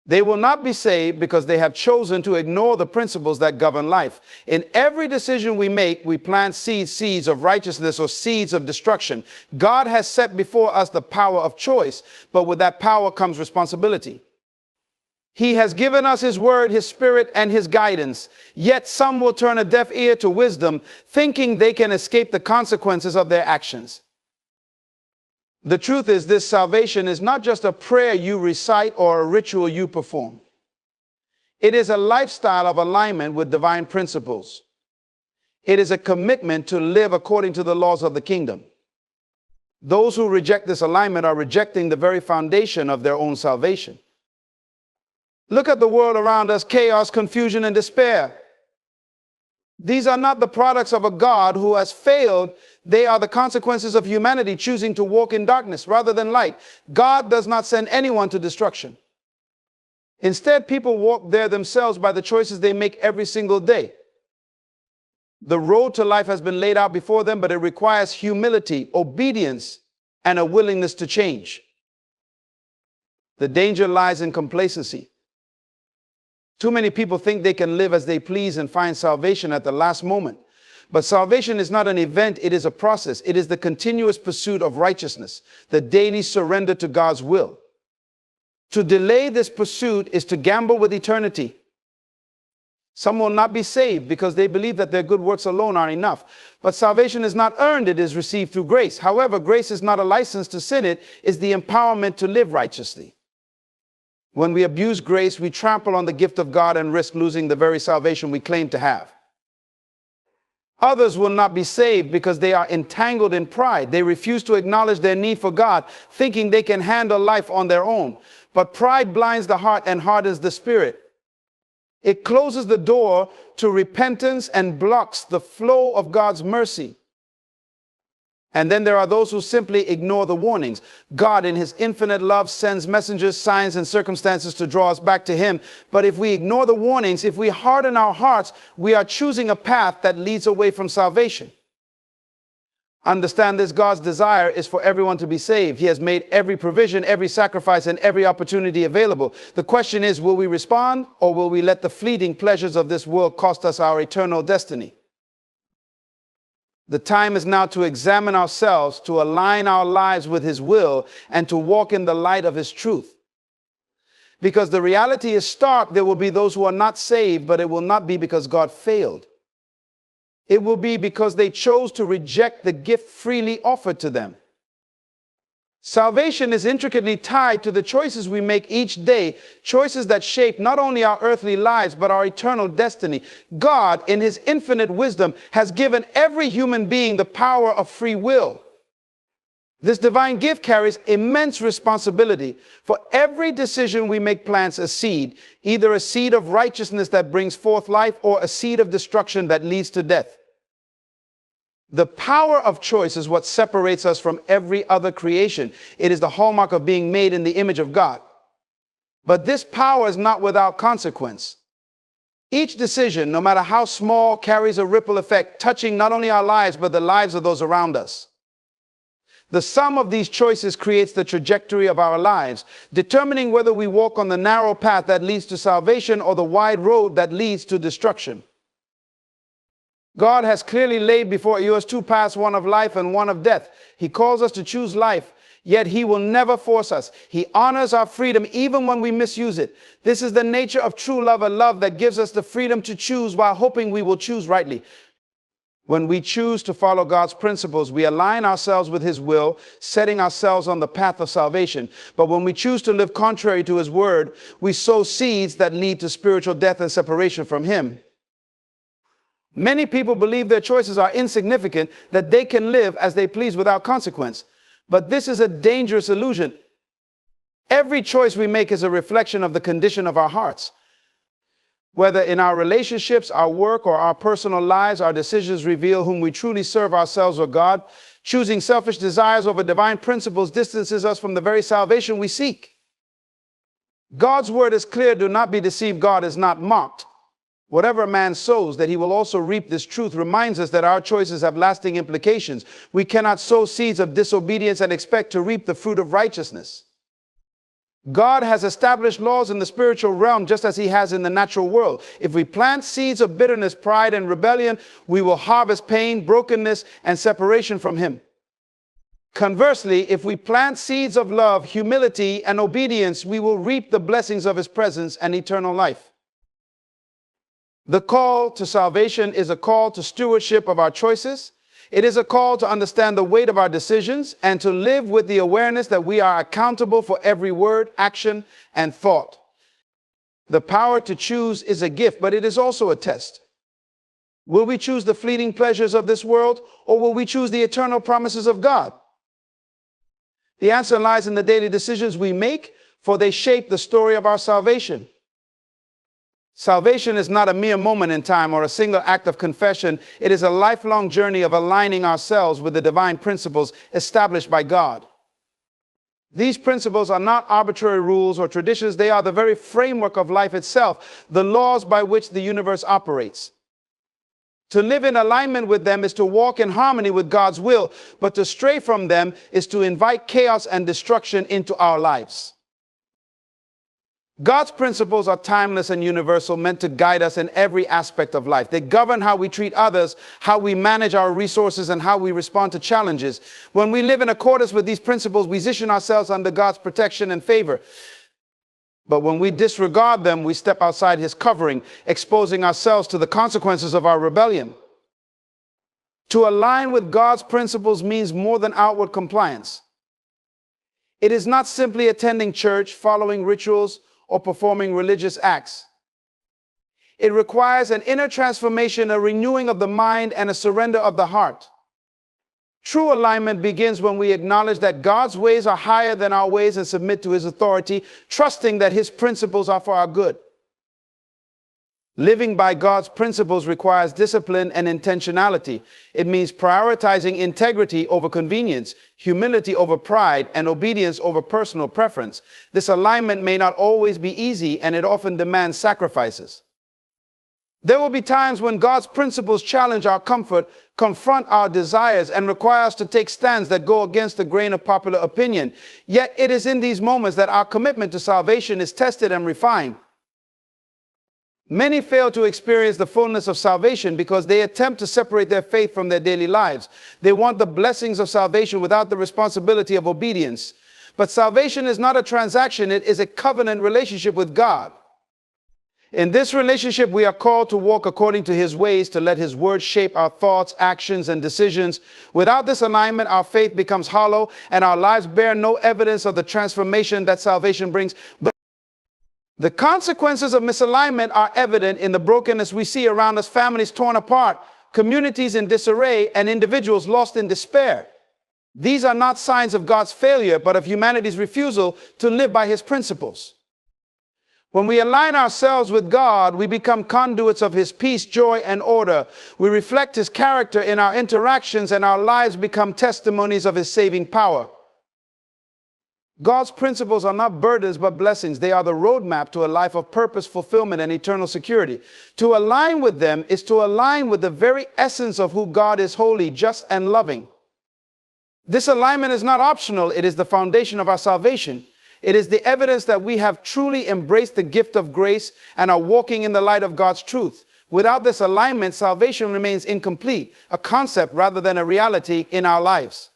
They will not be saved because they have chosen to ignore the principles that govern life. In every decision we make, we plant seeds of righteousness or seeds of destruction. God has set before us the power of choice, but with that power comes responsibility. He has given us His word, His spirit, and His guidance. Yet some will turn a deaf ear to wisdom, thinking they can escape the consequences of their actions. The truth is, this salvation is not just a prayer you recite or a ritual you perform. It is a lifestyle of alignment with divine principles. It is a commitment to live according to the laws of the kingdom. Those who reject this alignment are rejecting the very foundation of their own salvation. Look at the world around us: chaos, confusion, and despair. These are not the products of a God who has failed. They are the consequences of humanity choosing to walk in darkness rather than light. God does not send anyone to destruction. Instead, people walk there themselves by the choices they make every single day. The road to life has been laid out before them, but it requires humility, obedience, and a willingness to change. The danger lies in complacency. Too many people think they can live as they please and find salvation at the last moment. But salvation is not an event, it is a process. It is the continuous pursuit of righteousness, the daily surrender to God's will. To delay this pursuit is to gamble with eternity. Some will not be saved because they believe that their good works alone are enough. But salvation is not earned, it is received through grace. However, grace is not a license to sin, it is the empowerment to live righteously. When we abuse grace, we trample on the gift of God and risk losing the very salvation we claim to have. Others will not be saved because they are entangled in pride. They refuse to acknowledge their need for God, thinking they can handle life on their own. But pride blinds the heart and hardens the spirit. It closes the door to repentance and blocks the flow of God's mercy. And then there are those who simply ignore the warnings. God, in His infinite love, sends messengers, signs, and circumstances to draw us back to Him. But if we ignore the warnings, if we harden our hearts, we are choosing a path that leads away from salvation. Understand this: God's desire is for everyone to be saved. He has made every provision, every sacrifice, and every opportunity available. The question is, will we respond, or will we let the fleeting pleasures of this world cost us our eternal destiny? The time is now to examine ourselves, to align our lives with His will, and to walk in the light of His truth. Because the reality is stark. There will be those who are not saved, but it will not be because God failed. It will be because they chose to reject the gift freely offered to them. Salvation is intricately tied to the choices we make each day, choices that shape not only our earthly lives, but our eternal destiny. God, in His infinite wisdom, has given every human being the power of free will. This divine gift carries immense responsibility. For every decision we make plants a seed, either a seed of righteousness that brings forth life or a seed of destruction that leads to death. The power of choice is what separates us from every other creation. It is the hallmark of being made in the image of God. But this power is not without consequence. Each decision, no matter how small, carries a ripple effect, touching not only our lives, but the lives of those around us. The sum of these choices creates the trajectory of our lives, determining whether we walk on the narrow path that leads to salvation or the wide road that leads to destruction. God has clearly laid before us two paths, one of life and one of death. He calls us to choose life, yet He will never force us. He honors our freedom even when we misuse it. This is the nature of true love, a love that gives us the freedom to choose while hoping we will choose rightly. When we choose to follow God's principles, we align ourselves with His will, setting ourselves on the path of salvation. But when we choose to live contrary to His word, we sow seeds that lead to spiritual death and separation from Him. Many people believe their choices are insignificant, that they can live as they please without consequence. But this is a dangerous illusion. Every choice we make is a reflection of the condition of our hearts. Whether in our relationships, our work, or our personal lives, our decisions reveal whom we truly serve, ourselves or God. Choosing selfish desires over divine principles distances us from the very salvation we seek. God's word is clear: do not be deceived, God is not mocked. Whatever a man sows, that he will also reap. This truth reminds us that our choices have lasting implications. We cannot sow seeds of disobedience and expect to reap the fruit of righteousness. God has established laws in the spiritual realm just as he has in the natural world. If we plant seeds of bitterness, pride, and rebellion, we will harvest pain, brokenness, and separation from him. Conversely, if we plant seeds of love, humility, and obedience, we will reap the blessings of his presence and eternal life. The call to salvation is a call to stewardship of our choices. It is a call to understand the weight of our decisions and to live with the awareness that we are accountable for every word, action, and thought. The power to choose is a gift, but it is also a test. Will we choose the fleeting pleasures of this world, or will we choose the eternal promises of God? The answer lies in the daily decisions we make, for they shape the story of our salvation. Salvation is not a mere moment in time or a single act of confession. It is a lifelong journey of aligning ourselves with the divine principles established by God. These principles are not arbitrary rules or traditions. They are the very framework of life itself, the laws by which the universe operates. To live in alignment with them is to walk in harmony with God's will, but to stray from them is to invite chaos and destruction into our lives. God's principles are timeless and universal, meant to guide us in every aspect of life. They govern how we treat others, how we manage our resources, and how we respond to challenges. When we live in accordance with these principles, we position ourselves under God's protection and favor. But when we disregard them, we step outside his covering, exposing ourselves to the consequences of our rebellion. To align with God's principles means more than outward compliance. It is not simply attending church, following rituals, or performing religious acts. It requires an inner transformation, a renewing of the mind, and a surrender of the heart. True alignment begins when we acknowledge that God's ways are higher than our ways and submit to his authority, trusting that his principles are for our good. Living by God's principles requires discipline and intentionality. It means prioritizing integrity over convenience, humility over pride, and obedience over personal preference. This alignment may not always be easy, and it often demands sacrifices. There will be times when God's principles challenge our comfort, confront our desires, and require us to take stands that go against the grain of popular opinion. Yet it is in these moments that our commitment to salvation is tested and refined. Many fail to experience the fullness of salvation because they attempt to separate their faith from their daily lives. They want the blessings of salvation without the responsibility of obedience. But salvation is not a transaction, it is a covenant relationship with God. In this relationship, we are called to walk according to his ways, to let his word shape our thoughts, actions, and decisions. Without this alignment, our faith becomes hollow and our lives bear no evidence of the transformation that salvation brings. But the consequences of misalignment are evident in the brokenness we see around us, families torn apart, communities in disarray, and individuals lost in despair. These are not signs of God's failure, but of humanity's refusal to live by his principles. When we align ourselves with God, we become conduits of his peace, joy, and order. We reflect his character in our interactions, and our lives become testimonies of his saving power. God's principles are not burdens, but blessings. They are the roadmap to a life of purpose, fulfillment, and eternal security. To align with them is to align with the very essence of who God is: holy, just, and loving. This alignment is not optional. It is the foundation of our salvation. It is the evidence that we have truly embraced the gift of grace and are walking in the light of God's truth. Without this alignment, salvation remains incomplete, a concept rather than a reality in our lives.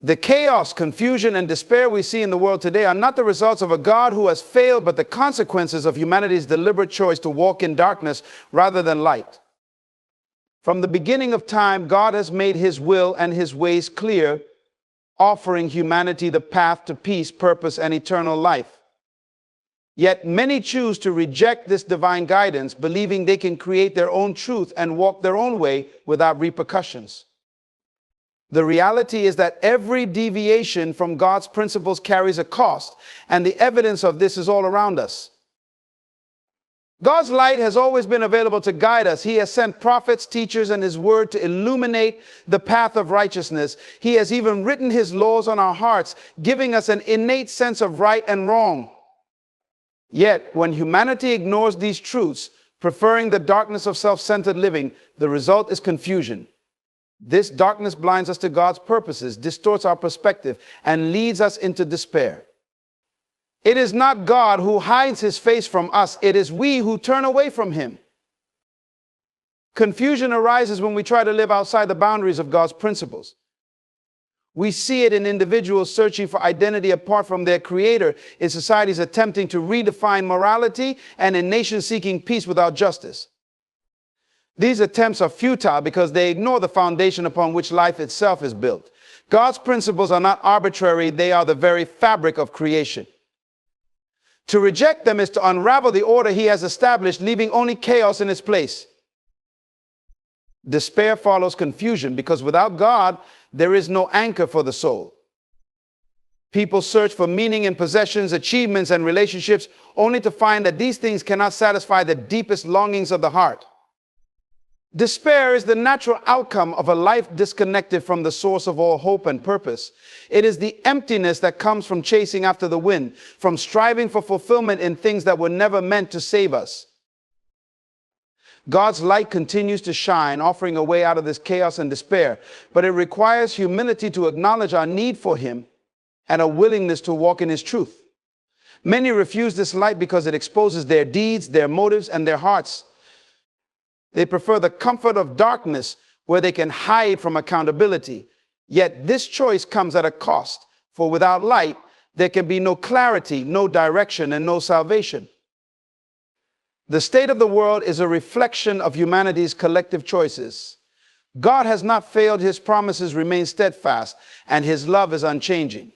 The chaos, confusion, and despair we see in the world today are not the results of a God who has failed, but the consequences of humanity's deliberate choice to walk in darkness rather than light. From the beginning of time, God has made his will and his ways clear, offering humanity the path to peace, purpose, and eternal life. Yet many choose to reject this divine guidance, believing they can create their own truth and walk their own way without repercussions. The reality is that every deviation from God's principles carries a cost, and the evidence of this is all around us. God's light has always been available to guide us. He has sent prophets, teachers, and his word to illuminate the path of righteousness. He has even written his laws on our hearts, giving us an innate sense of right and wrong. Yet, when humanity ignores these truths, preferring the darkness of self-centered living, the result is confusion. This darkness blinds us to God's purposes, distorts our perspective, and leads us into despair. It is not God who hides his face from us. It is we who turn away from him. Confusion arises when we try to live outside the boundaries of God's principles. We see it in individuals searching for identity apart from their creator, in societies attempting to redefine morality, and in nations seeking peace without justice. These attempts are futile because they ignore the foundation upon which life itself is built. God's principles are not arbitrary, they are the very fabric of creation. To reject them is to unravel the order he has established, leaving only chaos in its place. Despair follows confusion because without God, there is no anchor for the soul. People search for meaning in possessions, achievements, and relationships, only to find that these things cannot satisfy the deepest longings of the heart. Despair is the natural outcome of a life disconnected from the source of all hope and purpose. It is the emptiness that comes from chasing after the wind, from striving for fulfillment in things that were never meant to save us. God's light continues to shine, offering a way out of this chaos and despair, but it requires humility to acknowledge our need for him and a willingness to walk in his truth. Many refuse this light because it exposes their deeds, their motives, and their hearts. They prefer the comfort of darkness where they can hide from accountability. Yet this choice comes at a cost, for without light, there can be no clarity, no direction, and no salvation. The state of the world is a reflection of humanity's collective choices. God has not failed, his promises remain steadfast, and his love is unchanging.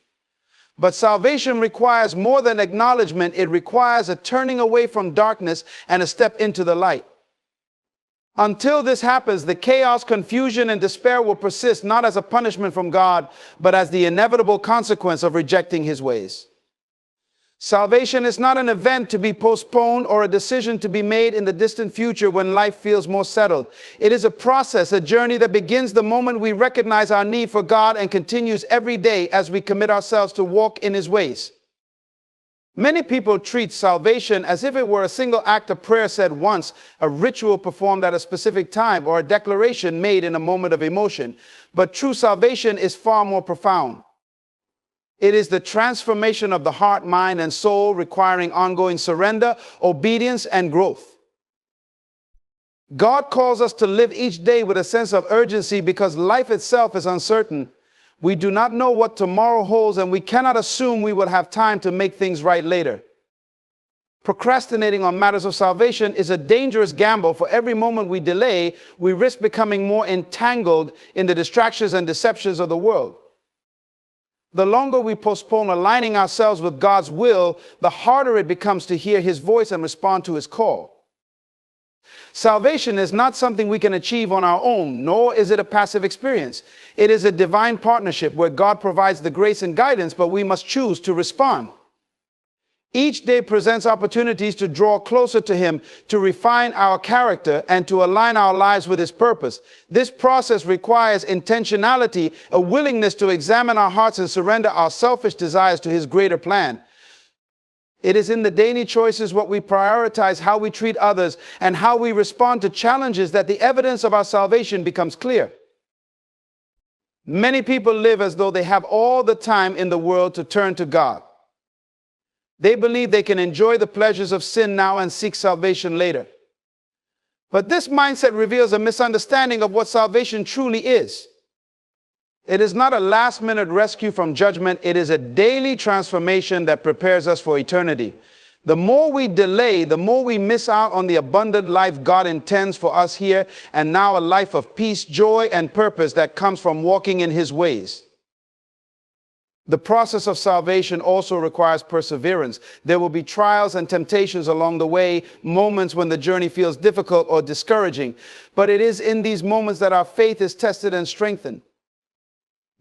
But salvation requires more than acknowledgement. It requires a turning away from darkness and a step into the light. Until this happens, the chaos, confusion, and despair will persist, not as a punishment from God, but as the inevitable consequence of rejecting his ways. Salvation is not an event to be postponed or a decision to be made in the distant future when life feels more settled. It is a process, a journey that begins the moment we recognize our need for God and continues every day as we commit ourselves to walk in his ways. Many people treat salvation as if it were a single act of prayer said once, a ritual performed at a specific time, or a declaration made in a moment of emotion. But true salvation is far more profound. It is the transformation of the heart, mind, and soul, requiring ongoing surrender, obedience, and growth. God calls us to live each day with a sense of urgency because life itself is uncertain. We do not know what tomorrow holds, and we cannot assume we will have time to make things right later. Procrastinating on matters of salvation is a dangerous gamble. For every moment we delay, we risk becoming more entangled in the distractions and deceptions of the world. The longer we postpone aligning ourselves with God's will, the harder it becomes to hear his voice and respond to his call. Salvation is not something we can achieve on our own, nor is it a passive experience. It is a divine partnership where God provides the grace and guidance, but we must choose to respond. Each day presents opportunities to draw closer to him, to refine our character, and to align our lives with his purpose. This process requires intentionality, a willingness to examine our hearts and surrender our selfish desires to his greater plan. It is in the daily choices, what we prioritize, how we treat others, and how we respond to challenges that the evidence of our salvation becomes clear. Many people live as though they have all the time in the world to turn to God. They believe they can enjoy the pleasures of sin now and seek salvation later. But this mindset reveals a misunderstanding of what salvation truly is. It is not a last-minute rescue from judgment. It is a daily transformation that prepares us for eternity. The more we delay, the more we miss out on the abundant life God intends for us here and now, a life of peace, joy, and purpose that comes from walking in his ways. The process of salvation also requires perseverance. There will be trials and temptations along the way, moments when the journey feels difficult or discouraging. But it is in these moments that our faith is tested and strengthened.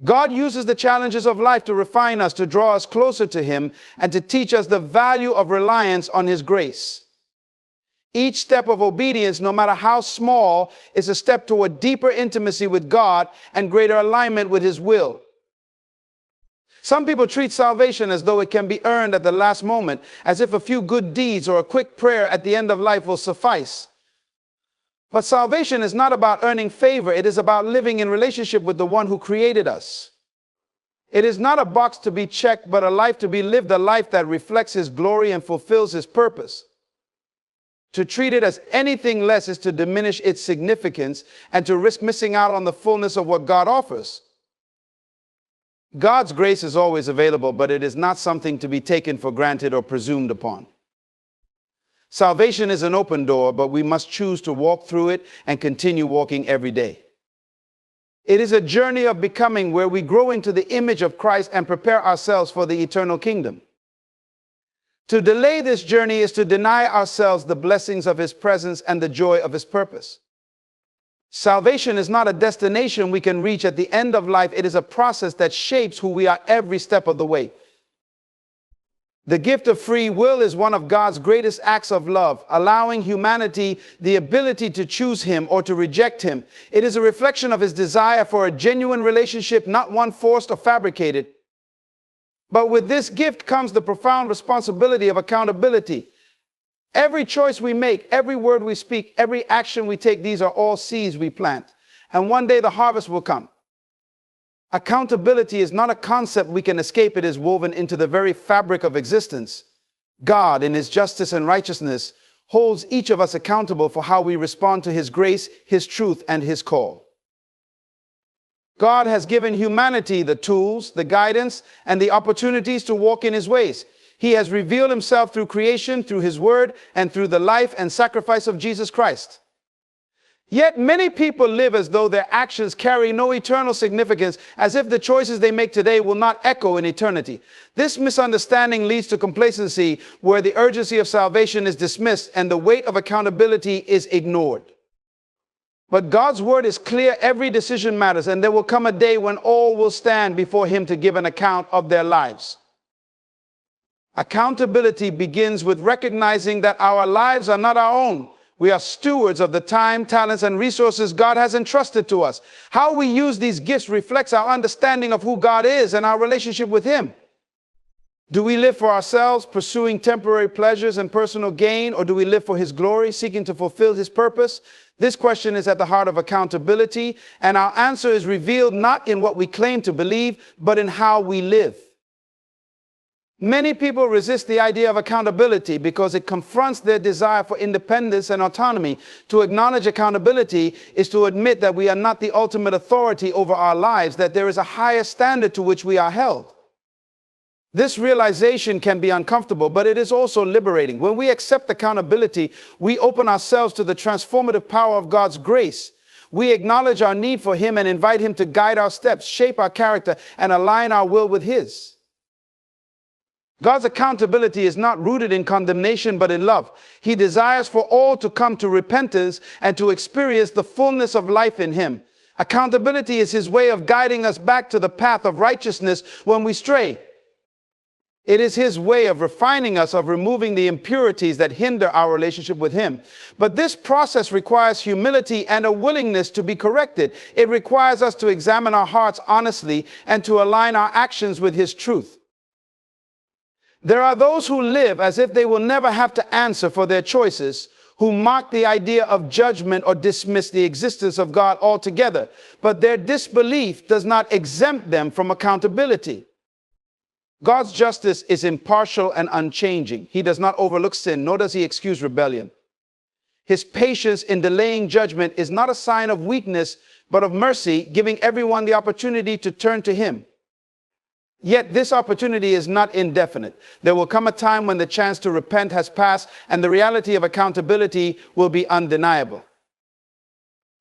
God uses the challenges of life to refine us, to draw us closer to him, and to teach us the value of reliance on his grace. Each step of obedience, no matter how small, is a step toward deeper intimacy with God and greater alignment with his will. Some people treat salvation as though it can be earned at the last moment, as if a few good deeds or a quick prayer at the end of life will suffice. But salvation is not about earning favor. It is about living in relationship with the one who created us. It is not a box to be checked, but a life to be lived, a life that reflects His glory and fulfills His purpose. To treat it as anything less is to diminish its significance and to risk missing out on the fullness of what God offers. God's grace is always available, but it is not something to be taken for granted or presumed upon. Salvation is an open door, but we must choose to walk through it and continue walking every day. It is a journey of becoming where we grow into the image of Christ and prepare ourselves for the eternal kingdom. To delay this journey is to deny ourselves the blessings of His presence and the joy of His purpose. Salvation is not a destination we can reach at the end of life. It is a process that shapes who we are every step of the way. The gift of free will is one of God's greatest acts of love, allowing humanity the ability to choose Him or to reject Him. It is a reflection of His desire for a genuine relationship, not one forced or fabricated. But with this gift comes the profound responsibility of accountability. Every choice we make, every word we speak, every action we take, these are all seeds we plant. And one day the harvest will come. Accountability is not a concept we can escape. It is woven into the very fabric of existence. God, in His justice and righteousness, holds each of us accountable for how we respond to His grace, His truth, and His call. God has given humanity the tools, the guidance, and the opportunities to walk in His ways. He has revealed Himself through creation, through His word, and through the life and sacrifice of Jesus Christ. Yet many people live as though their actions carry no eternal significance, as if the choices they make today will not echo in eternity. This misunderstanding leads to complacency, where the urgency of salvation is dismissed and the weight of accountability is ignored. But God's word is clear. Every decision matters, and there will come a day when all will stand before Him to give an account of their lives. Accountability begins with recognizing that our lives are not our own. We are stewards of the time, talents, and resources God has entrusted to us. How we use these gifts reflects our understanding of who God is and our relationship with Him. Do we live for ourselves, pursuing temporary pleasures and personal gain, or do we live for His glory, seeking to fulfill His purpose? This question is at the heart of accountability, and our answer is revealed not in what we claim to believe, but in how we live. Many people resist the idea of accountability because it confronts their desire for independence and autonomy. To acknowledge accountability is to admit that we are not the ultimate authority over our lives, that there is a higher standard to which we are held. This realization can be uncomfortable, but it is also liberating. When we accept accountability, we open ourselves to the transformative power of God's grace. We acknowledge our need for Him and invite Him to guide our steps, shape our character, and align our will with His. God's accountability is not rooted in condemnation, but in love. He desires for all to come to repentance and to experience the fullness of life in Him. Accountability is His way of guiding us back to the path of righteousness when we stray. It is His way of refining us, of removing the impurities that hinder our relationship with Him. But this process requires humility and a willingness to be corrected. It requires us to examine our hearts honestly and to align our actions with His truth. There are those who live as if they will never have to answer for their choices, who mock the idea of judgment or dismiss the existence of God altogether. But their disbelief does not exempt them from accountability. God's justice is impartial and unchanging. He does not overlook sin, nor does He excuse rebellion. His patience in delaying judgment is not a sign of weakness, but of mercy, giving everyone the opportunity to turn to Him. Yet this opportunity is not indefinite. There will come a time when the chance to repent has passed and the reality of accountability will be undeniable.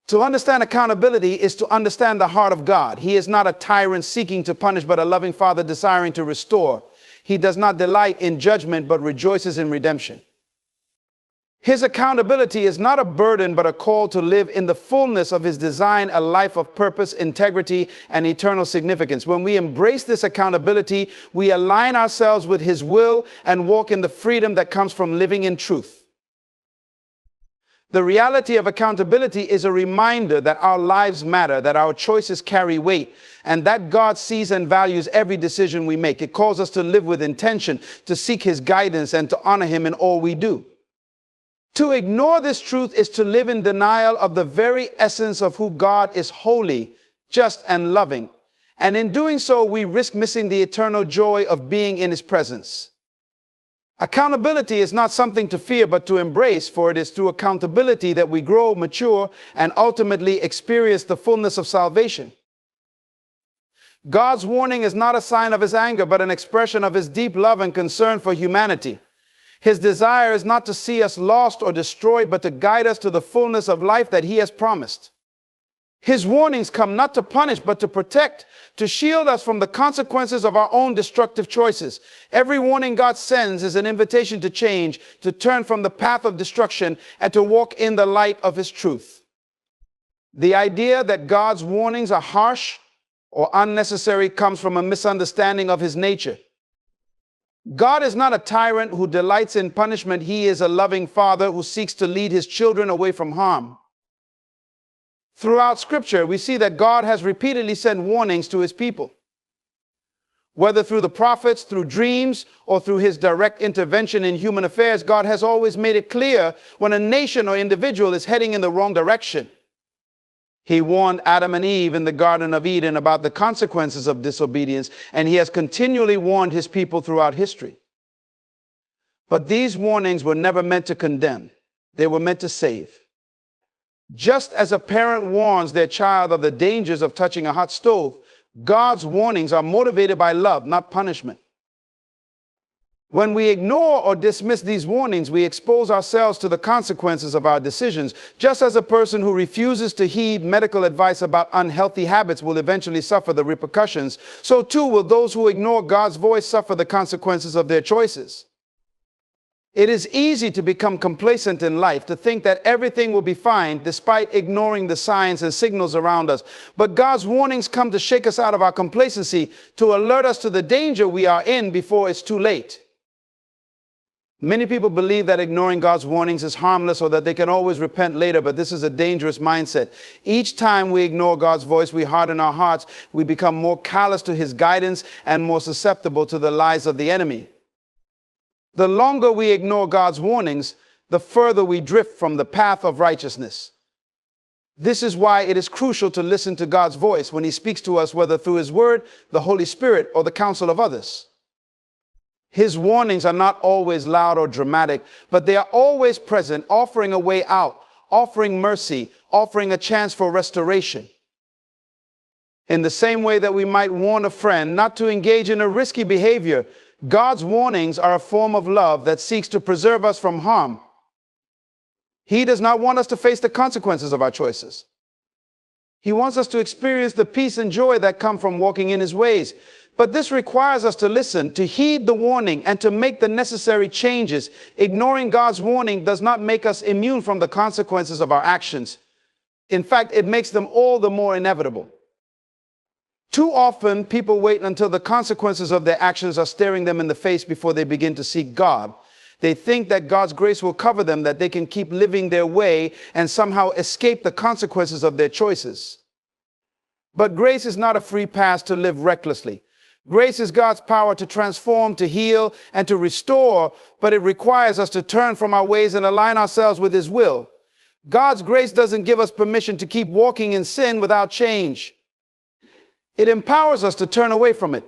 To understand accountability is to understand the heart of God. He is not a tyrant seeking to punish, but a loving Father desiring to restore. He does not delight in judgment, but rejoices in redemption. His accountability is not a burden, but a call to live in the fullness of His design, a life of purpose, integrity, and eternal significance. When we embrace this accountability, we align ourselves with His will and walk in the freedom that comes from living in truth. The reality of accountability is a reminder that our lives matter, that our choices carry weight, and that God sees and values every decision we make. It calls us to live with intention, to seek His guidance, and to honor Him in all we do. To ignore this truth is to live in denial of the very essence of who God is: holy, just, and loving. And in doing so, we risk missing the eternal joy of being in His presence. Accountability is not something to fear, but to embrace, for it is through accountability that we grow, mature, and ultimately experience the fullness of salvation. God's warning is not a sign of His anger, but an expression of His deep love and concern for humanity. His desire is not to see us lost or destroyed, but to guide us to the fullness of life that He has promised. His warnings come not to punish, but to protect, to shield us from the consequences of our own destructive choices. Every warning God sends is an invitation to change, to turn from the path of destruction, and to walk in the light of His truth. The idea that God's warnings are harsh or unnecessary comes from a misunderstanding of His nature. God is not a tyrant who delights in punishment. He is a loving Father who seeks to lead His children away from harm. Throughout Scripture, we see that God has repeatedly sent warnings to His people. Whether through the prophets, through dreams, or through His direct intervention in human affairs, God has always made it clear when a nation or individual is heading in the wrong direction. He warned Adam and Eve in the Garden of Eden about the consequences of disobedience, and He has continually warned His people throughout history. But these warnings were never meant to condemn. They were meant to save. Just as a parent warns their child of the dangers of touching a hot stove, God's warnings are motivated by love, not punishment. When we ignore or dismiss these warnings, we expose ourselves to the consequences of our decisions. Just as a person who refuses to heed medical advice about unhealthy habits will eventually suffer the repercussions, so too will those who ignore God's voice suffer the consequences of their choices. It is easy to become complacent in life, to think that everything will be fine despite ignoring the signs and signals around us. But God's warnings come to shake us out of our complacency, to alert us to the danger we are in before it's too late. Many people believe that ignoring God's warnings is harmless or that they can always repent later, but this is a dangerous mindset. Each time we ignore God's voice, we harden our hearts, we become more callous to His guidance and more susceptible to the lies of the enemy. The longer we ignore God's warnings, the further we drift from the path of righteousness. This is why it is crucial to listen to God's voice when He speaks to us, whether through His Word, the Holy Spirit, or the counsel of others. His warnings are not always loud or dramatic, but they are always present, offering a way out, offering mercy, offering a chance for restoration. In the same way that we might warn a friend not to engage in a risky behavior, God's warnings are a form of love that seeks to preserve us from harm. He does not want us to face the consequences of our choices. He wants us to experience the peace and joy that come from walking in His ways. But this requires us to listen, to heed the warning, and to make the necessary changes. Ignoring God's warning does not make us immune from the consequences of our actions. In fact, it makes them all the more inevitable. Too often, people wait until the consequences of their actions are staring them in the face before they begin to seek God. They think that God's grace will cover them, that they can keep living their way and somehow escape the consequences of their choices. But grace is not a free pass to live recklessly. Grace is God's power to transform, to heal, and to restore, but it requires us to turn from our ways and align ourselves with His will. God's grace doesn't give us permission to keep walking in sin without change. It empowers us to turn away from it.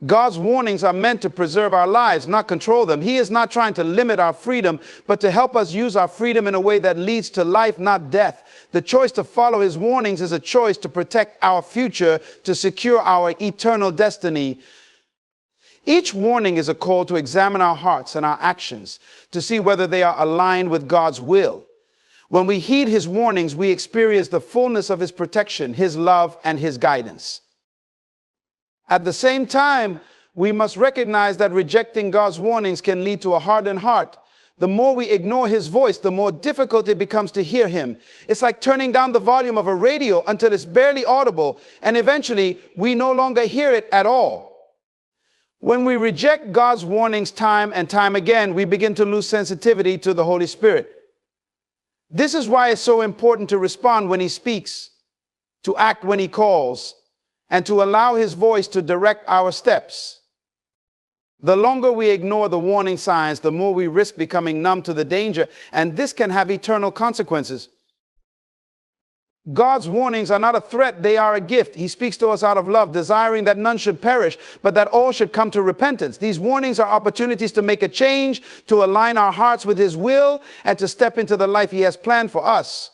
God's warnings are meant to preserve our lives, not control them. He is not trying to limit our freedom, but to help us use our freedom in a way that leads to life, not death. The choice to follow His warnings is a choice to protect our future, to secure our eternal destiny. Each warning is a call to examine our hearts and our actions, to see whether they are aligned with God's will. When we heed His warnings, we experience the fullness of His protection, His love, and His guidance. At the same time, we must recognize that rejecting God's warnings can lead to a hardened heart. The more we ignore His voice, the more difficult it becomes to hear Him. It's like turning down the volume of a radio until it's barely audible, and eventually we no longer hear it at all. When we reject God's warnings time and time again, we begin to lose sensitivity to the Holy Spirit. This is why it's so important to respond when He speaks, to act when He calls, and to allow His voice to direct our steps. The longer we ignore the warning signs, the more we risk becoming numb to the danger, and this can have eternal consequences. God's warnings are not a threat, they are a gift. He speaks to us out of love, desiring that none should perish, but that all should come to repentance. These warnings are opportunities to make a change, to align our hearts with His will, and to step into the life He has planned for us.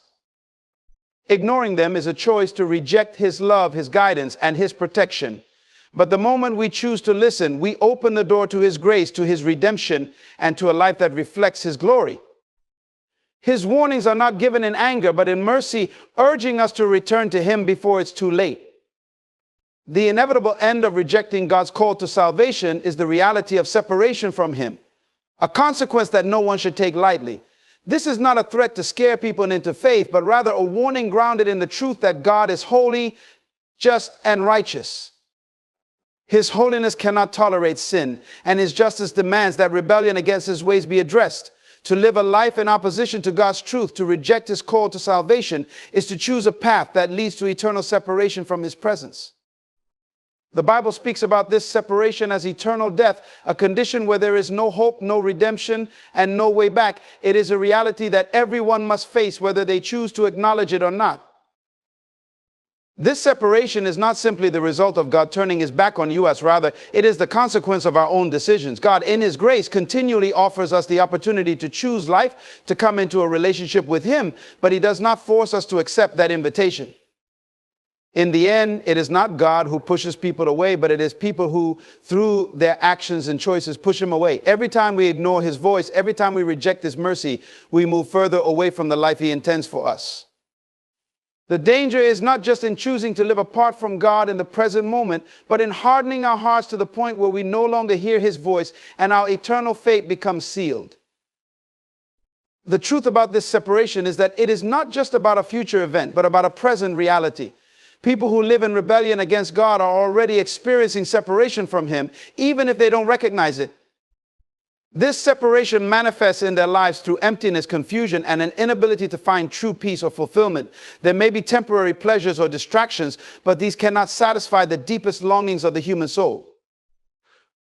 Ignoring them is a choice to reject His love, His guidance, and His protection. But the moment we choose to listen, we open the door to His grace, to His redemption, and to a life that reflects His glory. His warnings are not given in anger, but in mercy, urging us to return to Him before it's too late. The inevitable end of rejecting God's call to salvation is the reality of separation from Him, a consequence that no one should take lightly. This is not a threat to scare people into faith, but rather a warning grounded in the truth that God is holy, just, and righteous. His holiness cannot tolerate sin, and His justice demands that rebellion against His ways be addressed. To live a life in opposition to God's truth, to reject His call to salvation, is to choose a path that leads to eternal separation from His presence. The Bible speaks about this separation as eternal death, a condition where there is no hope, no redemption, and no way back. It is a reality that everyone must face, whether they choose to acknowledge it or not. This separation is not simply the result of God turning His back on you, as rather it is the consequence of our own decisions. God, in His grace, continually offers us the opportunity to choose life, to come into a relationship with Him, but He does not force us to accept that invitation. In the end, it is not God who pushes people away, but it is people who, through their actions and choices, push Him away. Every time we ignore His voice, every time we reject His mercy, we move further away from the life He intends for us. The danger is not just in choosing to live apart from God in the present moment, but in hardening our hearts to the point where we no longer hear His voice and our eternal fate becomes sealed. The truth about this separation is that it is not just about a future event, but about a present reality. People who live in rebellion against God are already experiencing separation from Him, even if they don't recognize it. This separation manifests in their lives through emptiness, confusion, and an inability to find true peace or fulfillment. There may be temporary pleasures or distractions, but these cannot satisfy the deepest longings of the human soul.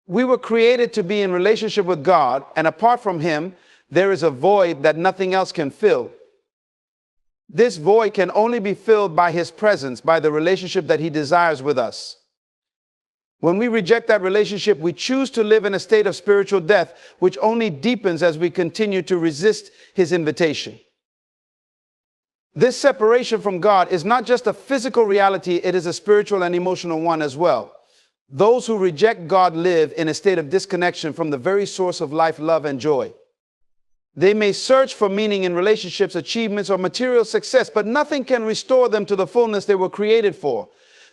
We were created to be in relationship with God, and apart from Him, there is a void that nothing else can fill. This void can only be filled by His presence, by the relationship that He desires with us. When we reject that relationship, we choose to live in a state of spiritual death, which only deepens as we continue to resist His invitation. This separation from God is not just a physical reality, it is a spiritual and emotional one as well. Those who reject God live in a state of disconnection from the very source of life, love, and joy. They may search for meaning in relationships, achievements, or material success, but nothing can restore them to the fullness they were created for.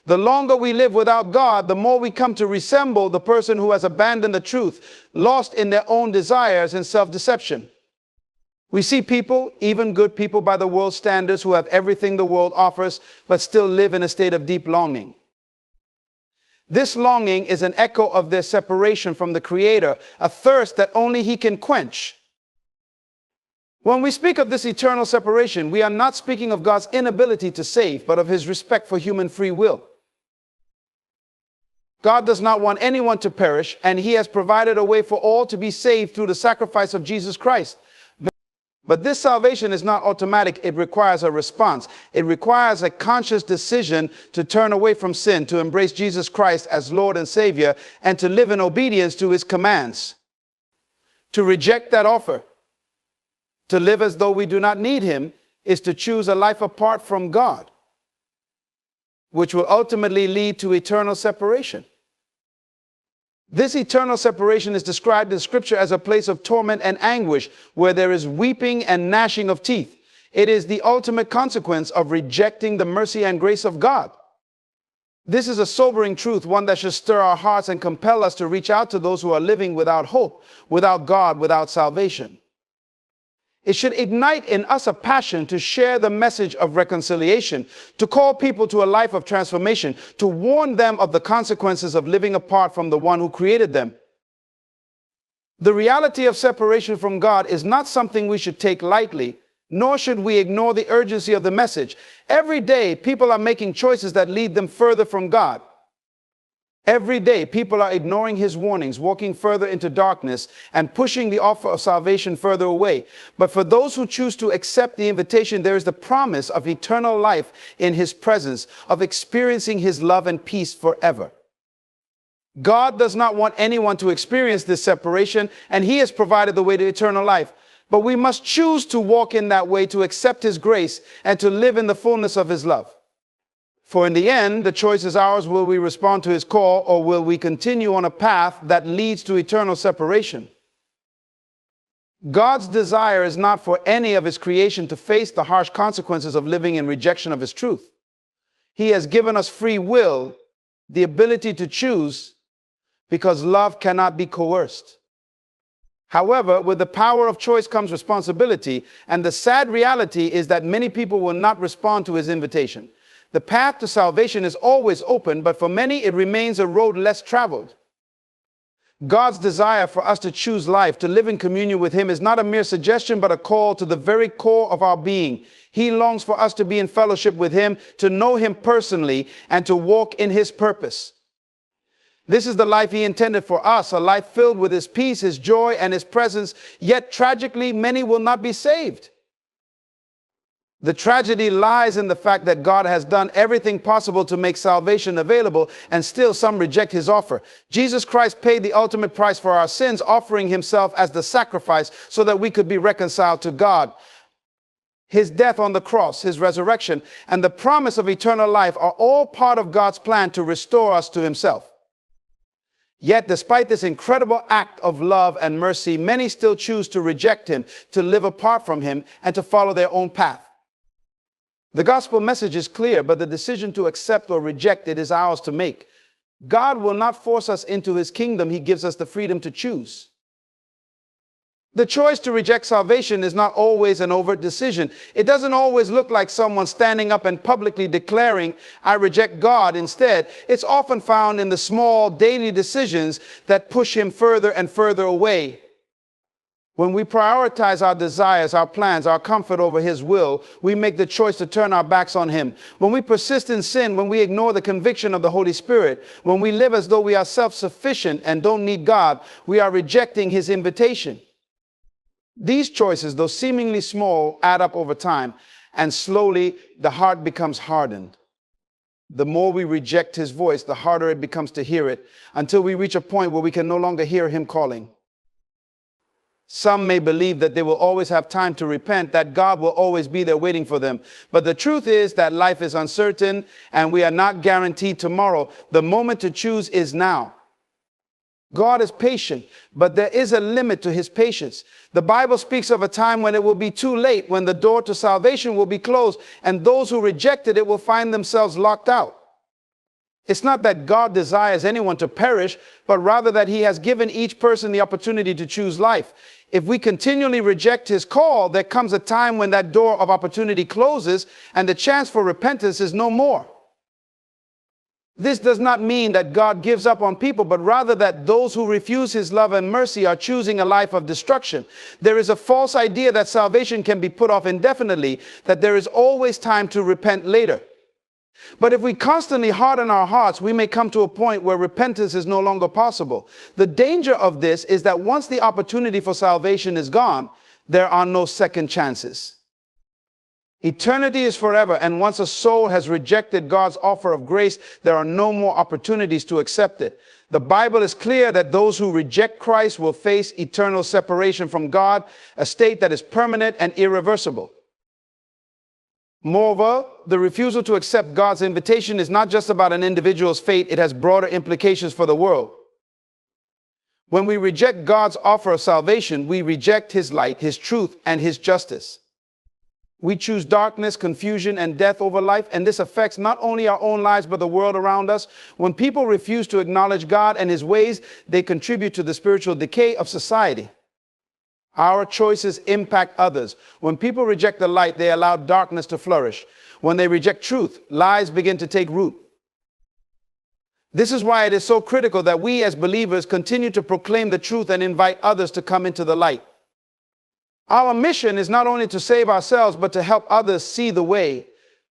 The longer we live without God, the more we come to resemble the person who has abandoned the truth, lost in their own desires and self-deception. We see people, even good people by the world's standards, who have everything the world offers, but still live in a state of deep longing. This longing is an echo of their separation from the Creator, a thirst that only He can quench. When we speak of this eternal separation, we are not speaking of God's inability to save, but of His respect for human free will. God does not want anyone to perish, and He has provided a way for all to be saved through the sacrifice of Jesus Christ. But this salvation is not automatic. It requires a response. It requires a conscious decision to turn away from sin, to embrace Jesus Christ as Lord and Savior, and to live in obedience to His commands. To reject that offer, to live as though we do not need Him, is to choose a life apart from God, which will ultimately lead to eternal separation. This eternal separation is described in Scripture as a place of torment and anguish, where there is weeping and gnashing of teeth. It is the ultimate consequence of rejecting the mercy and grace of God. This is a sobering truth, one that should stir our hearts and compel us to reach out to those who are living without hope, without God, without salvation. It should ignite in us a passion to share the message of reconciliation, to call people to a life of transformation, to warn them of the consequences of living apart from the one who created them. The reality of separation from God is not something we should take lightly, nor should we ignore the urgency of the message. Every day, people are making choices that lead them further from God. Every day, people are ignoring his warnings, walking further into darkness, and pushing the offer of salvation further away. But for those who choose to accept the invitation, there is the promise of eternal life in his presence, of experiencing his love and peace forever. God does not want anyone to experience this separation, and he has provided the way to eternal life. But we must choose to walk in that way, to accept his grace, and to live in the fullness of his love. For in the end, the choice is ours. Will we respond to his call, or will we continue on a path that leads to eternal separation? God's desire is not for any of his creation to face the harsh consequences of living in rejection of his truth. He has given us free will, the ability to choose, because love cannot be coerced. However, with the power of choice comes responsibility, and the sad reality is that many people will not respond to his invitation. The path to salvation is always open, but for many it remains a road less traveled. God's desire for us to choose life, to live in communion with him, is not a mere suggestion, but a call to the very core of our being. He longs for us to be in fellowship with him, to know him personally, and to walk in his purpose. This is the life he intended for us, a life filled with his peace, his joy, and his presence. Yet tragically, many will not be saved. The tragedy lies in the fact that God has done everything possible to make salvation available, and still some reject his offer. Jesus Christ paid the ultimate price for our sins, offering himself as the sacrifice so that we could be reconciled to God. His death on the cross, his resurrection, and the promise of eternal life are all part of God's plan to restore us to himself. Yet, despite this incredible act of love and mercy, many still choose to reject him, to live apart from him, and to follow their own path. The gospel message is clear, but the decision to accept or reject it is ours to make. God will not force us into his kingdom. He gives us the freedom to choose. The choice to reject salvation is not always an overt decision. It doesn't always look like someone standing up and publicly declaring, "I reject God." Instead, it's often found in the small daily decisions that push him further and further away. When we prioritize our desires, our plans, our comfort over his will, we make the choice to turn our backs on him. When we persist in sin, when we ignore the conviction of the Holy Spirit, when we live as though we are self-sufficient and don't need God, we are rejecting his invitation. These choices, though seemingly small, add up over time, and slowly the heart becomes hardened. The more we reject his voice, the harder it becomes to hear it, until we reach a point where we can no longer hear him calling. Some may believe that they will always have time to repent, that God will always be there waiting for them. But the truth is that life is uncertain and we are not guaranteed tomorrow. The moment to choose is now. God is patient, but there is a limit to his patience. The Bible speaks of a time when it will be too late, when the door to salvation will be closed, and those who rejected it will find themselves locked out. It's not that God desires anyone to perish, but rather that he has given each person the opportunity to choose life. If we continually reject his call, there comes a time when that door of opportunity closes and the chance for repentance is no more. This does not mean that God gives up on people, but rather that those who refuse his love and mercy are choosing a life of destruction. There is a false idea that salvation can be put off indefinitely, that there is always time to repent later. But if we constantly harden our hearts, we may come to a point where repentance is no longer possible. The danger of this is that once the opportunity for salvation is gone, there are no second chances. Eternity is forever, and once a soul has rejected God's offer of grace, there are no more opportunities to accept it. The Bible is clear that those who reject Christ will face eternal separation from God, a state that is permanent and irreversible. Moreover, the refusal to accept God's invitation is not just about an individual's fate, it has broader implications for the world. When we reject God's offer of salvation, we reject his light, his truth, and his justice. We choose darkness, confusion, and death over life, and this affects not only our own lives, but the world around us. When people refuse to acknowledge God and his ways, they contribute to the spiritual decay of society. Our choices impact others. When people reject the light, they allow darkness to flourish. When they reject truth, lies begin to take root. This is why it is so critical that we as believers continue to proclaim the truth and invite others to come into the light. Our mission is not only to save ourselves, but to help others see the way,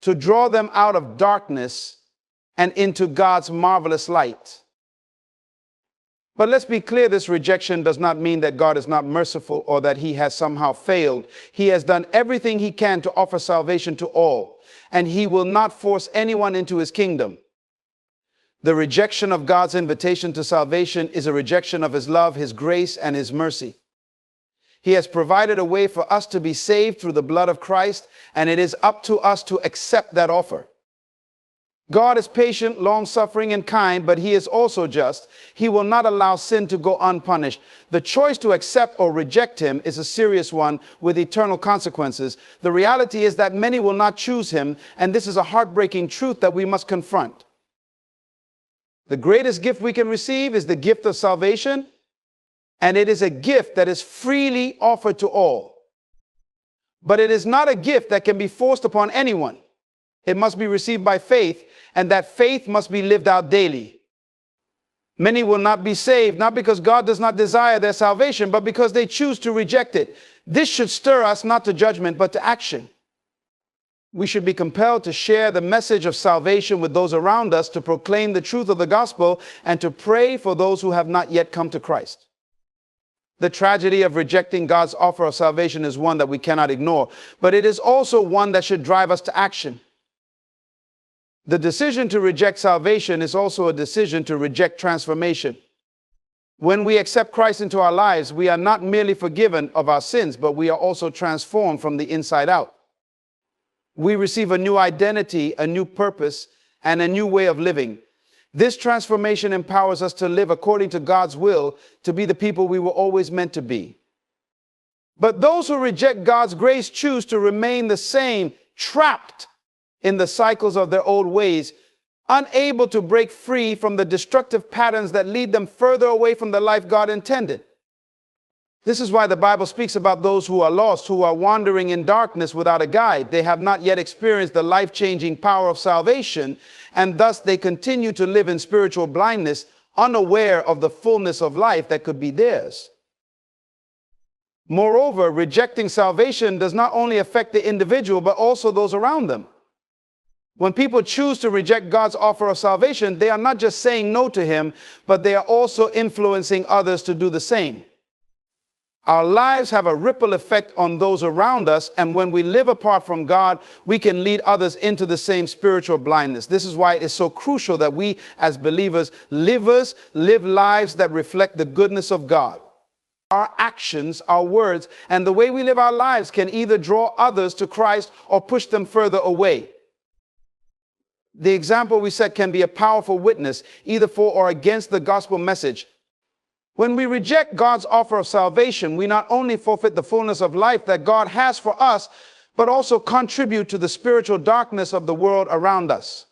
to draw them out of darkness and into God's marvelous light. But let's be clear, this rejection does not mean that God is not merciful or that he has somehow failed. He has done everything he can to offer salvation to all, and he will not force anyone into his kingdom. The rejection of God's invitation to salvation is a rejection of his love, his grace, and his mercy. He has provided a way for us to be saved through the blood of Christ, and it is up to us to accept that offer. God is patient, long-suffering, and kind, but he is also just. He will not allow sin to go unpunished. The choice to accept or reject him is a serious one with eternal consequences. The reality is that many will not choose him, and this is a heartbreaking truth that we must confront. The greatest gift we can receive is the gift of salvation, and it is a gift that is freely offered to all. But it is not a gift that can be forced upon anyone. It must be received by faith, and that faith must be lived out daily. Many will not be saved, not because God does not desire their salvation, but because they choose to reject it. This should stir us not to judgment, but to action. We should be compelled to share the message of salvation with those around us, to proclaim the truth of the gospel, and to pray for those who have not yet come to Christ. The tragedy of rejecting God's offer of salvation is one that we cannot ignore, but it is also one that should drive us to action. The decision to reject salvation is also a decision to reject transformation. When we accept Christ into our lives, we are not merely forgiven of our sins, but we are also transformed from the inside out. We receive a new identity, a new purpose, and a new way of living. This transformation empowers us to live according to God's will, to be the people we were always meant to be. But those who reject God's grace choose to remain the same, trapped in the cycles of their old ways, unable to break free from the destructive patterns that lead them further away from the life God intended. This is why the Bible speaks about those who are lost, who are wandering in darkness without a guide. They have not yet experienced the life-changing power of salvation, and thus they continue to live in spiritual blindness, unaware of the fullness of life that could be theirs. Moreover, rejecting salvation does not only affect the individual, but also those around them. When people choose to reject God's offer of salvation, they are not just saying no to him, but they are also influencing others to do the same. Our lives have a ripple effect on those around us, and when we live apart from God, we can lead others into the same spiritual blindness. This is why it is so crucial that we, as believers, live lives that reflect the goodness of God. Our actions, our words, and the way we live our lives can either draw others to Christ or push them further away. The example we set can be a powerful witness, either for or against the gospel message. When we reject God's offer of salvation, we not only forfeit the fullness of life that God has for us, but also contribute to the spiritual darkness of the world around us.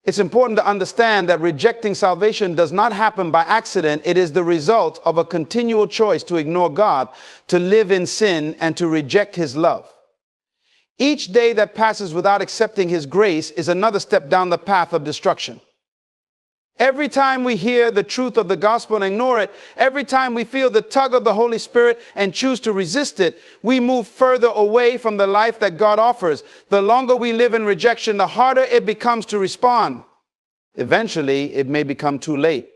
It's important to understand that rejecting salvation does not happen by accident. It is the result of a continual choice to ignore God, to live in sin, and to reject his love. Each day that passes without accepting his grace is another step down the path of destruction. Every time we hear the truth of the gospel and ignore it, every time we feel the tug of the Holy Spirit and choose to resist it, we move further away from the life that God offers. The longer we live in rejection, the harder it becomes to respond. Eventually, it may become too late.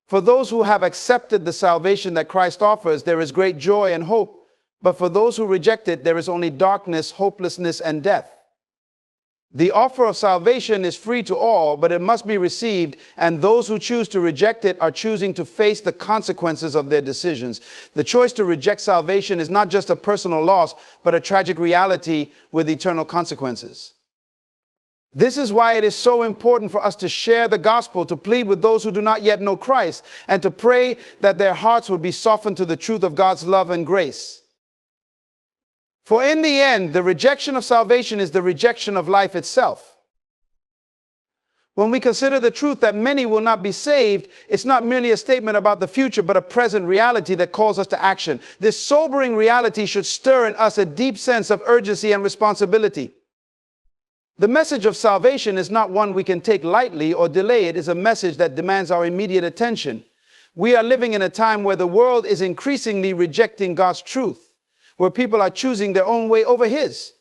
For those who have accepted the salvation that Christ offers, there is great joy and hope. But for those who reject it, there is only darkness, hopelessness, and death. The offer of salvation is free to all, but it must be received, and those who choose to reject it are choosing to face the consequences of their decisions. The choice to reject salvation is not just a personal loss, but a tragic reality with eternal consequences. This is why it is so important for us to share the gospel, to plead with those who do not yet know Christ, and to pray that their hearts would be softened to the truth of God's love and grace. For in the end, the rejection of salvation is the rejection of life itself. When we consider the truth that many will not be saved, it's not merely a statement about the future, but a present reality that calls us to action. This sobering reality should stir in us a deep sense of urgency and responsibility. The message of salvation is not one we can take lightly or delay. It is a message that demands our immediate attention. We are living in a time where the world is increasingly rejecting God's truth, where people are choosing their own way over his.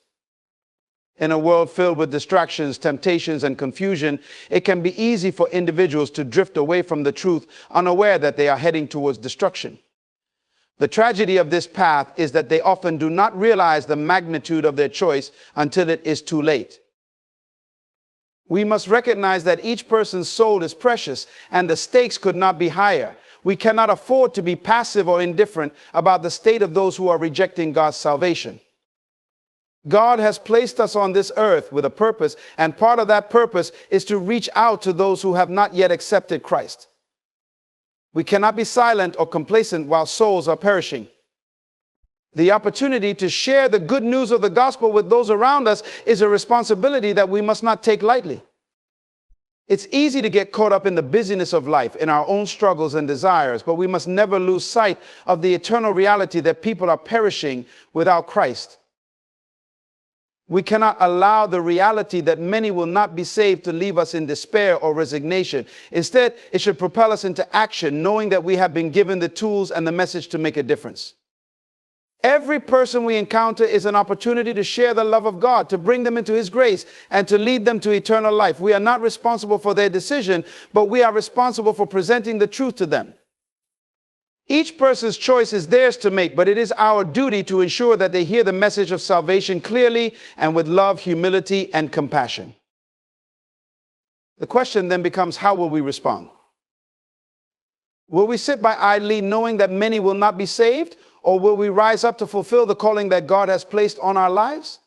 In a world filled with distractions, temptations, and confusion, it can be easy for individuals to drift away from the truth, unaware that they are heading towards destruction. The tragedy of this path is that they often do not realize the magnitude of their choice until it is too late. We must recognize that each person's soul is precious and the stakes could not be higher. We cannot afford to be passive or indifferent about the state of those who are rejecting God's salvation. God has placed us on this earth with a purpose, and part of that purpose is to reach out to those who have not yet accepted Christ. We cannot be silent or complacent while souls are perishing. The opportunity to share the good news of the gospel with those around us is a responsibility that we must not take lightly. It's easy to get caught up in the busyness of life, in our own struggles and desires, but we must never lose sight of the eternal reality that people are perishing without Christ. We cannot allow the reality that many will not be saved to leave us in despair or resignation. Instead, it should propel us into action, knowing that we have been given the tools and the message to make a difference. Every person we encounter is an opportunity to share the love of God, to bring them into His grace, and to lead them to eternal life. We are not responsible for their decision, but we are responsible for presenting the truth to them. Each person's choice is theirs to make, but it is our duty to ensure that they hear the message of salvation clearly and with love, humility, and compassion. The question then becomes, how will we respond? Will we sit by idly knowing that many will not be saved, or will we rise up to fulfill the calling that God has placed on our lives?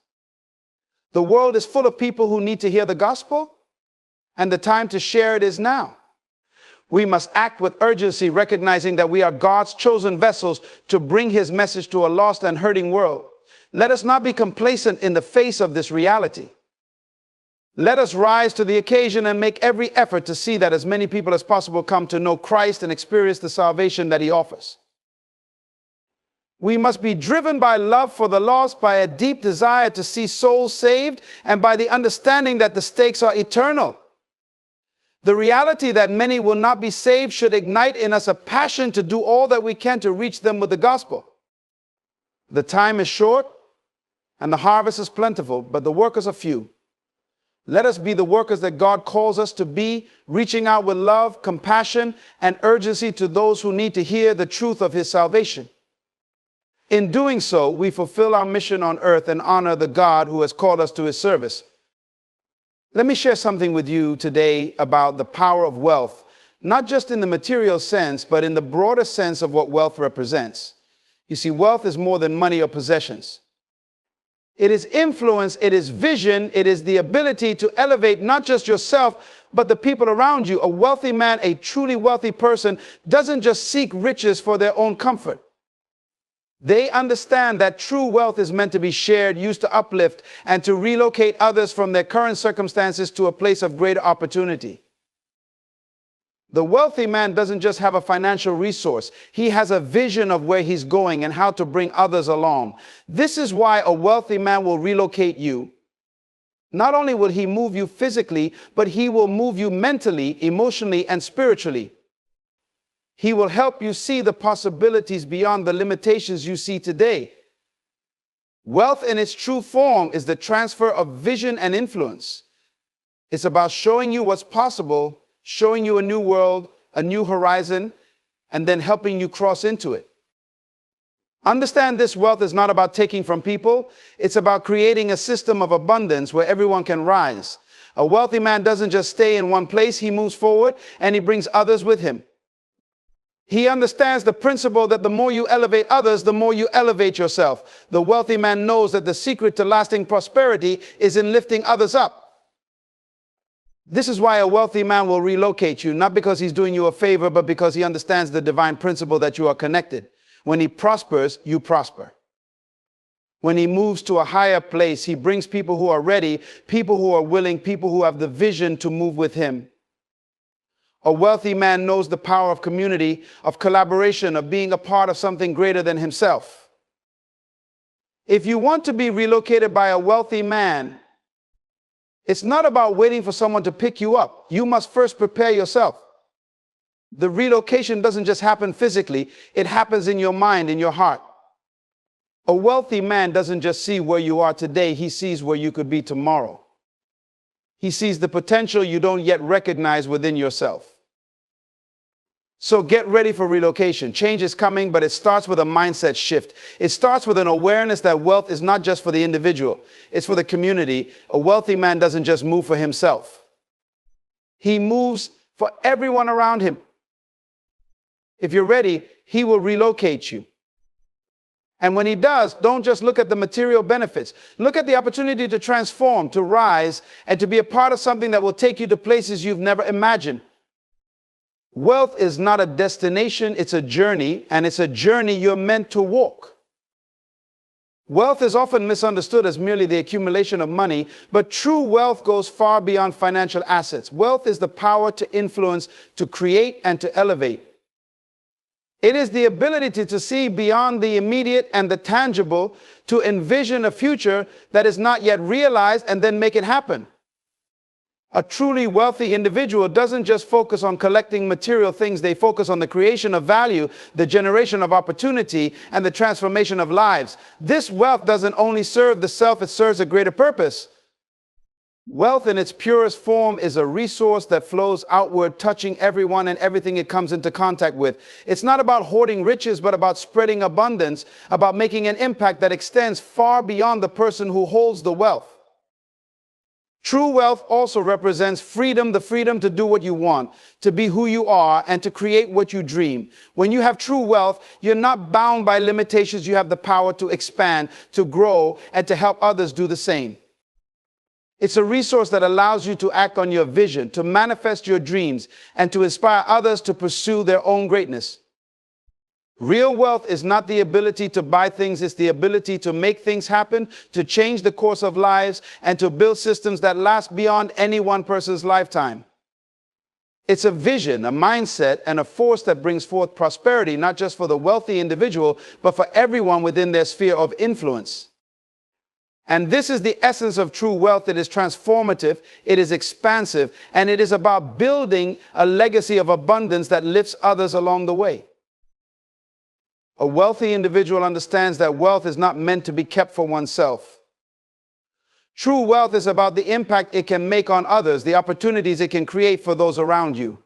The world is full of people who need to hear the gospel, and the time to share it is now. We must act with urgency, recognizing that we are God's chosen vessels to bring His message to a lost and hurting world. Let us not be complacent in the face of this reality. Let us rise to the occasion and make every effort to see that as many people as possible come to know Christ and experience the salvation that He offers. We must be driven by love for the lost, by a deep desire to see souls saved, and by the understanding that the stakes are eternal. The reality that many will not be saved should ignite in us a passion to do all that we can to reach them with the gospel. The time is short and the harvest is plentiful, but the workers are few. Let us be the workers that God calls us to be, reaching out with love, compassion, and urgency to those who need to hear the truth of His salvation. In doing so, we fulfill our mission on earth and honor the God who has called us to His service. Let me share something with you today about the power of wealth, not just in the material sense, but in the broader sense of what wealth represents. You see, wealth is more than money or possessions. It is influence, it is vision, it is the ability to elevate not just yourself, but the people around you. A wealthy man, a truly wealthy person, doesn't just seek riches for their own comfort. They understand that true wealth is meant to be shared, used to uplift, and to relocate others from their current circumstances to a place of greater opportunity. The wealthy man doesn't just have a financial resource. He has a vision of where he's going and how to bring others along. This is why a wealthy man will relocate you. Not only will he move you physically, but he will move you mentally, emotionally, and spiritually. He will help you see the possibilities beyond the limitations you see today. Wealth in its true form is the transfer of vision and influence. It's about showing you what's possible, showing you a new world, a new horizon, and then helping you cross into it. Understand, this wealth is not about taking from people. It's about creating a system of abundance where everyone can rise. A wealthy man doesn't just stay in one place. He moves forward and he brings others with him. He understands the principle that the more you elevate others, the more you elevate yourself. The wealthy man knows that the secret to lasting prosperity is in lifting others up. This is why a wealthy man will relocate you, not because he's doing you a favor, but because he understands the divine principle that you are connected. When he prospers, you prosper. When he moves to a higher place, he brings people who are ready, people who are willing, people who have the vision to move with him. A wealthy man knows the power of community, of collaboration, of being a part of something greater than himself. If you want to be relocated by a wealthy man, it's not about waiting for someone to pick you up. You must first prepare yourself. The relocation doesn't just happen physically, it happens in your mind, in your heart. A wealthy man doesn't just see where you are today, he sees where you could be tomorrow. He sees the potential you don't yet recognize within yourself. So get ready for relocation. Change is coming, but it starts with a mindset shift. It starts with an awareness that wealth is not just for the individual, it's for the community. A wealthy man doesn't just move for himself. He moves for everyone around him. If you're ready, he will relocate you. And when he does, don't just look at the material benefits. Look at the opportunity to transform, to rise, and to be a part of something that will take you to places you've never imagined. Wealth is not a destination, it's a journey, and it's a journey you're meant to walk. Wealth is often misunderstood as merely the accumulation of money, but true wealth goes far beyond financial assets. Wealth is the power to influence, to create, and to elevate. It is the ability to see beyond the immediate and the tangible, to envision a future that is not yet realized and then make it happen. A truly wealthy individual doesn't just focus on collecting material things, they focus on the creation of value, the generation of opportunity, and the transformation of lives. This wealth doesn't only serve the self, it serves a greater purpose. Wealth in its purest form is a resource that flows outward, touching everyone and everything it comes into contact with. It's not about hoarding riches, but about spreading abundance, about making an impact that extends far beyond the person who holds the wealth. True wealth also represents freedom, the freedom to do what you want, to be who you are, and to create what you dream. When you have true wealth, you're not bound by limitations. You have the power to expand, to grow, and to help others do the same. It's a resource that allows you to act on your vision, to manifest your dreams, and to inspire others to pursue their own greatness. Real wealth is not the ability to buy things, it's the ability to make things happen, to change the course of lives, and to build systems that last beyond any one person's lifetime. It's a vision, a mindset, and a force that brings forth prosperity, not just for the wealthy individual, but for everyone within their sphere of influence. And this is the essence of true wealth. It is transformative, it is expansive, and it is about building a legacy of abundance that lifts others along the way. A wealthy individual understands that wealth is not meant to be kept for oneself. True wealth is about the impact it can make on others, the opportunities it can create for those around you.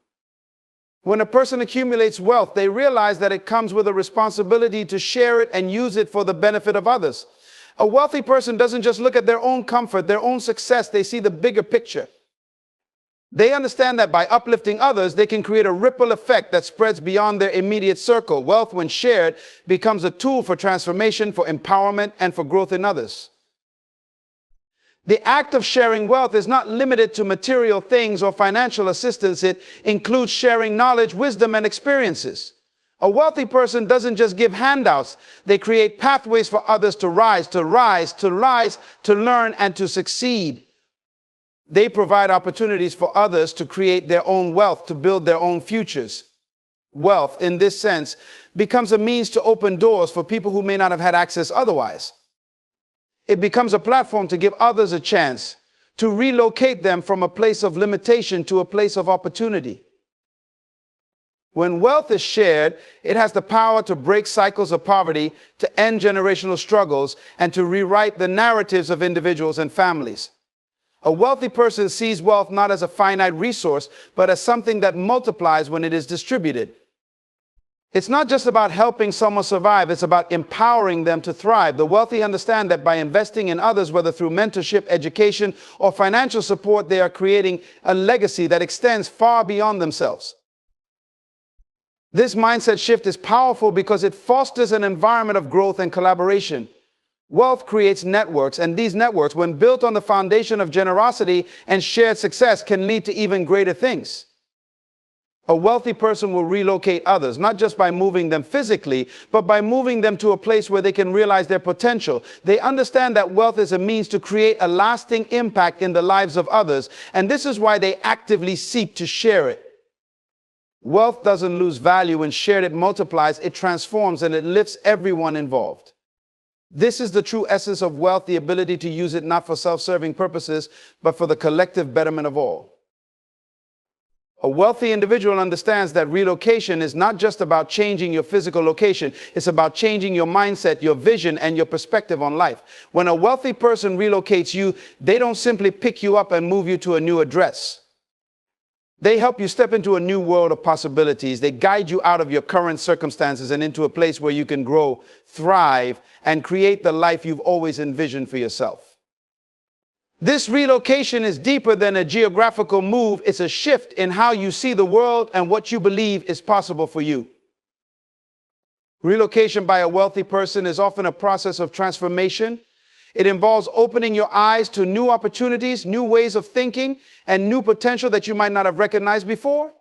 When a person accumulates wealth, they realize that it comes with a responsibility to share it and use it for the benefit of others. A wealthy person doesn't just look at their own comfort, their own success, they see the bigger picture. They understand that by uplifting others, they can create a ripple effect that spreads beyond their immediate circle. Wealth, when shared, becomes a tool for transformation, for empowerment, and for growth in others. The act of sharing wealth is not limited to material things or financial assistance. It includes sharing knowledge, wisdom, and experiences. A wealthy person doesn't just give handouts. They create pathways for others to rise, to learn, and to succeed. They provide opportunities for others to create their own wealth, to build their own futures. Wealth, in this sense, becomes a means to open doors for people who may not have had access otherwise. It becomes a platform to give others a chance, to relocate them from a place of limitation to a place of opportunity. When wealth is shared, it has the power to break cycles of poverty, to end generational struggles, and to rewrite the narratives of individuals and families. A wealthy person sees wealth not as a finite resource, but as something that multiplies when it is distributed. It's not just about helping someone survive, it's about empowering them to thrive. The wealthy understand that by investing in others, whether through mentorship, education, or financial support, they are creating a legacy that extends far beyond themselves. This mindset shift is powerful because it fosters an environment of growth and collaboration. Wealth creates networks, and these networks, when built on the foundation of generosity and shared success, can lead to even greater things. A wealthy person will relocate others, not just by moving them physically, but by moving them to a place where they can realize their potential. They understand that wealth is a means to create a lasting impact in the lives of others, and this is why they actively seek to share it. Wealth doesn't lose value when shared, it multiplies, it transforms, and it lifts everyone involved. This is the true essence of wealth, the ability to use it not for self-serving purposes, but for the collective betterment of all. A wealthy individual understands that relocation is not just about changing your physical location. It's about changing your mindset, your vision, and your perspective on life. When a wealthy person relocates you, they don't simply pick you up and move you to a new address. They help you step into a new world of possibilities. They guide you out of your current circumstances and into a place where you can grow, thrive, and create the life you've always envisioned for yourself. This relocation is deeper than a geographical move. It's a shift in how you see the world and what you believe is possible for you. Relocation by a wealthy person is often a process of transformation. It involves opening your eyes to new opportunities, new ways of thinking, and new potential that you might not have recognized before.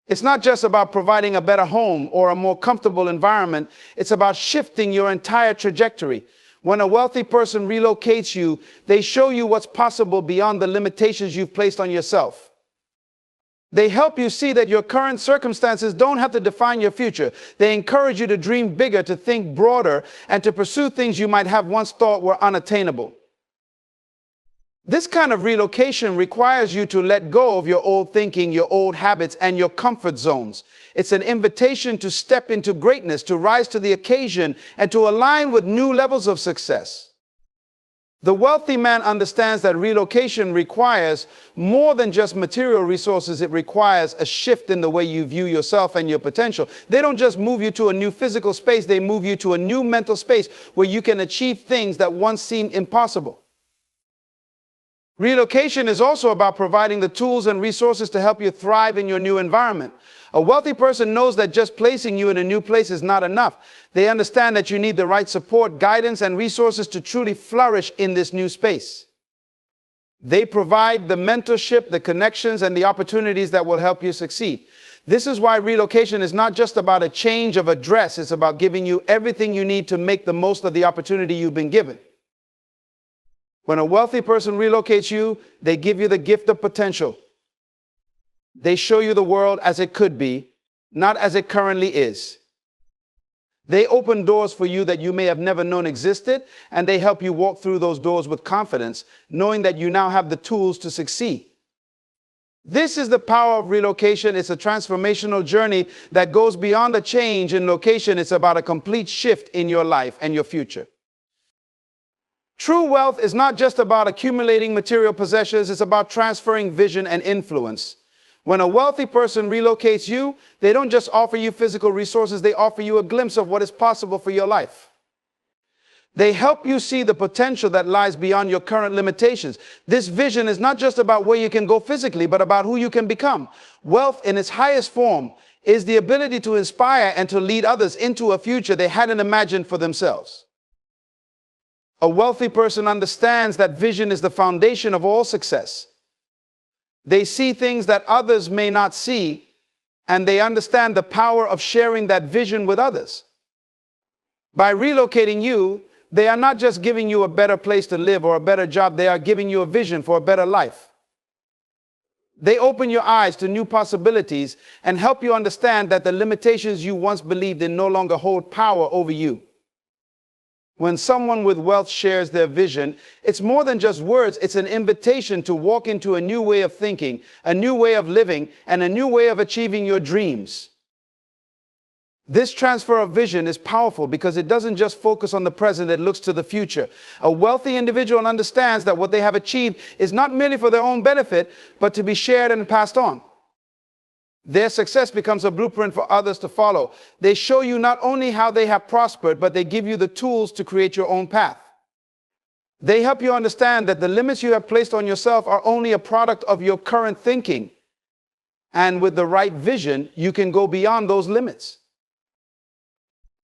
It's not just about providing a better home or a more comfortable environment. It's about shifting your entire trajectory. When a wealthy person relocates you, they show you what's possible beyond the limitations you've placed on yourself. They help you see that your current circumstances don't have to define your future. They encourage you to dream bigger, to think broader, and to pursue things you might have once thought were unattainable. This kind of relocation requires you to let go of your old thinking, your old habits, and your comfort zones. It's an invitation to step into greatness, to rise to the occasion, and to align with new levels of success. The wealthy man understands that relocation requires more than just material resources. It requires a shift in the way you view yourself and your potential. They don't just move you to a new physical space, they move you to a new mental space where you can achieve things that once seemed impossible. Relocation is also about providing the tools and resources to help you thrive in your new environment. A wealthy person knows that just placing you in a new place is not enough. They understand that you need the right support, guidance, and resources to truly flourish in this new space. They provide the mentorship, the connections, and the opportunities that will help you succeed. This is why relocation is not just about a change of address. It's about giving you everything you need to make the most of the opportunity you've been given. When a wealthy person relocates you, they give you the gift of potential. They show you the world as it could be, not as it currently is. They open doors for you that you may have never known existed, and they help you walk through those doors with confidence, knowing that you now have the tools to succeed. This is the power of relocation. It's a transformational journey that goes beyond a change in location. It's about a complete shift in your life and your future. True wealth is not just about accumulating material possessions. It's about transferring vision and influence. When a wealthy person relocates you, they don't just offer you physical resources. They offer you a glimpse of what is possible for your life. They help you see the potential that lies beyond your current limitations. This vision is not just about where you can go physically, but about who you can become. Wealth in its highest form is the ability to inspire and to lead others into a future they hadn't imagined for themselves. A wealthy person understands that vision is the foundation of all success. They see things that others may not see, and they understand the power of sharing that vision with others. By relocating you, they are not just giving you a better place to live or a better job, they are giving you a vision for a better life. They open your eyes to new possibilities and help you understand that the limitations you once believed in no longer hold power over you. When someone with wealth shares their vision, it's more than just words. It's an invitation to walk into a new way of thinking, a new way of living, and a new way of achieving your dreams. This transfer of vision is powerful because it doesn't just focus on the present, it looks to the future. A wealthy individual understands that what they have achieved is not merely for their own benefit, but to be shared and passed on. Their success becomes a blueprint for others to follow. They show you not only how they have prospered, but they give you the tools to create your own path. They help you understand that the limits you have placed on yourself are only a product of your current thinking. And with the right vision, you can go beyond those limits.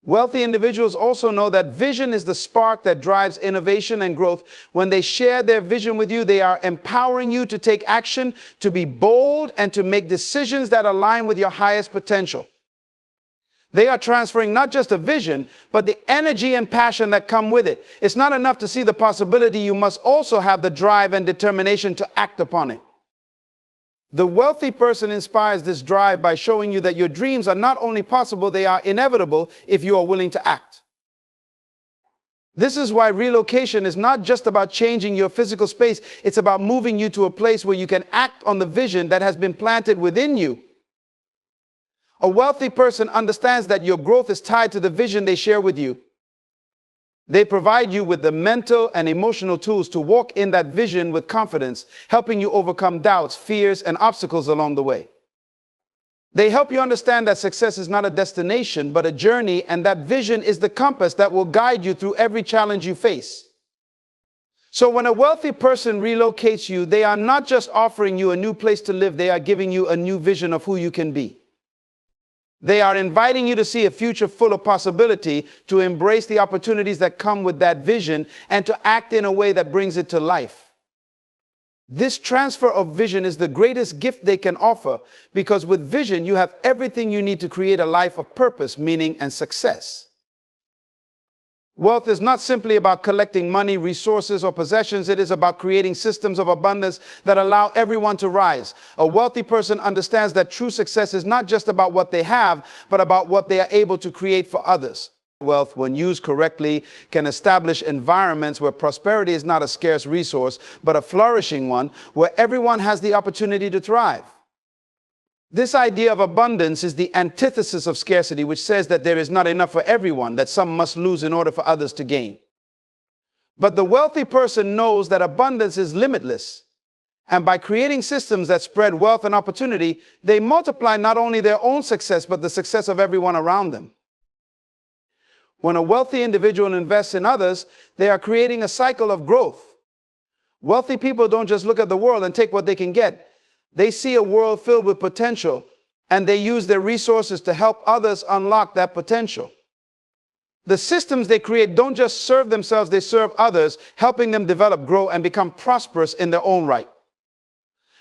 Wealthy individuals also know that vision is the spark that drives innovation and growth. When they share their vision with you, they are empowering you to take action, to be bold, and to make decisions that align with your highest potential. They are transferring not just a vision, but the energy and passion that come with it. It's not enough to see the possibility. You must also have the drive and determination to act upon it. The wealthy person inspires this drive by showing you that your dreams are not only possible, they are inevitable if you are willing to act. This is why relocation is not just about changing your physical space. It's about moving you to a place where you can act on the vision that has been planted within you. A wealthy person understands that your growth is tied to the vision they share with you. They provide you with the mental and emotional tools to walk in that vision with confidence, helping you overcome doubts, fears, and obstacles along the way. They help you understand that success is not a destination, but a journey, and that vision is the compass that will guide you through every challenge you face. So when a wealthy person relocates you, they are not just offering you a new place to live, they are giving you a new vision of who you can be. They are inviting you to see a future full of possibility, to embrace the opportunities that come with that vision, and to act in a way that brings it to life. This transfer of vision is the greatest gift they can offer, because with vision, you have everything you need to create a life of purpose, meaning, and success. Wealth is not simply about collecting money, resources, or possessions. It is about creating systems of abundance that allow everyone to rise. A wealthy person understands that true success is not just about what they have, but about what they are able to create for others. Wealth, when used correctly, can establish environments where prosperity is not a scarce resource, but a flourishing one, where everyone has the opportunity to thrive. This idea of abundance is the antithesis of scarcity, which says that there is not enough for everyone, that some must lose in order for others to gain. But the wealthy person knows that abundance is limitless. And by creating systems that spread wealth and opportunity, they multiply not only their own success, but the success of everyone around them. When a wealthy individual invests in others, they are creating a cycle of growth. Wealthy people don't just look at the world and take what they can get. They see a world filled with potential, and they use their resources to help others unlock that potential. The systems they create don't just serve themselves, they serve others, helping them develop, grow, and become prosperous in their own right.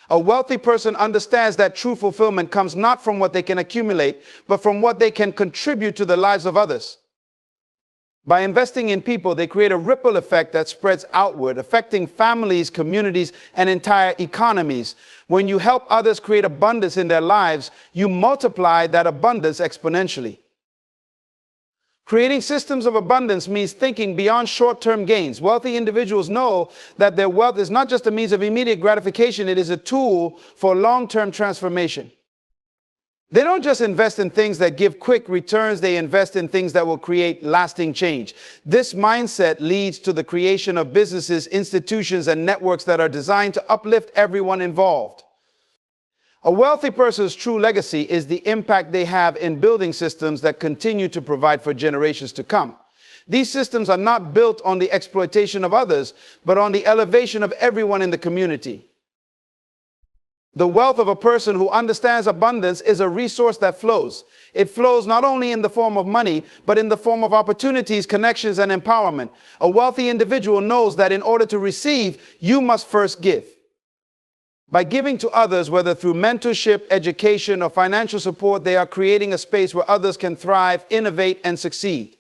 A wealthy person understands that true fulfillment comes not from what they can accumulate, but from what they can contribute to the lives of others. By investing in people, they create a ripple effect that spreads outward, affecting families, communities, and entire economies. When you help others create abundance in their lives, you multiply that abundance exponentially. Creating systems of abundance means thinking beyond short-term gains. Wealthy individuals know that their wealth is not just a means of immediate gratification, it is a tool for long-term transformation. They don't just invest in things that give quick returns, they invest in things that will create lasting change. This mindset leads to the creation of businesses, institutions, and networks that are designed to uplift everyone involved. A wealthy person's true legacy is the impact they have in building systems that continue to provide for generations to come. These systems are not built on the exploitation of others, but on the elevation of everyone in the community. The wealth of a person who understands abundance is a resource that flows. It flows not only in the form of money, but in the form of opportunities, connections, and empowerment. A wealthy individual knows that in order to receive, you must first give. By giving to others, whether through mentorship, education, or financial support, they are creating a space where others can thrive, innovate, and succeed.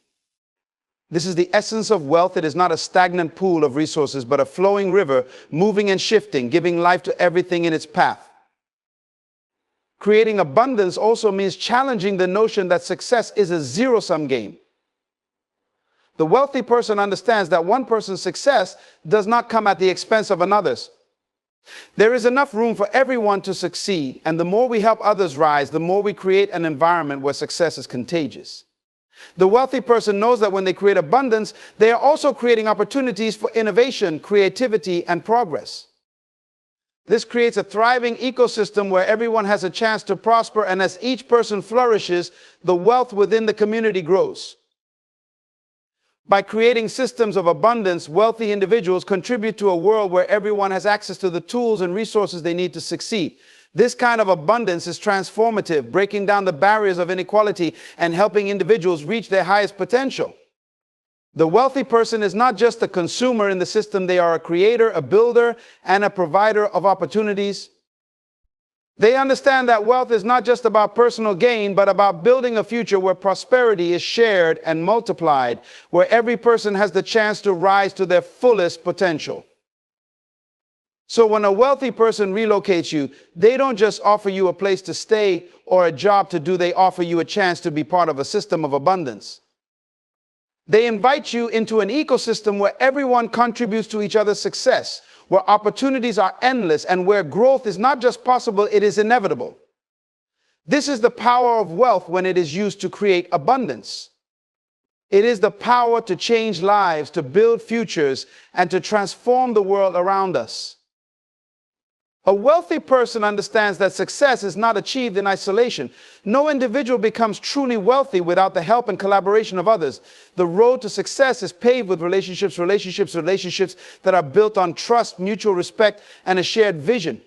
This is the essence of wealth. It is not a stagnant pool of resources, but a flowing river, moving and shifting, giving life to everything in its path. Creating abundance also means challenging the notion that success is a zero-sum game. The wealthy person understands that one person's success does not come at the expense of another's. There is enough room for everyone to succeed, and the more we help others rise, the more we create an environment where success is contagious. The wealthy person knows that when they create abundance, they are also creating opportunities for innovation, creativity, and progress. This creates a thriving ecosystem where everyone has a chance to prosper, and as each person flourishes, the wealth within the community grows. By creating systems of abundance, wealthy individuals contribute to a world where everyone has access to the tools and resources they need to succeed. This kind of abundance is transformative, breaking down the barriers of inequality and helping individuals reach their highest potential. The wealthy person is not just a consumer in the system, they are a creator, a builder, and a provider of opportunities. They understand that wealth is not just about personal gain, but about building a future where prosperity is shared and multiplied, where every person has the chance to rise to their fullest potential. So when a wealthy person relocates you, they don't just offer you a place to stay or a job to do, they offer you a chance to be part of a system of abundance. They invite you into an ecosystem where everyone contributes to each other's success, where opportunities are endless, and where growth is not just possible, it is inevitable. This is the power of wealth when it is used to create abundance. It is the power to change lives, to build futures, and to transform the world around us. A wealthy person understands that success is not achieved in isolation. No individual becomes truly wealthy without the help and collaboration of others. The road to success is paved with relationships that are built on trust, mutual respect, and a shared vision.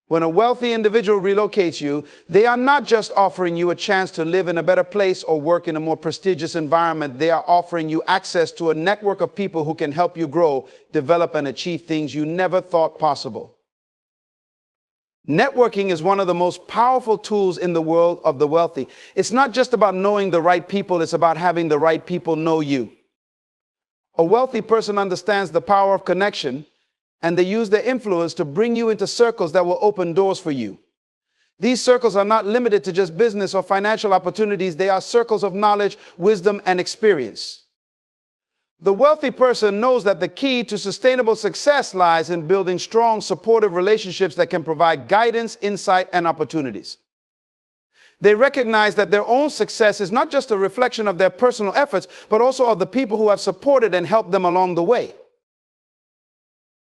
When a wealthy individual relocates you, they are not just offering you a chance to live in a better place or work in a more prestigious environment. They are offering you access to a network of people who can help you grow, develop, and achieve things you never thought possible. Networking is one of the most powerful tools in the world of the wealthy. It's not just about knowing the right people, it's about having the right people know you. A wealthy person understands the power of connection, and they use their influence to bring you into circles that will open doors for you. These circles are not limited to just business or financial opportunities. They are circles of knowledge, wisdom, and experience. The wealthy person knows that the key to sustainable success lies in building strong, supportive relationships that can provide guidance, insight, and opportunities. They recognize that their own success is not just a reflection of their personal efforts, but also of the people who have supported and helped them along the way.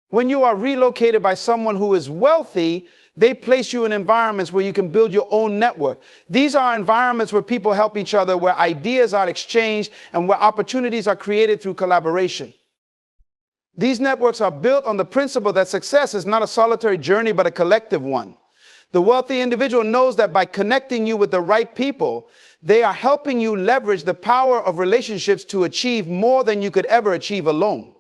When you are relocated by someone who is wealthy, they place you in environments where you can build your own network. These are environments where people help each other, where ideas are exchanged, and where opportunities are created through collaboration. These networks are built on the principle that success is not a solitary journey, but a collective one. The wealthy individual knows that by connecting you with the right people, they are helping you leverage the power of relationships to achieve more than you could ever achieve alone.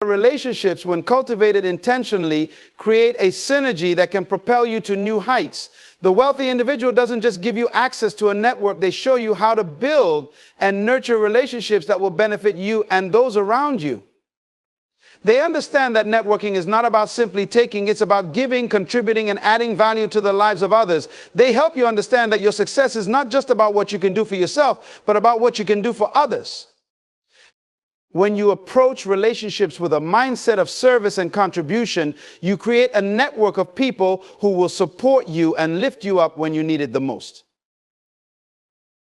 Relationships, when cultivated intentionally, create a synergy that can propel you to new heights. The wealthy individual doesn't just give you access to a network, they show you how to build and nurture relationships that will benefit you and those around you. They understand that networking is not about simply taking, it's about giving, contributing, and adding value to the lives of others. They help you understand that your success is not just about what you can do for yourself, but about what you can do for others. When you approach relationships with a mindset of service and contribution, you create a network of people who will support you and lift you up when you need it the most.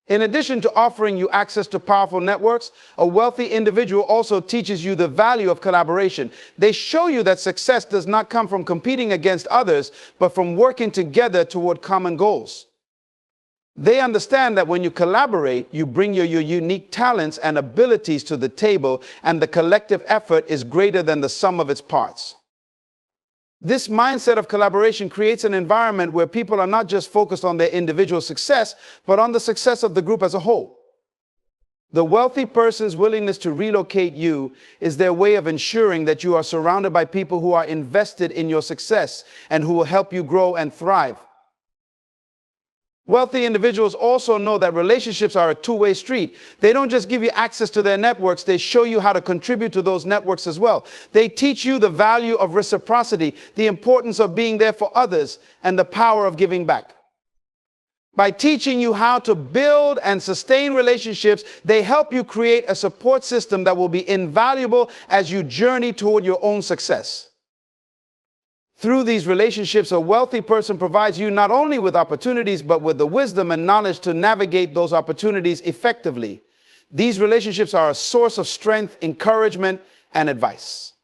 In addition to offering you access to powerful networks, a wealthy individual also teaches you the value of collaboration. They show you that success does not come from competing against others, but from working together toward common goals. They understand that when you collaborate, you bring your unique talents and abilities to the table, and the collective effort is greater than the sum of its parts. This mindset of collaboration creates an environment where people are not just focused on their individual success, but on the success of the group as a whole. The wealthy person's willingness to relocate you is their way of ensuring that you are surrounded by people who are invested in your success and who will help you grow and thrive. Wealthy individuals also know that relationships are a two-way street. They don't just give you access to their networks, they show you how to contribute to those networks as well. They teach you the value of reciprocity, the importance of being there for others, and the power of giving back. By teaching you how to build and sustain relationships, they help you create a support system that will be invaluable as you journey toward your own success. Through these relationships, a wealthy person provides you not only with opportunities, but with the wisdom and knowledge to navigate those opportunities effectively. These relationships are a source of strength, encouragement, and advice.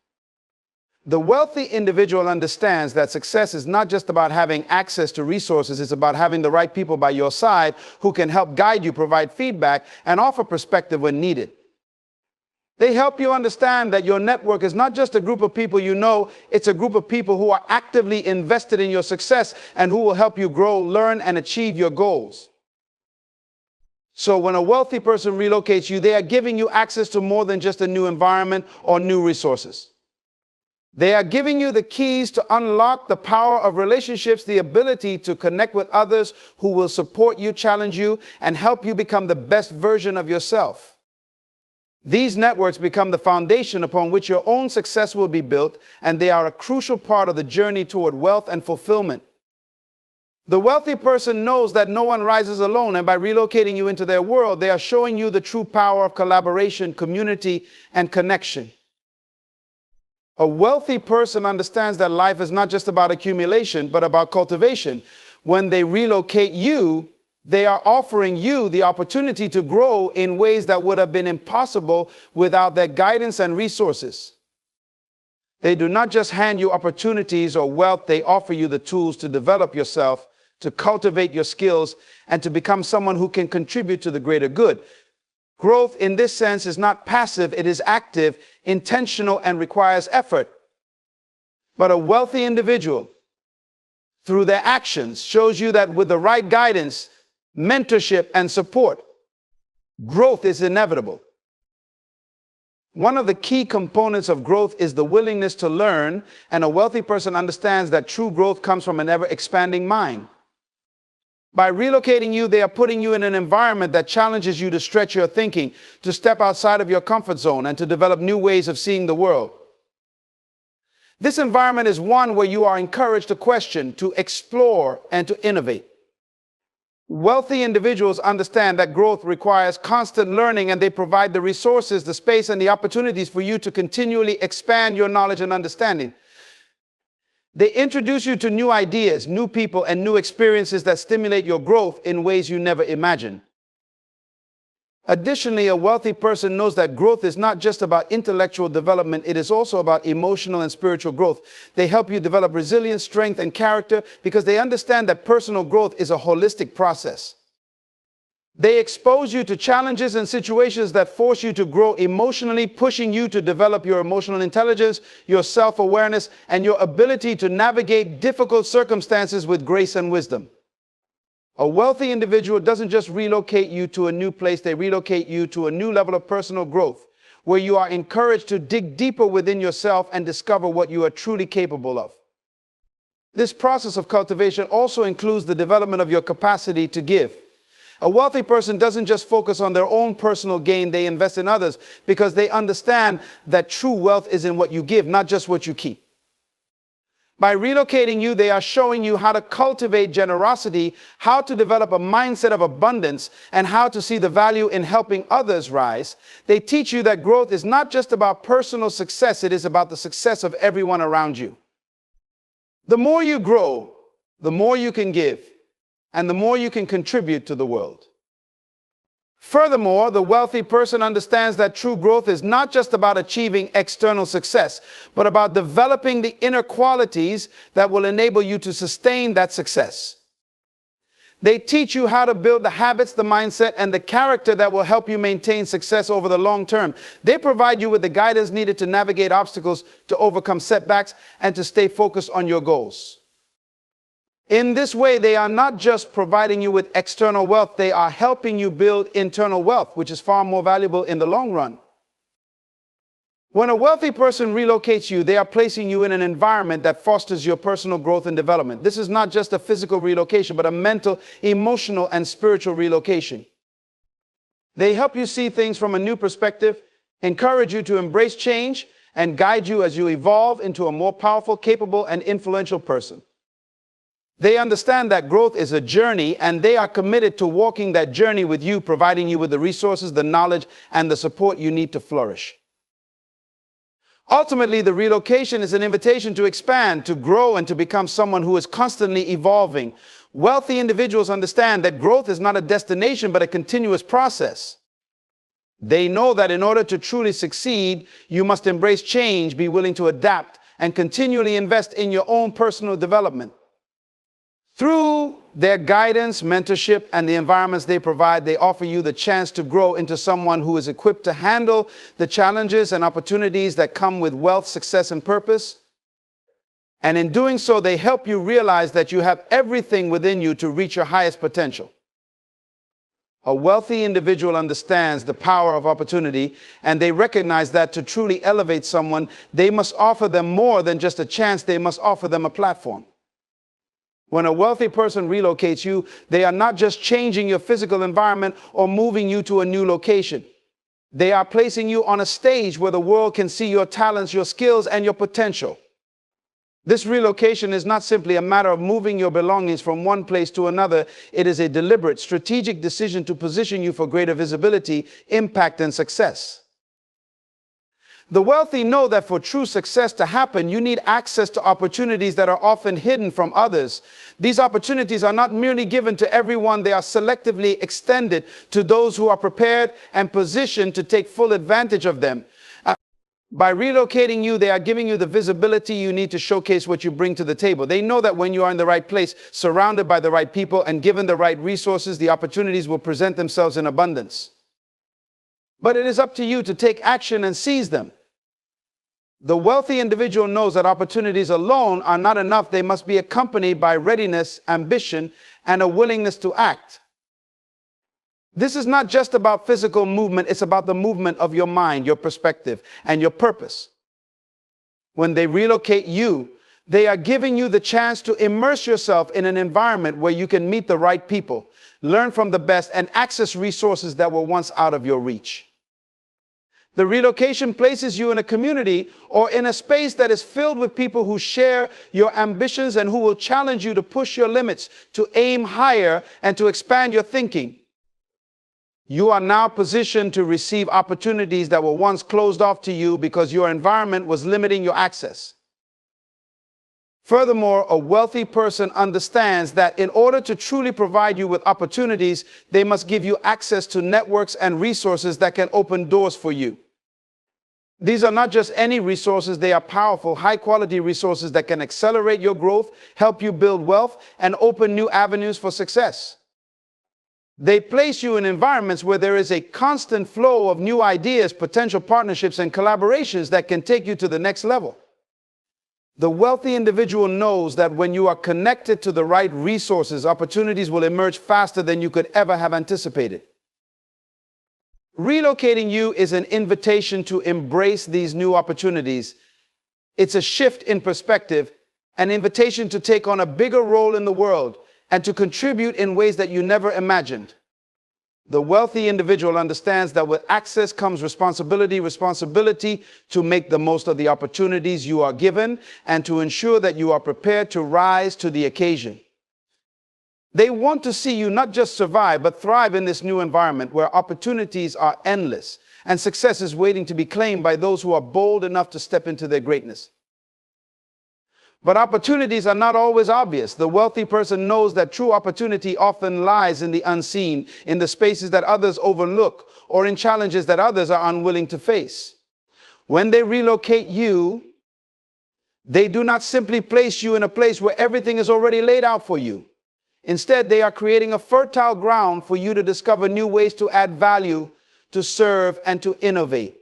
The wealthy individual understands that success is not just about having access to resources, it's about having the right people by your side who can help guide you, provide feedback, and offer perspective when needed. They help you understand that your network is not just a group of people you know, it's a group of people who are actively invested in your success and who will help you grow, learn, and achieve your goals. So when a wealthy person relocates you, they are giving you access to more than just a new environment or new resources. They are giving you the keys to unlock the power of relationships, the ability to connect with others who will support you, challenge you, and help you become the best version of yourself. These networks become the foundation upon which your own success will be built, and they are a crucial part of the journey toward wealth and fulfillment. The wealthy person knows that no one rises alone, and by relocating you into their world, they are showing you the true power of collaboration, community, and connection. A wealthy person understands that life is not just about accumulation, but about cultivation. When they relocate you, they are offering you the opportunity to grow in ways that would have been impossible without their guidance and resources. They do not just hand you opportunities or wealth, they offer you the tools to develop yourself, to cultivate your skills, and to become someone who can contribute to the greater good. Growth in this sense is not passive, it is active, intentional, and requires effort. But a wealthy individual, through their actions, shows you that with the right guidance, mentorship, and support, growth is inevitable. One of the key components of growth is the willingness to learn, and a wealthy person understands that true growth comes from an ever-expanding mind. By relocating you, they are putting you in an environment that challenges you to stretch your thinking, to step outside of your comfort zone, and to develop new ways of seeing the world. This environment is one where you are encouraged to question, to explore, and to innovate. Wealthy individuals understand that growth requires constant learning, and they provide the resources, the space, and the opportunities for you to continually expand your knowledge and understanding. They introduce you to new ideas, new people, and new experiences that stimulate your growth in ways you never imagined. Additionally, a wealthy person knows that growth is not just about intellectual development, it is also about emotional and spiritual growth. They help you develop resilience, strength, and character because they understand that personal growth is a holistic process. They expose you to challenges and situations that force you to grow emotionally, pushing you to develop your emotional intelligence, your self-awareness, and your ability to navigate difficult circumstances with grace and wisdom. A wealthy individual doesn't just relocate you to a new place, they relocate you to a new level of personal growth, where you are encouraged to dig deeper within yourself and discover what you are truly capable of. This process of cultivation also includes the development of your capacity to give. A wealthy person doesn't just focus on their own personal gain, they invest in others because they understand that true wealth is in what you give, not just what you keep. By relocating you, they are showing you how to cultivate generosity, how to develop a mindset of abundance, and how to see the value in helping others rise. They teach you that growth is not just about personal success, it is about the success of everyone around you. The more you grow, the more you can give, and the more you can contribute to the world. Furthermore, the wealthy person understands that true growth is not just about achieving external success, but about developing the inner qualities that will enable you to sustain that success. They teach you how to build the habits, the mindset, and the character that will help you maintain success over the long term. They provide you with the guidance needed to navigate obstacles, to overcome setbacks, and to stay focused on your goals. In this way, they are not just providing you with external wealth, they are helping you build internal wealth, which is far more valuable in the long run. When a wealthy person relocates you, they are placing you in an environment that fosters your personal growth and development. This is not just a physical relocation, but a mental, emotional, and spiritual relocation. They help you see things from a new perspective, encourage you to embrace change, and guide you as you evolve into a more powerful, capable, and influential person. They understand that growth is a journey, and they are committed to walking that journey with you, providing you with the resources, the knowledge, and the support you need to flourish. Ultimately, the relocation is an invitation to expand, to grow, and to become someone who is constantly evolving. Wealthy individuals understand that growth is not a destination, but a continuous process. They know that in order to truly succeed, you must embrace change, be willing to adapt, and continually invest in your own personal development. Through their guidance, mentorship, and the environments they provide, they offer you the chance to grow into someone who is equipped to handle the challenges and opportunities that come with wealth, success, and purpose. And in doing so, they help you realize that you have everything within you to reach your highest potential. A wealthy individual understands the power of opportunity, and they recognize that to truly elevate someone, they must offer them more than just a chance, they must offer them a platform. When a wealthy person relocates you, they are not just changing your physical environment or moving you to a new location. They are placing you on a stage where the world can see your talents, your skills, and your potential. This relocation is not simply a matter of moving your belongings from one place to another. It is a deliberate, strategic decision to position you for greater visibility, impact, and success. The wealthy know that for true success to happen, you need access to opportunities that are often hidden from others. These opportunities are not merely given to everyone, they are selectively extended to those who are prepared and positioned to take full advantage of them. By relocating you, they are giving you the visibility you need to showcase what you bring to the table. They know that when you are in the right place, surrounded by the right people, and given the right resources, the opportunities will present themselves in abundance. But it is up to you to take action and seize them. The wealthy individual knows that opportunities alone are not enough. They must be accompanied by readiness, ambition, and a willingness to act. This is not just about physical movement. It's about the movement of your mind, your perspective, and your purpose. When they relocate you, they are giving you the chance to immerse yourself in an environment where you can meet the right people, learn from the best, and access resources that were once out of your reach. The relocation places you in a community or in a space that is filled with people who share your ambitions and who will challenge you to push your limits, to aim higher, and to expand your thinking. You are now positioned to receive opportunities that were once closed off to you because your environment was limiting your access. Furthermore, a wealthy person understands that in order to truly provide you with opportunities, they must give you access to networks and resources that can open doors for you. These are not just any resources, they are powerful, high-quality resources that can accelerate your growth, help you build wealth, and open new avenues for success. They place you in environments where there is a constant flow of new ideas, potential partnerships, and collaborations that can take you to the next level. The wealthy individual knows that when you are connected to the right resources, opportunities will emerge faster than you could ever have anticipated. Relocating you is an invitation to embrace these new opportunities. It's a shift in perspective, an invitation to take on a bigger role in the world and to contribute in ways that you never imagined. The wealthy individual understands that with access comes responsibility to make the most of the opportunities you are given and to ensure that you are prepared to rise to the occasion. They want to see you not just survive, but thrive in this new environment where opportunities are endless and success is waiting to be claimed by those who are bold enough to step into their greatness. But opportunities are not always obvious. The wealthy person knows that true opportunity often lies in the unseen, in the spaces that others overlook, or in challenges that others are unwilling to face. When they relocate you, they do not simply place you in a place where everything is already laid out for you. Instead, they are creating a fertile ground for you to discover new ways to add value, to serve, and to innovate.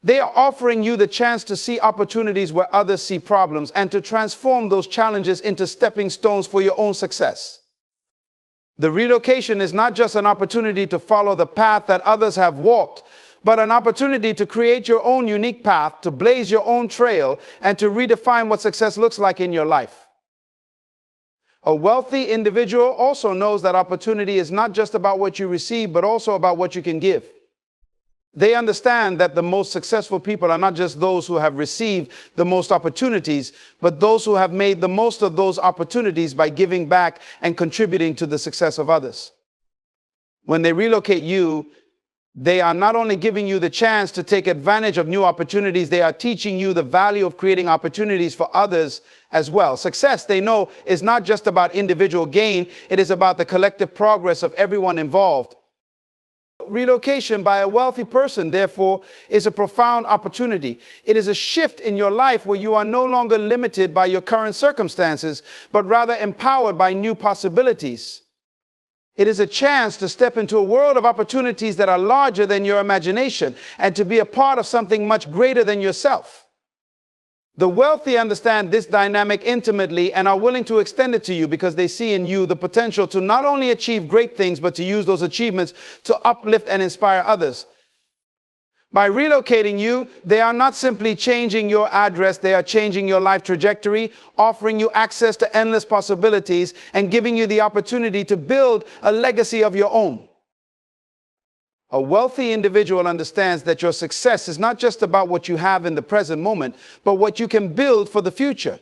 They are offering you the chance to see opportunities where others see problems and to transform those challenges into stepping stones for your own success. The relocation is not just an opportunity to follow the path that others have walked, but an opportunity to create your own unique path, to blaze your own trail, and to redefine what success looks like in your life. A wealthy individual also knows that opportunity is not just about what you receive, but also about what you can give. They understand that the most successful people are not just those who have received the most opportunities, but those who have made the most of those opportunities by giving back and contributing to the success of others. When they relocate you, they are not only giving you the chance to take advantage of new opportunities, they are teaching you the value of creating opportunities for others as well. Success, they know, is not just about individual gain, it is about the collective progress of everyone involved. Relocation by a wealthy person, therefore, is a profound opportunity. It is a shift in your life where you are no longer limited by your current circumstances, but rather empowered by new possibilities. It is a chance to step into a world of opportunities that are larger than your imagination and to be a part of something much greater than yourself. The wealthy understand this dynamic intimately and are willing to extend it to you because they see in you the potential to not only achieve great things, but to use those achievements to uplift and inspire others. By relocating you, they are not simply changing your address, they are changing your life trajectory, offering you access to endless possibilities, and giving you the opportunity to build a legacy of your own. A wealthy individual understands that your success is not just about what you have in the present moment, but what you can build for the future.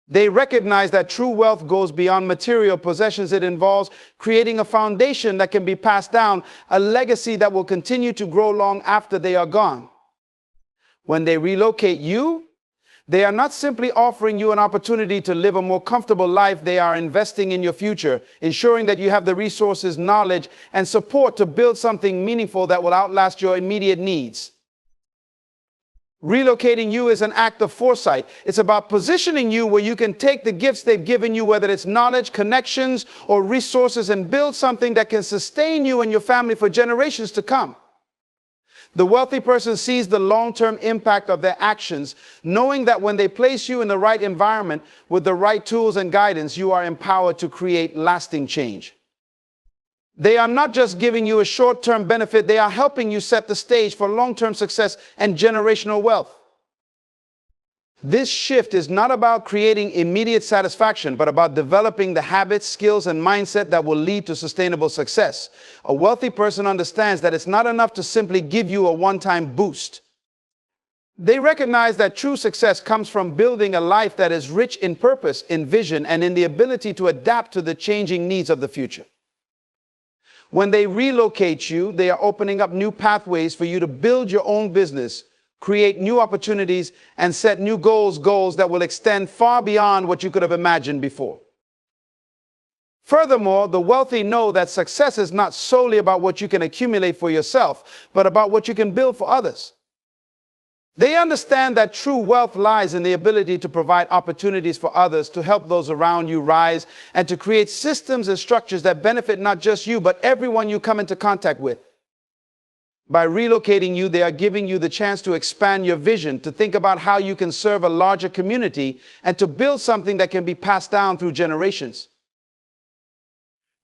They recognize that true wealth goes beyond material possessions. It involves creating a foundation that can be passed down, a legacy that will continue to grow long after they are gone. When they relocate you, they are not simply offering you an opportunity to live a more comfortable life. They are investing in your future, ensuring that you have the resources, knowledge, and support to build something meaningful that will outlast your immediate needs. Relocating you is an act of foresight. It's about positioning you where you can take the gifts they've given you, whether it's knowledge, connections, or resources, and build something that can sustain you and your family for generations to come. The wealthy person sees the long-term impact of their actions, knowing that when they place you in the right environment with the right tools and guidance, you are empowered to create lasting change. They are not just giving you a short-term benefit, they are helping you set the stage for long-term success and generational wealth. This shift is not about creating immediate satisfaction, but about developing the habits, skills, and mindset that will lead to sustainable success. A wealthy person understands that it's not enough to simply give you a one-time boost. They recognize that true success comes from building a life that is rich in purpose, in vision, and in the ability to adapt to the changing needs of the future. When they relocate you, they are opening up new pathways for you to build your own business, create new opportunities, and set new goals that will extend far beyond what you could have imagined before. Furthermore, the wealthy know that success is not solely about what you can accumulate for yourself, but about what you can build for others. They understand that true wealth lies in the ability to provide opportunities for others, to help those around you rise, and to create systems and structures that benefit not just you, but everyone you come into contact with. By relocating you, they are giving you the chance to expand your vision, to think about how you can serve a larger community, and to build something that can be passed down through generations.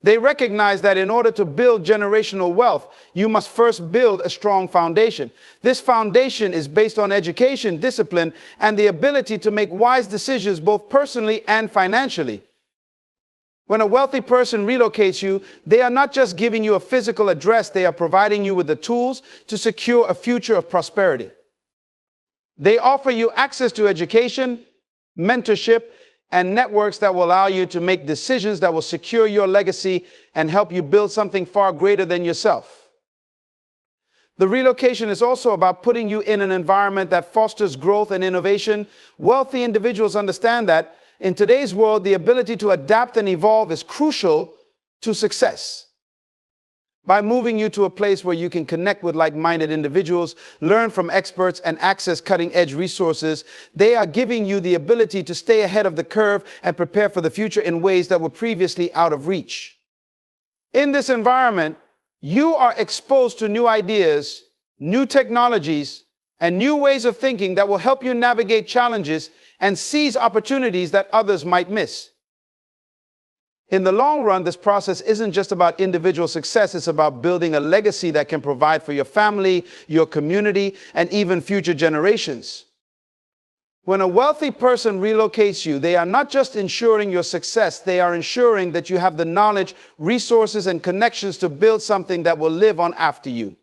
They recognize that in order to build generational wealth, you must first build a strong foundation. This foundation is based on education, discipline, and the ability to make wise decisions both personally and financially. When a wealthy person relocates you, they are not just giving you a physical address, they are providing you with the tools to secure a future of prosperity. They offer you access to education, mentorship, and networks that will allow you to make decisions that will secure your legacy and help you build something far greater than yourself. The relocation is also about putting you in an environment that fosters growth and innovation. Wealthy individuals understand that in today's world, the ability to adapt and evolve is crucial to success. By moving you to a place where you can connect with like-minded individuals, learn from experts, and access cutting-edge resources, they are giving you the ability to stay ahead of the curve and prepare for the future in ways that were previously out of reach. In this environment, you are exposed to new ideas, new technologies, and new ways of thinking that will help you navigate challenges and seize opportunities that others might miss. In the long run, this process isn't just about individual success, it's about building a legacy that can provide for your family, your community, and even future generations. When a wealthy person relocates you, they are not just ensuring your success, they are ensuring that you have the knowledge, resources, and connections to build something that will live on after you.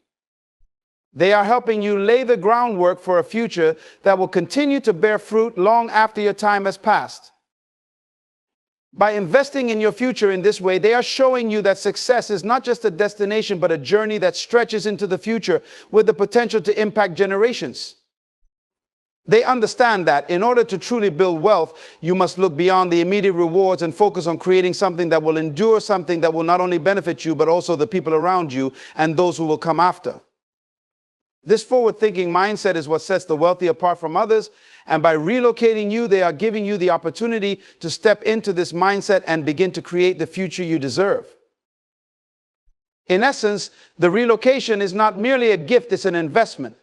They are helping you lay the groundwork for a future that will continue to bear fruit long after your time has passed. By investing in your future in this way, they are showing you that success is not just a destination, but a journey that stretches into the future with the potential to impact generations. They understand that in order to truly build wealth, you must look beyond the immediate rewards and focus on creating something that will endure, something that will not only benefit you, but also the people around you and those who will come after. This forward-thinking mindset is what sets the wealthy apart from others, and by relocating you, they are giving you the opportunity to step into this mindset and begin to create the future you deserve. In essence, the relocation is not merely a gift, it's an investment.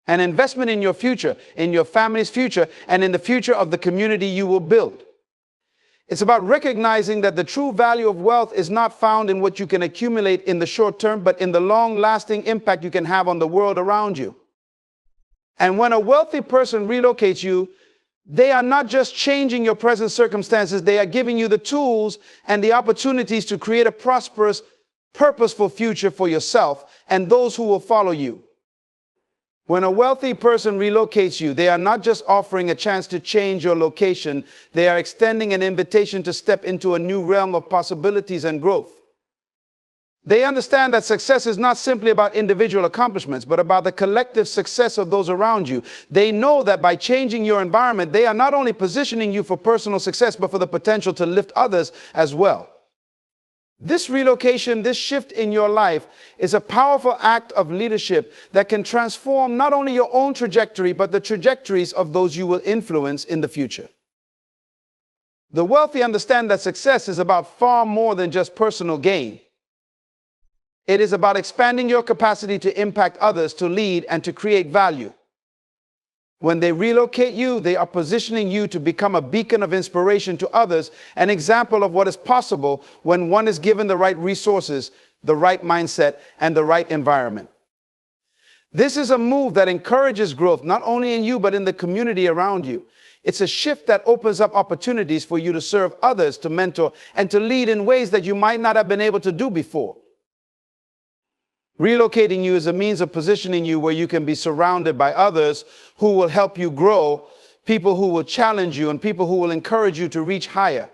An investment in your future, in your family's future, and in the future of the community you will build. It's about recognizing that the true value of wealth is not found in what you can accumulate in the short term, but in the long-lasting impact you can have on the world around you. And when a wealthy person relocates you, they are not just changing your present circumstances, they are giving you the tools and the opportunities to create a prosperous, purposeful future for yourself and those who will follow you. When a wealthy person relocates you, they are not just offering a chance to change your location, they are extending an invitation to step into a new realm of possibilities and growth. They understand that success is not simply about individual accomplishments, but about the collective success of those around you. They know that by changing your environment, they are not only positioning you for personal success, but for the potential to lift others as well. This relocation, this shift in your life is a powerful act of leadership that can transform not only your own trajectory, but the trajectories of those you will influence in the future. The wealthy understand that success is about far more than just personal gain. It is about expanding your capacity to impact others, to lead, and to create value. When they relocate you, they are positioning you to become a beacon of inspiration to others, an example of what is possible when one is given the right resources, the right mindset, and the right environment. This is a move that encourages growth, not only in you, but in the community around you. It's a shift that opens up opportunities for you to serve others, to mentor, and to lead in ways that you might not have been able to do before. Relocating you is a means of positioning you where you can be surrounded by others who will help you grow, people who will challenge you, and people who will encourage you to reach higher.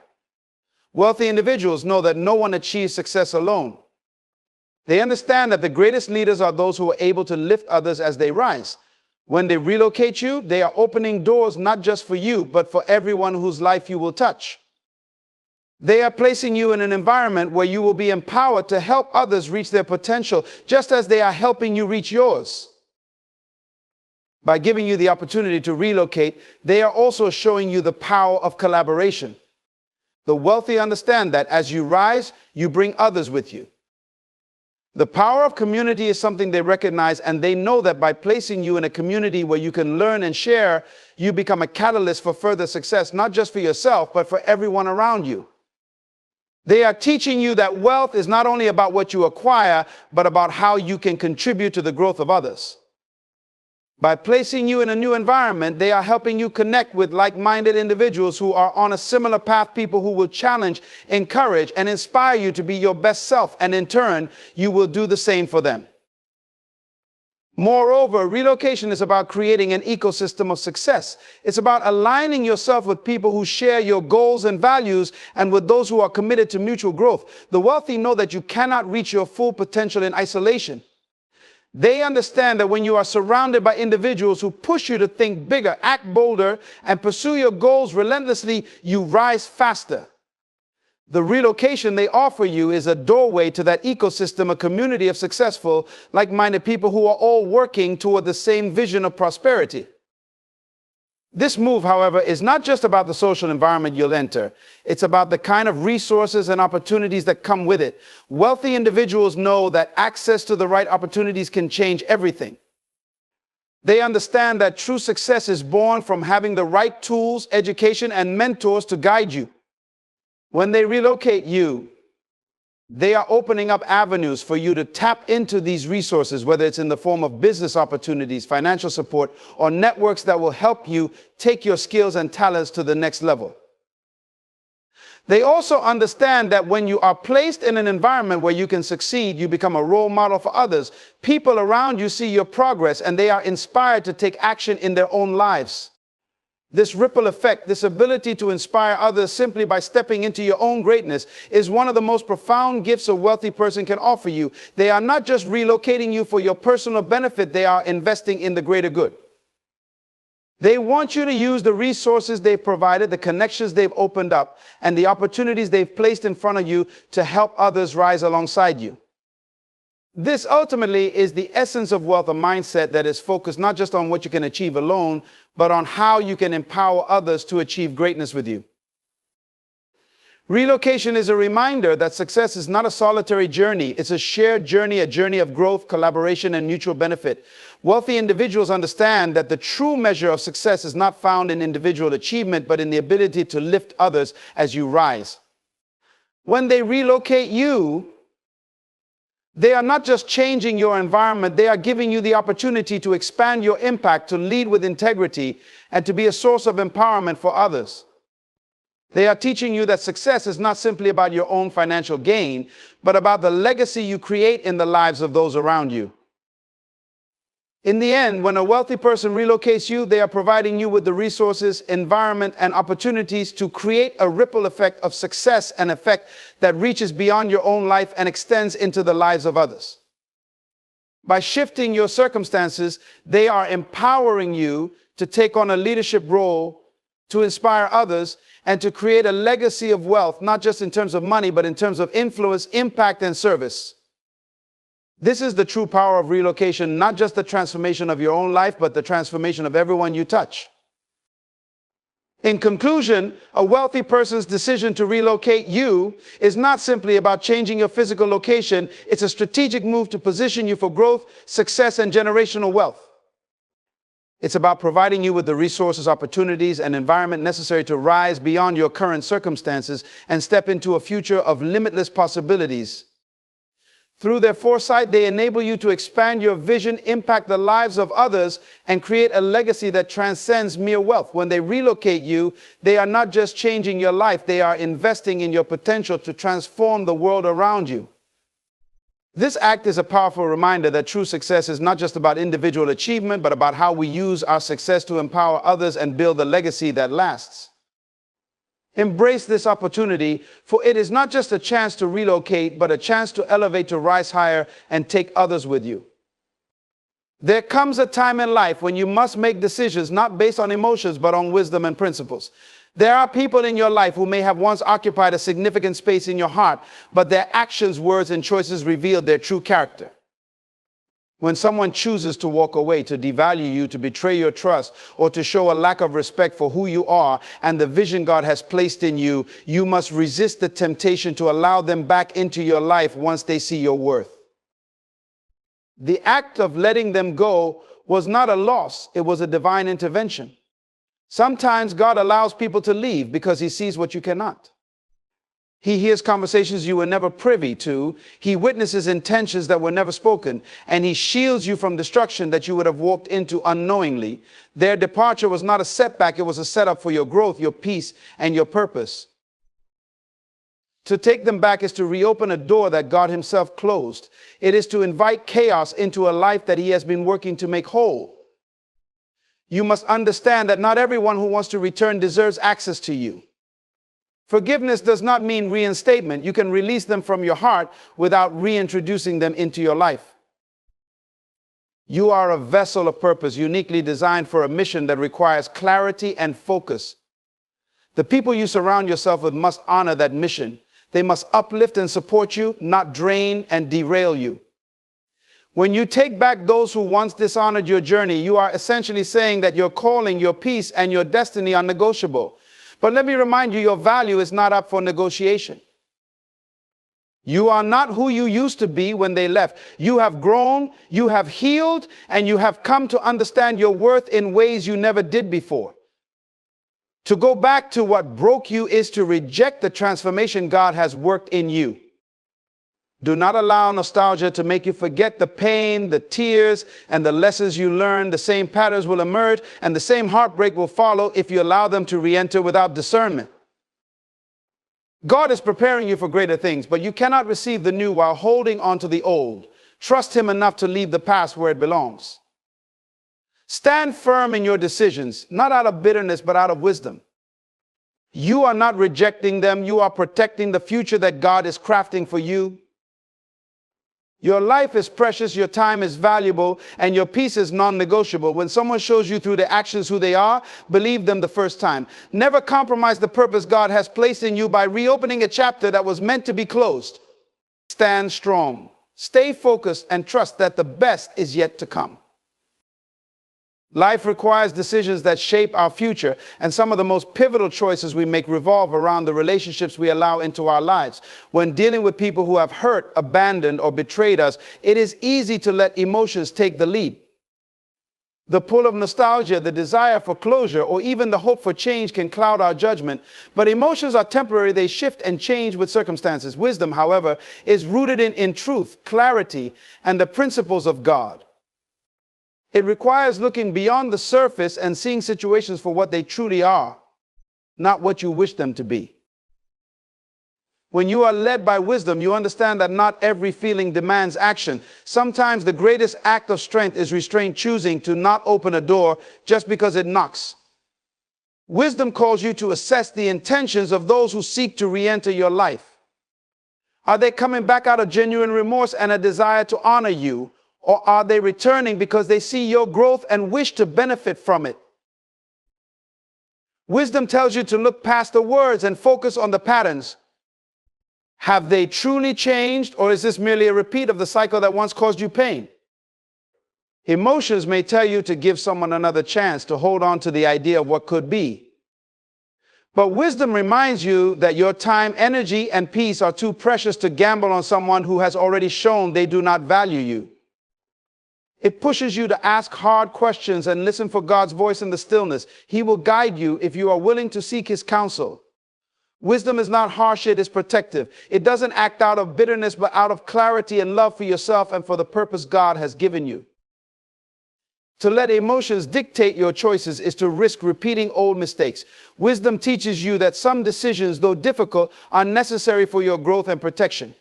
Wealthy individuals know that no one achieves success alone. They understand that the greatest leaders are those who are able to lift others as they rise. When they relocate you, they are opening doors not just for you, but for everyone whose life you will touch. They are placing you in an environment where you will be empowered to help others reach their potential, just as they are helping you reach yours. By giving you the opportunity to relocate, they are also showing you the power of collaboration. The wealthy understand that as you rise, you bring others with you. The power of community is something they recognize, and they know that by placing you in a community where you can learn and share, you become a catalyst for further success, not just for yourself, but for everyone around you. They are teaching you that wealth is not only about what you acquire, but about how you can contribute to the growth of others. By placing you in a new environment, they are helping you connect with like-minded individuals who are on a similar path, people who will challenge, encourage, and inspire you to be your best self, and in turn, you will do the same for them. Moreover, relocation is about creating an ecosystem of success. It's about aligning yourself with people who share your goals and values and with those who are committed to mutual growth. The wealthy know that you cannot reach your full potential in isolation. They understand that when you are surrounded by individuals who push you to think bigger, act bolder, and pursue your goals relentlessly, you rise faster. The relocation they offer you is a doorway to that ecosystem, a community of successful, like-minded people who are all working toward the same vision of prosperity. This move, however, is not just about the social environment you'll enter. It's about the kind of resources and opportunities that come with it. Wealthy individuals know that access to the right opportunities can change everything. They understand that true success is born from having the right tools, education, and mentors to guide you. When they relocate you, they are opening up avenues for you to tap into these resources, whether it's in the form of business opportunities, financial support, or networks that will help you take your skills and talents to the next level. They also understand that when you are placed in an environment where you can succeed, you become a role model for others. People around you see your progress, and they are inspired to take action in their own lives. This ripple effect, this ability to inspire others simply by stepping into your own greatness, is one of the most profound gifts a wealthy person can offer you. They are not just relocating you for your personal benefit, they are investing in the greater good. They want you to use the resources they've provided, the connections they've opened up, and the opportunities they've placed in front of you to help others rise alongside you. This ultimately is the essence of wealth, a mindset that is focused not just on what you can achieve alone, but on how you can empower others to achieve greatness with you. Relocation is a reminder that success is not a solitary journey. It's a shared journey, a journey of growth, collaboration, and mutual benefit. Wealthy individuals understand that the true measure of success is not found in individual achievement, but in the ability to lift others as you rise. When they relocate you, they are not just changing your environment, they are giving you the opportunity to expand your impact, to lead with integrity, and to be a source of empowerment for others. They are teaching you that success is not simply about your own financial gain, but about the legacy you create in the lives of those around you. In the end, when a wealthy person relocates you, they are providing you with the resources, environment, and opportunities to create a ripple effect of success and effect that reaches beyond your own life and extends into the lives of others. By shifting your circumstances, they are empowering you to take on a leadership role, to inspire others, and to create a legacy of wealth, not just in terms of money, but in terms of influence, impact, and service. This is the true power of relocation, not just the transformation of your own life, but the transformation of everyone you touch. In conclusion, a wealthy person's decision to relocate you is not simply about changing your physical location. It's a strategic move to position you for growth, success, and generational wealth. It's about providing you with the resources, opportunities, and environment necessary to rise beyond your current circumstances and step into a future of limitless possibilities. Through their foresight, they enable you to expand your vision, impact the lives of others, and create a legacy that transcends mere wealth. When they relocate you, they are not just changing your life, they are investing in your potential to transform the world around you. This act is a powerful reminder that true success is not just about individual achievement, but about how we use our success to empower others and build a legacy that lasts. Embrace this opportunity, for it is not just a chance to relocate, but a chance to elevate, to rise higher, and take others with you. There comes a time in life when you must make decisions not based on emotions, but on wisdom and principles. There are people in your life who may have once occupied a significant space in your heart, but their actions, words, and choices reveal their true character. When someone chooses to walk away, to devalue you, to betray your trust, or to show a lack of respect for who you are and the vision God has placed in you, you must resist the temptation to allow them back into your life once they see your worth. The act of letting them go was not a loss, it was a divine intervention. Sometimes God allows people to leave because He sees what you cannot. He hears conversations you were never privy to. He witnesses intentions that were never spoken. And He shields you from destruction that you would have walked into unknowingly. Their departure was not a setback. It was a setup for your growth, your peace, and your purpose. To take them back is to reopen a door that God Himself closed. It is to invite chaos into a life that He has been working to make whole. You must understand that not everyone who wants to return deserves access to you. Forgiveness does not mean reinstatement. You can release them from your heart without reintroducing them into your life. You are a vessel of purpose, uniquely designed for a mission that requires clarity and focus. The people you surround yourself with must honor that mission. They must uplift and support you, not drain and derail you. When you take back those who once dishonored your journey, you are essentially saying that your calling, your peace, and your destiny are negotiable. But let me remind you, your value is not up for negotiation. You are not who you used to be when they left. You have grown, you have healed, and you have come to understand your worth in ways you never did before. To go back to what broke you is to reject the transformation God has worked in you. Do not allow nostalgia to make you forget the pain, the tears, and the lessons you learned. The same patterns will emerge, and the same heartbreak will follow if you allow them to re-enter without discernment. God is preparing you for greater things, but you cannot receive the new while holding on to the old. Trust Him enough to leave the past where it belongs. Stand firm in your decisions, not out of bitterness, but out of wisdom. You are not rejecting them. You are protecting the future that God is crafting for you. Your life is precious, your time is valuable, and your peace is non-negotiable. When someone shows you through their actions who they are, believe them the first time. Never compromise the purpose God has placed in you by reopening a chapter that was meant to be closed. Stand strong, stay focused, and trust that the best is yet to come. Life requires decisions that shape our future, and some of the most pivotal choices we make revolve around the relationships we allow into our lives. When dealing with people who have hurt, abandoned, or betrayed us, it is easy to let emotions take the lead. The pull of nostalgia, the desire for closure, or even the hope for change can cloud our judgment. But emotions are temporary. They shift and change with circumstances. Wisdom, however, is rooted in truth, clarity, and the principles of God. It requires looking beyond the surface and seeing situations for what they truly are, not what you wish them to be. When you are led by wisdom, you understand that not every feeling demands action. Sometimes the greatest act of strength is restrained choosing to not open a door just because it knocks. Wisdom calls you to assess the intentions of those who seek to re-enter your life. Are they coming back out of genuine remorse and a desire to honor you, or are they returning because they see your growth and wish to benefit from it? Wisdom tells you to look past the words and focus on the patterns. Have they truly changed, or is this merely a repeat of the cycle that once caused you pain? Emotions may tell you to give someone another chance, to hold on to the idea of what could be. But wisdom reminds you that your time, energy, and peace are too precious to gamble on someone who has already shown they do not value you. It pushes you to ask hard questions and listen for God's voice in the stillness. He will guide you if you are willing to seek His counsel. Wisdom is not harsh, it is protective. It doesn't act out of bitterness, but out of clarity and love for yourself and for the purpose God has given you. To let emotions dictate your choices is to risk repeating old mistakes. Wisdom teaches you that some decisions, though difficult, are necessary for your growth and protection.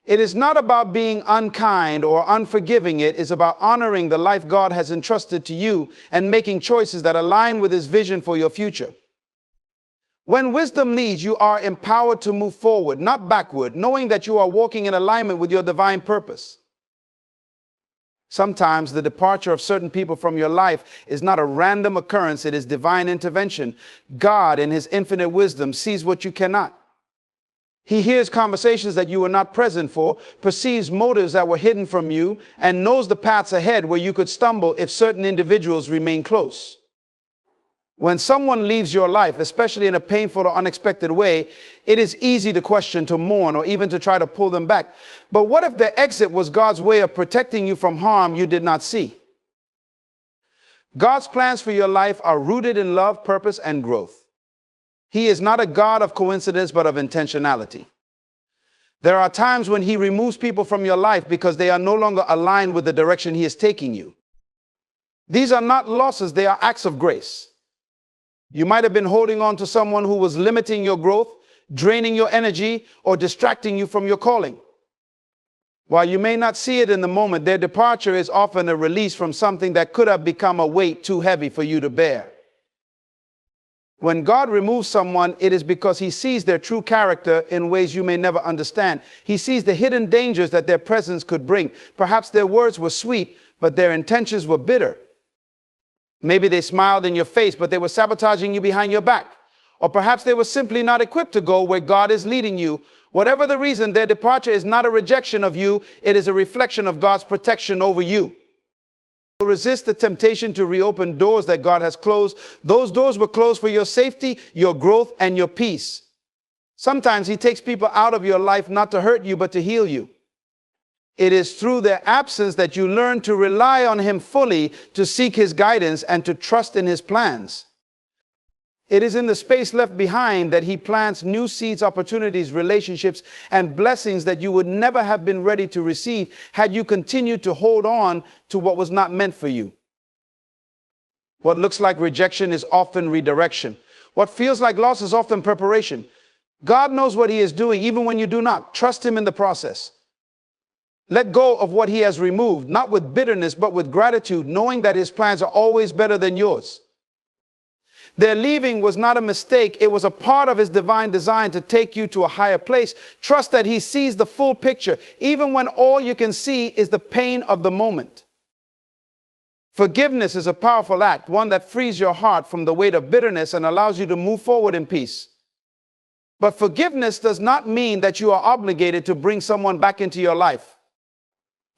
It is not about being unkind or unforgiving. It is about honoring the life God has entrusted to you and making choices that align with His vision for your future. When wisdom leads, you are empowered to move forward, not backward, knowing that you are walking in alignment with your divine purpose. Sometimes the departure of certain people from your life is not a random occurrence, it is divine intervention. God, in His infinite wisdom, sees what you cannot. He hears conversations that you were not present for, perceives motives that were hidden from you, and knows the paths ahead where you could stumble if certain individuals remain close. When someone leaves your life, especially in a painful or unexpected way, it is easy to question, to mourn, or even to try to pull them back. But what if their exit was God's way of protecting you from harm you did not see? God's plans for your life are rooted in love, purpose, and growth. He is not a God of coincidence, but of intentionality. There are times when He removes people from your life because they are no longer aligned with the direction He is taking you. These are not losses, they are acts of grace. You might have been holding on to someone who was limiting your growth, draining your energy, or distracting you from your calling. While you may not see it in the moment, their departure is often a release from something that could have become a weight too heavy for you to bear. When God removes someone, it is because He sees their true character in ways you may never understand. He sees the hidden dangers that their presence could bring. Perhaps their words were sweet, but their intentions were bitter. Maybe they smiled in your face, but they were sabotaging you behind your back. Or perhaps they were simply not equipped to go where God is leading you. Whatever the reason, their departure is not a rejection of you. It is a reflection of God's protection over you. Resist the temptation to reopen doors that God has closed. Those doors were closed for your safety, your growth, and your peace. Sometimes He takes people out of your life not to hurt you, but to heal you. It is through their absence that you learn to rely on Him fully, to seek His guidance, and to trust in His plans. It is in the space left behind that He plants new seeds, opportunities, relationships, and blessings that you would never have been ready to receive had you continued to hold on to what was not meant for you. What looks like rejection is often redirection. What feels like loss is often preparation. God knows what He is doing, even when you do not. Trust Him in the process. Let go of what He has removed, not with bitterness, but with gratitude, knowing that His plans are always better than yours. Their leaving was not a mistake. It was a part of His divine design to take you to a higher place. Trust that He sees the full picture, even when all you can see is the pain of the moment. Forgiveness is a powerful act, one that frees your heart from the weight of bitterness and allows you to move forward in peace. But forgiveness does not mean that you are obligated to bring someone back into your life.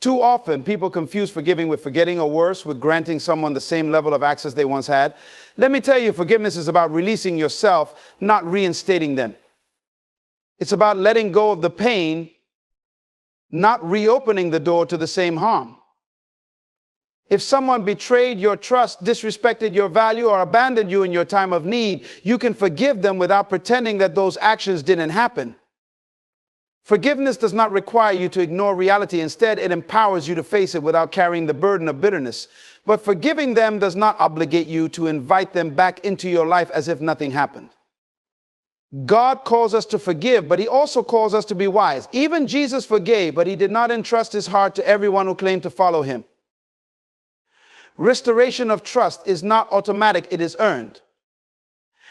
Too often, people confuse forgiving with forgetting, or worse, with granting someone the same level of access they once had. Let me tell you, forgiveness is about releasing yourself, not reinstating them. It's about letting go of the pain, not reopening the door to the same harm. If someone betrayed your trust, disrespected your value, or abandoned you in your time of need, you can forgive them without pretending that those actions didn't happen. Forgiveness does not require you to ignore reality. Instead, it empowers you to face it without carrying the burden of bitterness. But forgiving them does not obligate you to invite them back into your life as if nothing happened. God calls us to forgive, but he also calls us to be wise. Even Jesus forgave, but he did not entrust his heart to everyone who claimed to follow him. Restoration of trust is not automatic, it is earned.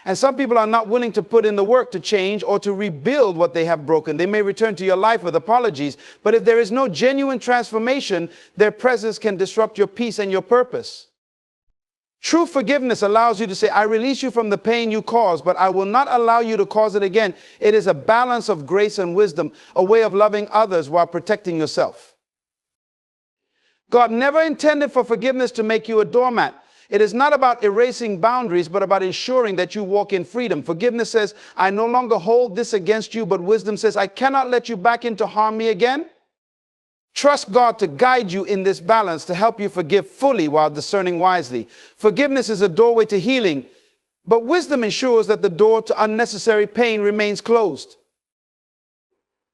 And some people are not willing to put in the work to change or to rebuild what they have broken. They may return to your life with apologies, but if there is no genuine transformation, their presence can disrupt your peace and your purpose. True forgiveness allows you to say, I release you from the pain you caused, but I will not allow you to cause it again. It is a balance of grace and wisdom, a way of loving others while protecting yourself. God never intended for forgiveness to make you a doormat. It is not about erasing boundaries, but about ensuring that you walk in freedom. Forgiveness says, I no longer hold this against you, but wisdom says, I cannot let you back in to harm me again. Trust God to guide you in this balance, to help you forgive fully while discerning wisely. Forgiveness is a doorway to healing, but wisdom ensures that the door to unnecessary pain remains closed.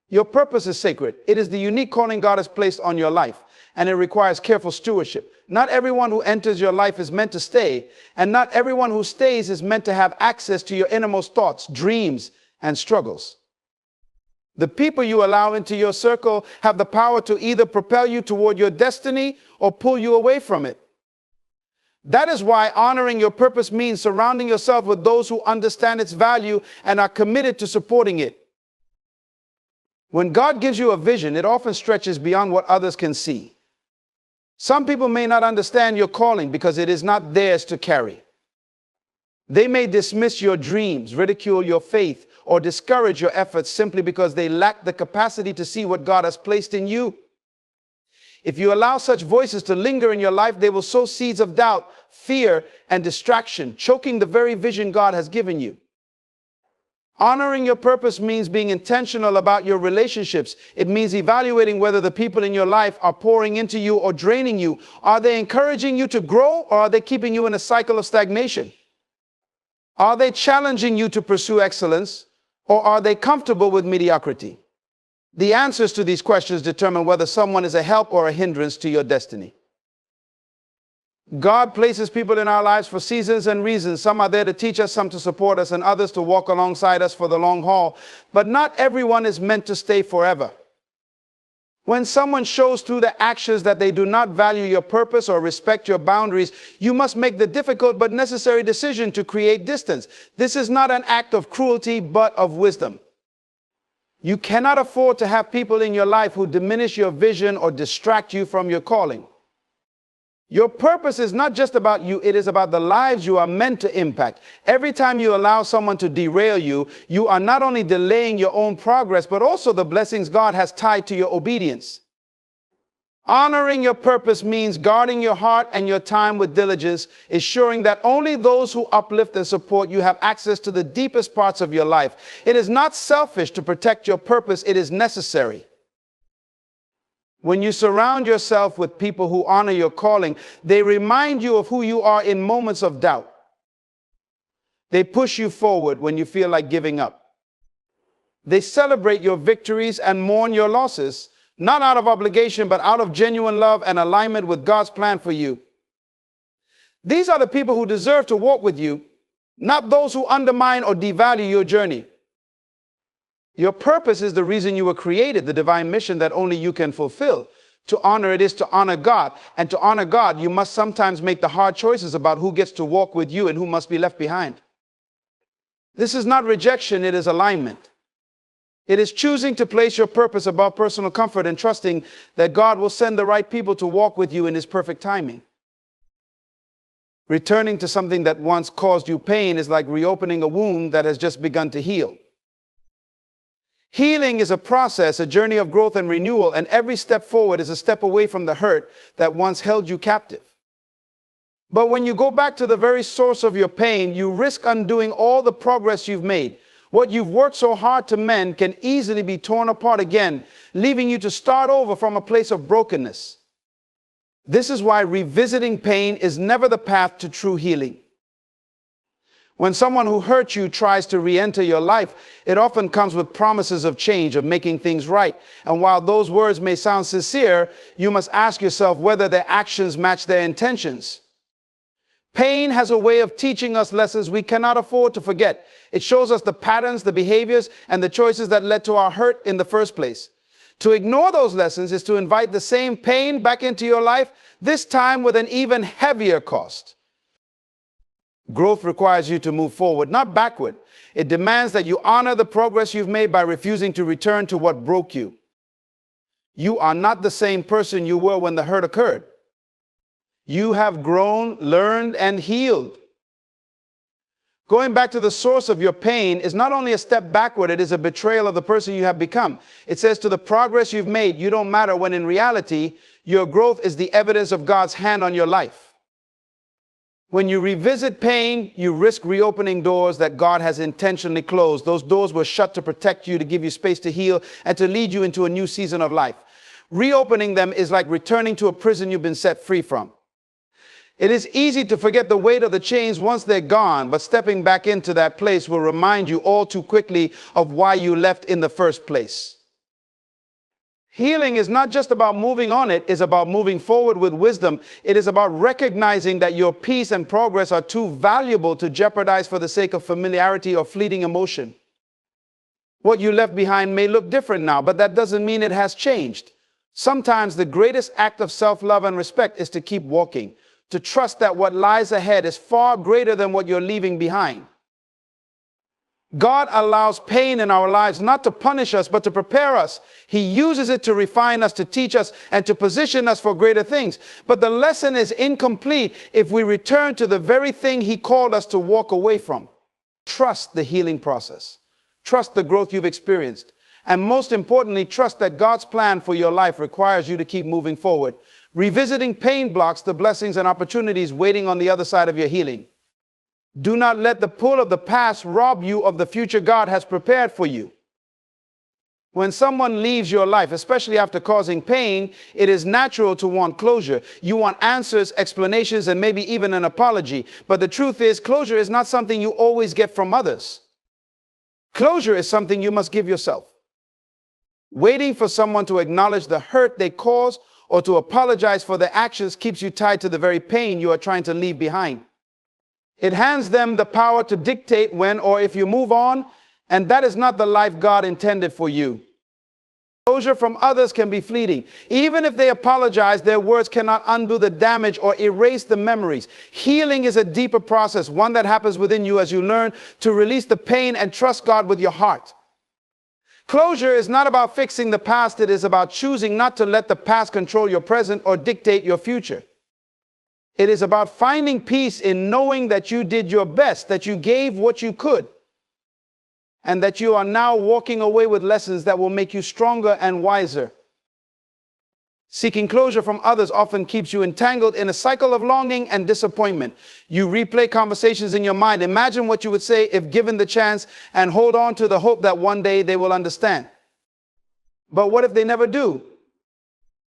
Your purpose is sacred. It is the unique calling God has placed on your life, and it requires careful stewardship. Not everyone who enters your life is meant to stay, and not everyone who stays is meant to have access to your innermost thoughts, dreams, and struggles. The people you allow into your circle have the power to either propel you toward your destiny or pull you away from it. That is why honoring your purpose means surrounding yourself with those who understand its value and are committed to supporting it. When God gives you a vision, it often stretches beyond what others can see. Some people may not understand your calling because it is not theirs to carry. They may dismiss your dreams, ridicule your faith, or discourage your efforts simply because they lack the capacity to see what God has placed in you. If you allow such voices to linger in your life, they will sow seeds of doubt, fear, and distraction, choking the very vision God has given you. Honoring your purpose means being intentional about your relationships. It means evaluating whether the people in your life are pouring into you or draining you. Are they encouraging you to grow, or are they keeping you in a cycle of stagnation? Are they challenging you to pursue excellence, or are they comfortable with mediocrity? The answers to these questions determine whether someone is a help or a hindrance to your destiny. God places people in our lives for seasons and reasons. Some are there to teach us, some to support us, and others to walk alongside us for the long haul. But not everyone is meant to stay forever. When someone shows through their actions that they do not value your purpose or respect your boundaries, you must make the difficult but necessary decision to create distance. This is not an act of cruelty, but of wisdom. You cannot afford to have people in your life who diminish your vision or distract you from your calling. Your purpose is not just about you, it is about the lives you are meant to impact. Every time you allow someone to derail you, you are not only delaying your own progress, but also the blessings God has tied to your obedience. Honoring your purpose means guarding your heart and your time with diligence, ensuring that only those who uplift and support you have access to the deepest parts of your life. It is not selfish to protect your purpose, it is necessary. When you surround yourself with people who honor your calling, they remind you of who you are in moments of doubt. They push you forward when you feel like giving up. They celebrate your victories and mourn your losses, not out of obligation, but out of genuine love and alignment with God's plan for you. These are the people who deserve to walk with you, not those who undermine or devalue your journey. Your purpose is the reason you were created, the divine mission that only you can fulfill. To honor it is to honor God. And to honor God, you must sometimes make the hard choices about who gets to walk with you and who must be left behind. This is not rejection, it is alignment. It is choosing to place your purpose above personal comfort and trusting that God will send the right people to walk with you in His perfect timing. Returning to something that once caused you pain is like reopening a wound that has just begun to heal. Healing is a process, a journey of growth and renewal, and every step forward is a step away from the hurt that once held you captive. But when you go back to the very source of your pain, you risk undoing all the progress you've made. What you've worked so hard to mend can easily be torn apart again, leaving you to start over from a place of brokenness. This is why revisiting pain is never the path to true healing. When someone who hurt you tries to re-enter your life, it often comes with promises of change, of making things right. And while those words may sound sincere, you must ask yourself whether their actions match their intentions. Pain has a way of teaching us lessons we cannot afford to forget. It shows us the patterns, the behaviors, and the choices that led to our hurt in the first place. To ignore those lessons is to invite the same pain back into your life, this time with an even heavier cost. Growth requires you to move forward, not backward. It demands that you honor the progress you've made by refusing to return to what broke you. You are not the same person you were when the hurt occurred. You have grown, learned, and healed. Going back to the source of your pain is not only a step backward, it is a betrayal of the person you have become. It says to the progress you've made, you don't matter, when in reality, your growth is the evidence of God's hand on your life. When you revisit pain, you risk reopening doors that God has intentionally closed. Those doors were shut to protect you, to give you space to heal, and to lead you into a new season of life. Reopening them is like returning to a prison you've been set free from. It is easy to forget the weight of the chains once they're gone, but stepping back into that place will remind you all too quickly of why you left in the first place. Healing is not just about moving on, it is about moving forward with wisdom. It is about recognizing that your peace and progress are too valuable to jeopardize for the sake of familiarity or fleeting emotion. What you left behind may look different now, but that doesn't mean it has changed. Sometimes the greatest act of self-love and respect is to keep walking, to trust that what lies ahead is far greater than what you're leaving behind. God allows pain in our lives not to punish us, but to prepare us. He uses it to refine us, to teach us, and to position us for greater things. But the lesson is incomplete if we return to the very thing He called us to walk away from. Trust the healing process. Trust the growth you've experienced. And most importantly, trust that God's plan for your life requires you to keep moving forward. Revisiting pain blocks the blessings and opportunities waiting on the other side of your healing. Do not let the pull of the past rob you of the future God has prepared for you. When someone leaves your life, especially after causing pain, it is natural to want closure. You want answers, explanations, and maybe even an apology. But the truth is, closure is not something you always get from others. Closure is something you must give yourself. Waiting for someone to acknowledge the hurt they caused or to apologize for their actions keeps you tied to the very pain you are trying to leave behind. It hands them the power to dictate when or if you move on, and that is not the life God intended for you. Closure from others can be fleeting. Even if they apologize, their words cannot undo the damage or erase the memories. Healing is a deeper process, one that happens within you as you learn to release the pain and trust God with your heart. Closure is not about fixing the past. It is about choosing not to let the past control your present or dictate your future. It is about finding peace in knowing that you did your best, that you gave what you could, and that you are now walking away with lessons that will make you stronger and wiser. Seeking closure from others often keeps you entangled in a cycle of longing and disappointment. You replay conversations in your mind. Imagine what you would say if given the chance, and hold on to the hope that one day they will understand. But what if they never do?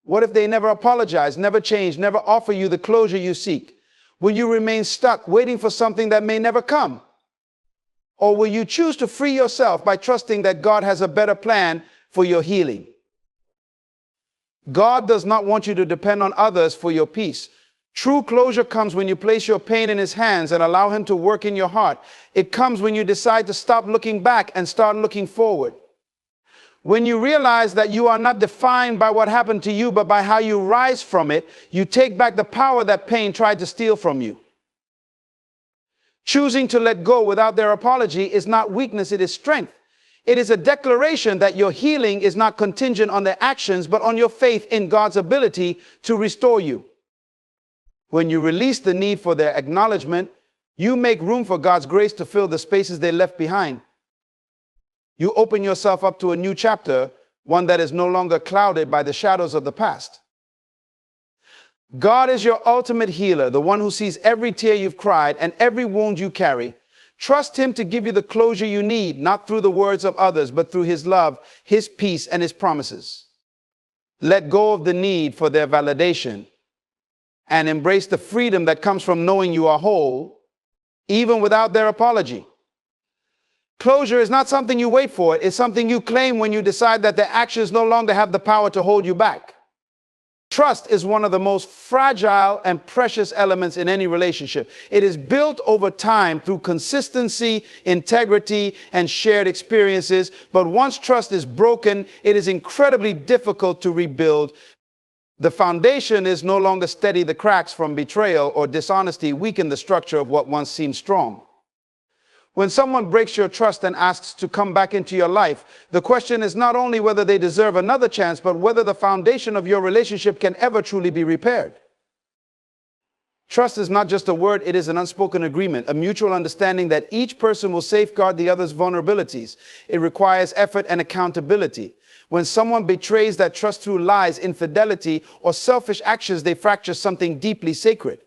What if they never apologize, never change, never offer you the closure you seek? Will you remain stuck, waiting for something that may never come? Or will you choose to free yourself by trusting that God has a better plan for your healing? God does not want you to depend on others for your peace. True closure comes when you place your pain in His hands and allow Him to work in your heart. It comes when you decide to stop looking back and start looking forward. When you realize that you are not defined by what happened to you, but by how you rise from it, you take back the power that pain tried to steal from you. Choosing to let go without their apology is not weakness, it is strength. It is a declaration that your healing is not contingent on their actions, but on your faith in God's ability to restore you. When you release the need for their acknowledgement, you make room for God's grace to fill the spaces they left behind. You open yourself up to a new chapter, one that is no longer clouded by the shadows of the past. God is your ultimate healer, the one who sees every tear you've cried and every wound you carry. Trust Him to give you the closure you need, not through the words of others, but through His love, His peace, and His promises. Let go of the need for their validation and embrace the freedom that comes from knowing you are whole, even without their apology. Closure is not something you wait for. It's something you claim when you decide that their actions no longer have the power to hold you back. Trust is one of the most fragile and precious elements in any relationship. It is built over time through consistency, integrity, and shared experiences. But once trust is broken, it is incredibly difficult to rebuild. The foundation is no longer steady. The cracks from betrayal or dishonesty weaken the structure of what once seemed strong. When someone breaks your trust and asks to come back into your life, the question is not only whether they deserve another chance, but whether the foundation of your relationship can ever truly be repaired. Trust is not just a word, it is an unspoken agreement, a mutual understanding that each person will safeguard the other's vulnerabilities. It requires effort and accountability. When someone betrays that trust through lies, infidelity, or selfish actions, they fracture something deeply sacred.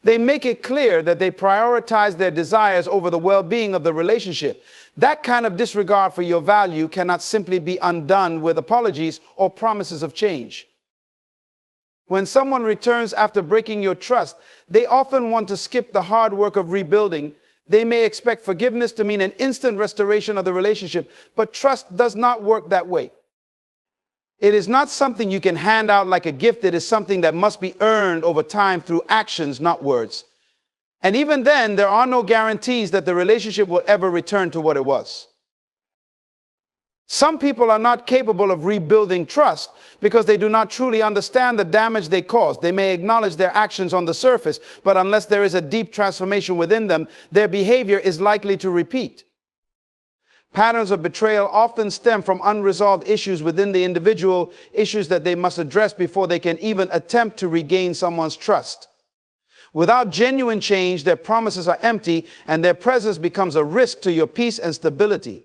They make it clear that they prioritize their desires over the well-being of the relationship. That kind of disregard for your value cannot simply be undone with apologies or promises of change. When someone returns after breaking your trust, they often want to skip the hard work of rebuilding. They may expect forgiveness to mean an instant restoration of the relationship, but trust does not work that way. It is not something you can hand out like a gift. It is something that must be earned over time through actions, not words. And even then, there are no guarantees that the relationship will ever return to what it was. Some people are not capable of rebuilding trust because they do not truly understand the damage they caused. They may acknowledge their actions on the surface, but unless there is a deep transformation within them, their behavior is likely to repeat. Patterns of betrayal often stem from unresolved issues within the individual, issues that they must address before they can even attempt to regain someone's trust. Without genuine change, their promises are empty and their presence becomes a risk to your peace and stability.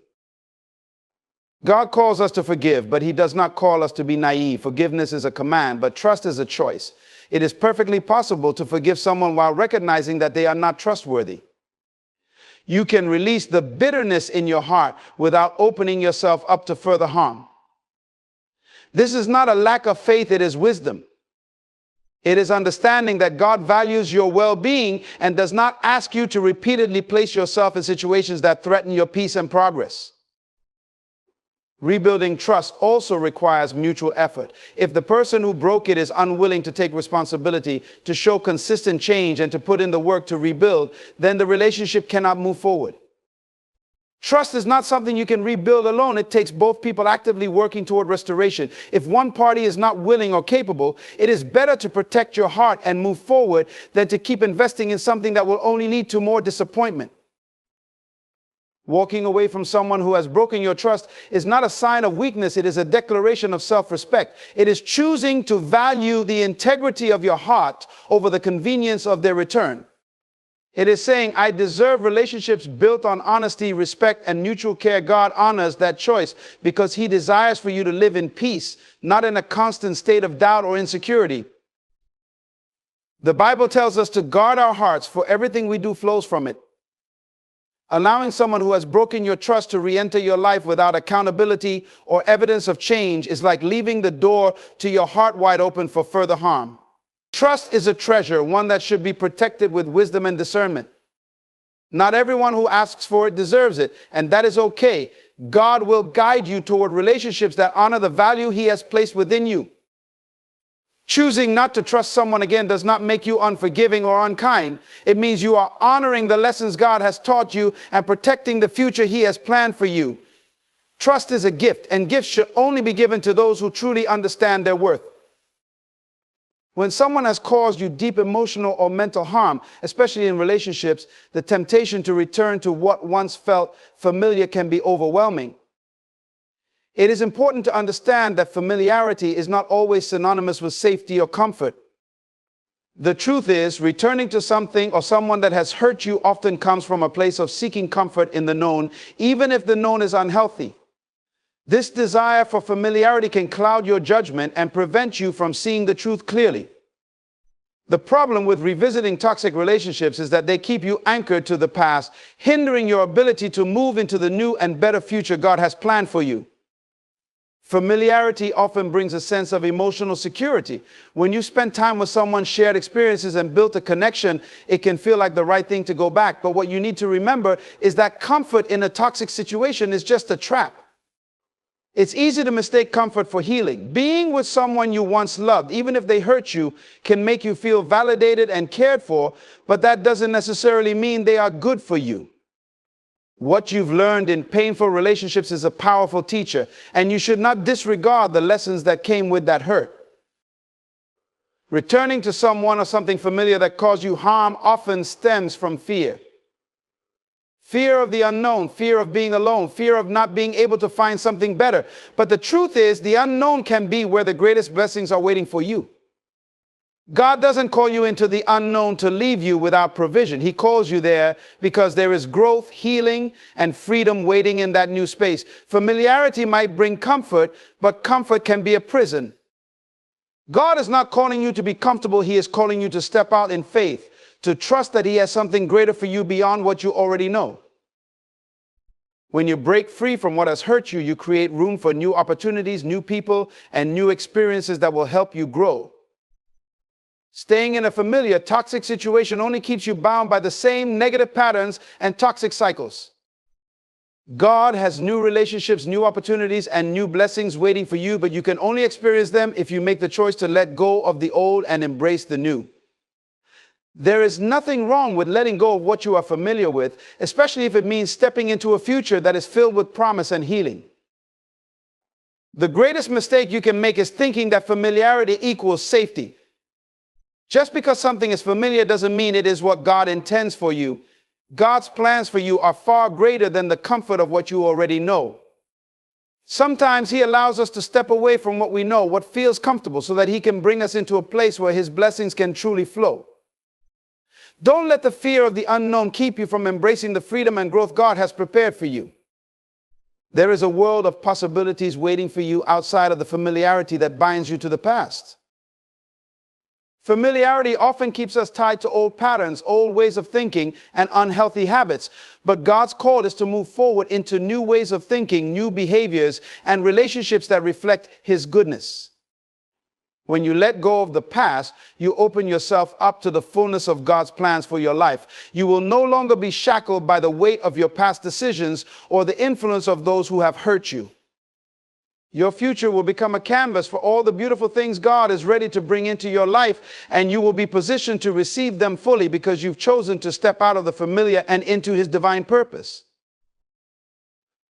God calls us to forgive, but He does not call us to be naive. Forgiveness is a command, but trust is a choice. It is perfectly possible to forgive someone while recognizing that they are not trustworthy. You can release the bitterness in your heart without opening yourself up to further harm. This is not a lack of faith, it is wisdom. It is understanding that God values your well-being and does not ask you to repeatedly place yourself in situations that threaten your peace and progress. Rebuilding trust also requires mutual effort. If the person who broke it is unwilling to take responsibility, to show consistent change, and to put in the work to rebuild, then the relationship cannot move forward. Trust is not something you can rebuild alone. It takes both people actively working toward restoration. If one party is not willing or capable, it is better to protect your heart and move forward than to keep investing in something that will only lead to more disappointment. Walking away from someone who has broken your trust is not a sign of weakness. It is a declaration of self-respect. It is choosing to value the integrity of your heart over the convenience of their return. It is saying, I deserve relationships built on honesty, respect, and mutual care. God honors that choice because He desires for you to live in peace, not in a constant state of doubt or insecurity. The Bible tells us to guard our hearts, for everything we do flows from it. Allowing someone who has broken your trust to re-enter your life without accountability or evidence of change is like leaving the door to your heart wide open for further harm. Trust is a treasure, one that should be protected with wisdom and discernment. Not everyone who asks for it deserves it, and that is okay. God will guide you toward relationships that honor the value He has placed within you. Choosing not to trust someone again does not make you unforgiving or unkind. It means you are honoring the lessons God has taught you and protecting the future He has planned for you. Trust is a gift, and gifts should only be given to those who truly understand their worth. When someone has caused you deep emotional or mental harm, especially in relationships, the temptation to return to what once felt familiar can be overwhelming. It is important to understand that familiarity is not always synonymous with safety or comfort. The truth is, returning to something or someone that has hurt you often comes from a place of seeking comfort in the known, even if the known is unhealthy. This desire for familiarity can cloud your judgment and prevent you from seeing the truth clearly. The problem with revisiting toxic relationships is that they keep you anchored to the past, hindering your ability to move into the new and better future God has planned for you. Familiarity often brings a sense of emotional security. When you spend time with someone, shared experiences, and built a connection, it can feel like the right thing to go back. But what you need to remember is that comfort in a toxic situation is just a trap. It's easy to mistake comfort for healing. Being with someone you once loved, even if they hurt you, can make you feel validated and cared for, but that doesn't necessarily mean they are good for you. What you've learned in painful relationships is a powerful teacher, and you should not disregard the lessons that came with that hurt. Returning to someone or something familiar that caused you harm often stems from fear. Fear of the unknown, fear of being alone, fear of not being able to find something better. But the truth is, the unknown can be where the greatest blessings are waiting for you. God doesn't call you into the unknown to leave you without provision. He calls you there because there is growth, healing, and freedom waiting in that new space. Familiarity might bring comfort, but comfort can be a prison. God is not calling you to be comfortable. He is calling you to step out in faith, to trust that He has something greater for you beyond what you already know. When you break free from what has hurt you, you create room for new opportunities, new people, and new experiences that will help you grow. Staying in a familiar, toxic situation only keeps you bound by the same negative patterns and toxic cycles. God has new relationships, new opportunities, and new blessings waiting for you, but you can only experience them if you make the choice to let go of the old and embrace the new. There is nothing wrong with letting go of what you are familiar with, especially if it means stepping into a future that is filled with promise and healing. The greatest mistake you can make is thinking that familiarity equals safety. Just because something is familiar doesn't mean it is what God intends for you. God's plans for you are far greater than the comfort of what you already know. Sometimes He allows us to step away from what we know, what feels comfortable, so that He can bring us into a place where His blessings can truly flow. Don't let the fear of the unknown keep you from embracing the freedom and growth God has prepared for you. There is a world of possibilities waiting for you outside of the familiarity that binds you to the past. Familiarity often keeps us tied to old patterns, old ways of thinking, and unhealthy habits. But God's call is to move forward into new ways of thinking, new behaviors, and relationships that reflect His goodness. When you let go of the past, you open yourself up to the fullness of God's plans for your life. You will no longer be shackled by the weight of your past decisions or the influence of those who have hurt you. Your future will become a canvas for all the beautiful things God is ready to bring into your life, and you will be positioned to receive them fully because you've chosen to step out of the familiar and into His divine purpose.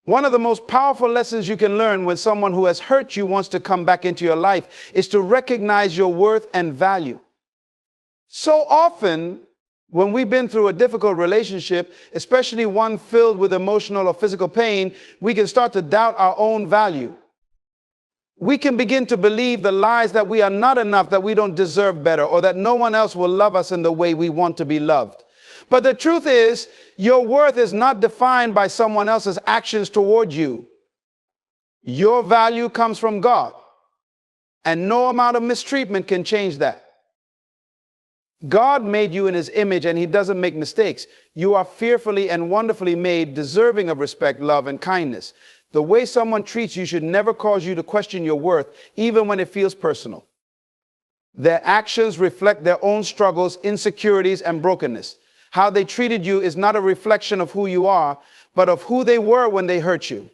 One of the most powerful lessons you can learn when someone who has hurt you wants to come back into your life is to recognize your worth and value. So often, when we've been through a difficult relationship, especially one filled with emotional or physical pain, we can start to doubt our own value. We can begin to believe the lies that we are not enough, that we don't deserve better, or that no one else will love us in the way we want to be loved. But the truth is, your worth is not defined by someone else's actions toward you. Your value comes from God, and no amount of mistreatment can change that. God made you in His image, and He doesn't make mistakes. You are fearfully and wonderfully made, deserving of respect, love, and kindness. The way someone treats you should never cause you to question your worth, even when it feels personal. Their actions reflect their own struggles, insecurities, and brokenness. How they treated you is not a reflection of who you are, but of who they were when they hurt you.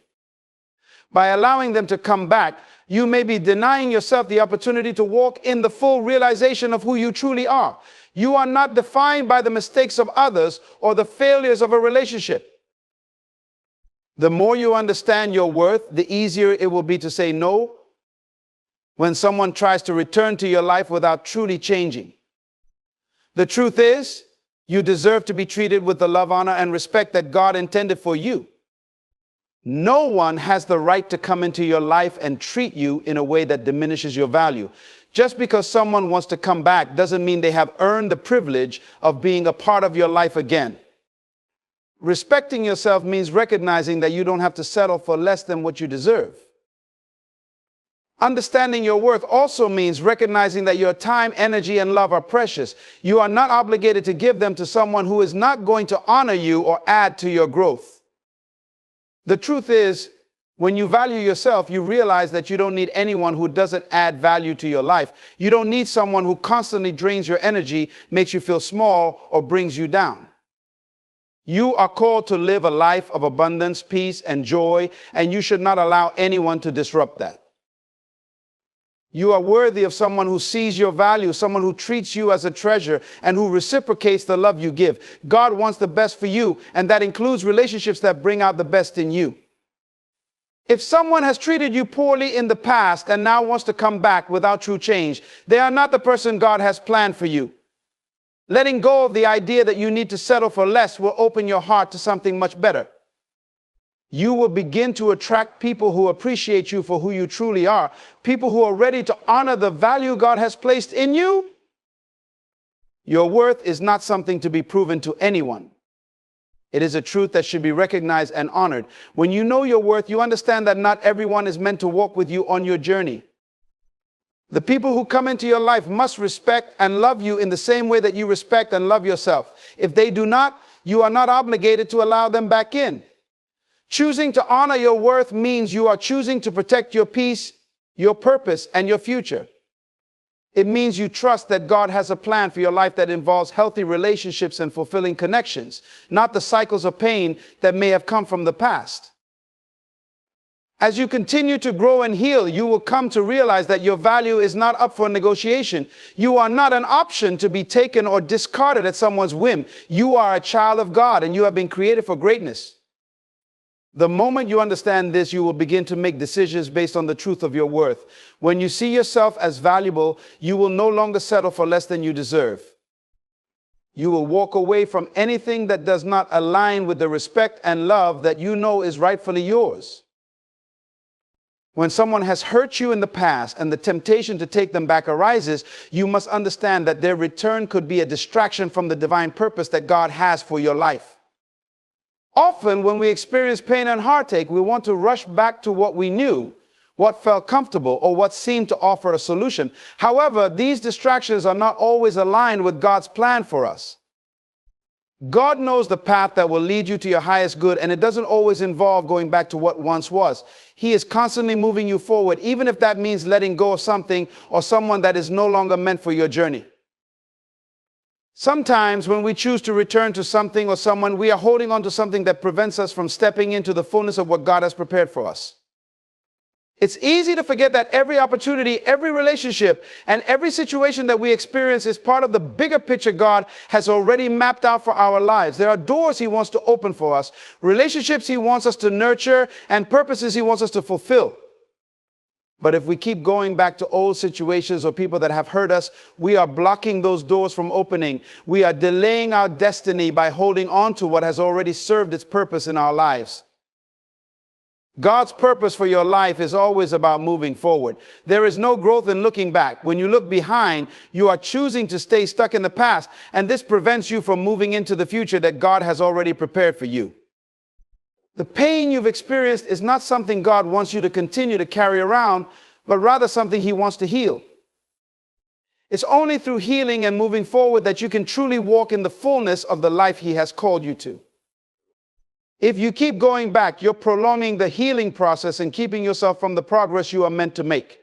By allowing them to come back, you may be denying yourself the opportunity to walk in the full realization of who you truly are. You are not defined by the mistakes of others or the failures of a relationship. The more you understand your worth, the easier it will be to say no when someone tries to return to your life without truly changing. The truth is, you deserve to be treated with the love, honor, and respect that God intended for you. No one has the right to come into your life and treat you in a way that diminishes your value. Just because someone wants to come back doesn't mean they have earned the privilege of being a part of your life again. Respecting yourself means recognizing that you don't have to settle for less than what you deserve. Understanding your worth also means recognizing that your time, energy, and love are precious. You are not obligated to give them to someone who is not going to honor you or add to your growth. The truth is, when you value yourself, you realize that you don't need anyone who doesn't add value to your life. You don't need someone who constantly drains your energy, makes you feel small, or brings you down. You are called to live a life of abundance, peace, and joy, and you should not allow anyone to disrupt that. You are worthy of someone who sees your value, someone who treats you as a treasure, and who reciprocates the love you give. God wants the best for you, and that includes relationships that bring out the best in you. If someone has treated you poorly in the past and now wants to come back without true change, they are not the person God has planned for you. Letting go of the idea that you need to settle for less will open your heart to something much better. You will begin to attract people who appreciate you for who you truly are, people who are ready to honor the value God has placed in you. Your worth is not something to be proven to anyone. It is a truth that should be recognized and honored. When you know your worth, you understand that not everyone is meant to walk with you on your journey. The people who come into your life must respect and love you in the same way that you respect and love yourself. If they do not, you are not obligated to allow them back in. Choosing to honor your worth means you are choosing to protect your peace, your purpose, and your future. It means you trust that God has a plan for your life that involves healthy relationships and fulfilling connections, not the cycles of pain that may have come from the past. As you continue to grow and heal, you will come to realize that your value is not up for negotiation. You are not an option to be taken or discarded at someone's whim. You are a child of God, and you have been created for greatness. The moment you understand this, you will begin to make decisions based on the truth of your worth. When you see yourself as valuable, you will no longer settle for less than you deserve. You will walk away from anything that does not align with the respect and love that you know is rightfully yours. When someone has hurt you in the past and the temptation to take them back arises, you must understand that their return could be a distraction from the divine purpose that God has for your life. Often, when we experience pain and heartache, we want to rush back to what we knew, what felt comfortable, or what seemed to offer a solution. However, these distractions are not always aligned with God's plan for us. God knows the path that will lead you to your highest good, and it doesn't always involve going back to what once was. He is constantly moving you forward, even if that means letting go of something or someone that is no longer meant for your journey. Sometimes when we choose to return to something or someone, we are holding on to something that prevents us from stepping into the fullness of what God has prepared for us. It's easy to forget that every opportunity, every relationship, and every situation that we experience is part of the bigger picture God has already mapped out for our lives. There are doors He wants to open for us, relationships He wants us to nurture, and purposes He wants us to fulfill. But if we keep going back to old situations or people that have hurt us, we are blocking those doors from opening. We are delaying our destiny by holding on to what has already served its purpose in our lives. God's purpose for your life is always about moving forward. There is no growth in looking back. When you look behind, you are choosing to stay stuck in the past, and this prevents you from moving into the future that God has already prepared for you. The pain you've experienced is not something God wants you to continue to carry around, but rather something He wants to heal. It's only through healing and moving forward that you can truly walk in the fullness of the life He has called you to. If you keep going back, you're prolonging the healing process and keeping yourself from the progress you are meant to make.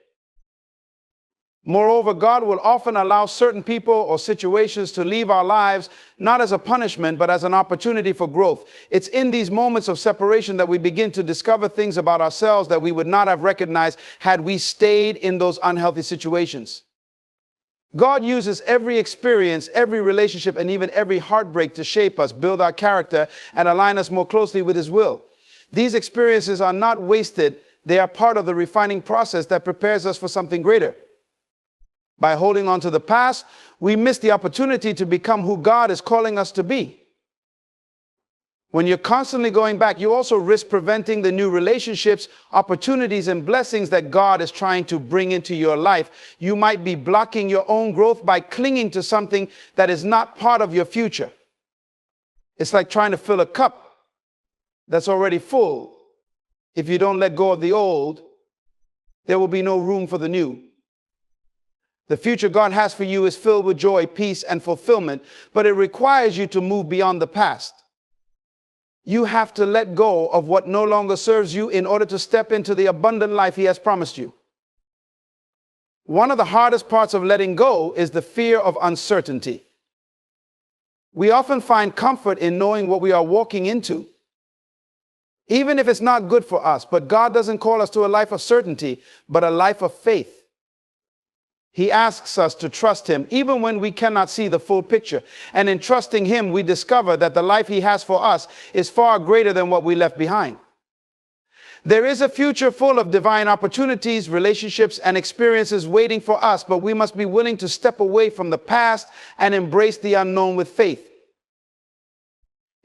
Moreover, God will often allow certain people or situations to leave our lives, not as a punishment, but as an opportunity for growth. It's in these moments of separation that we begin to discover things about ourselves that we would not have recognized had we stayed in those unhealthy situations. God uses every experience, every relationship, and even every heartbreak to shape us, build our character, and align us more closely with His will. These experiences are not wasted. They are part of the refining process that prepares us for something greater. By holding on to the past, we miss the opportunity to become who God is calling us to be. When you're constantly going back, you also risk preventing the new relationships, opportunities, and blessings that God is trying to bring into your life. You might be blocking your own growth by clinging to something that is not part of your future. It's like trying to fill a cup that's already full. If you don't let go of the old, there will be no room for the new. The future God has for you is filled with joy, peace, and fulfillment, but it requires you to move beyond the past. You have to let go of what no longer serves you in order to step into the abundant life He has promised you. One of the hardest parts of letting go is the fear of uncertainty. We often find comfort in knowing what we are walking into, even if it's not good for us. But God doesn't call us to a life of certainty, but a life of faith. He asks us to trust him even when we cannot see the full picture. And in trusting him, we discover that the life he has for us is far greater than what we left behind. There is a future full of divine opportunities, relationships, and experiences waiting for us, but we must be willing to step away from the past and embrace the unknown with faith.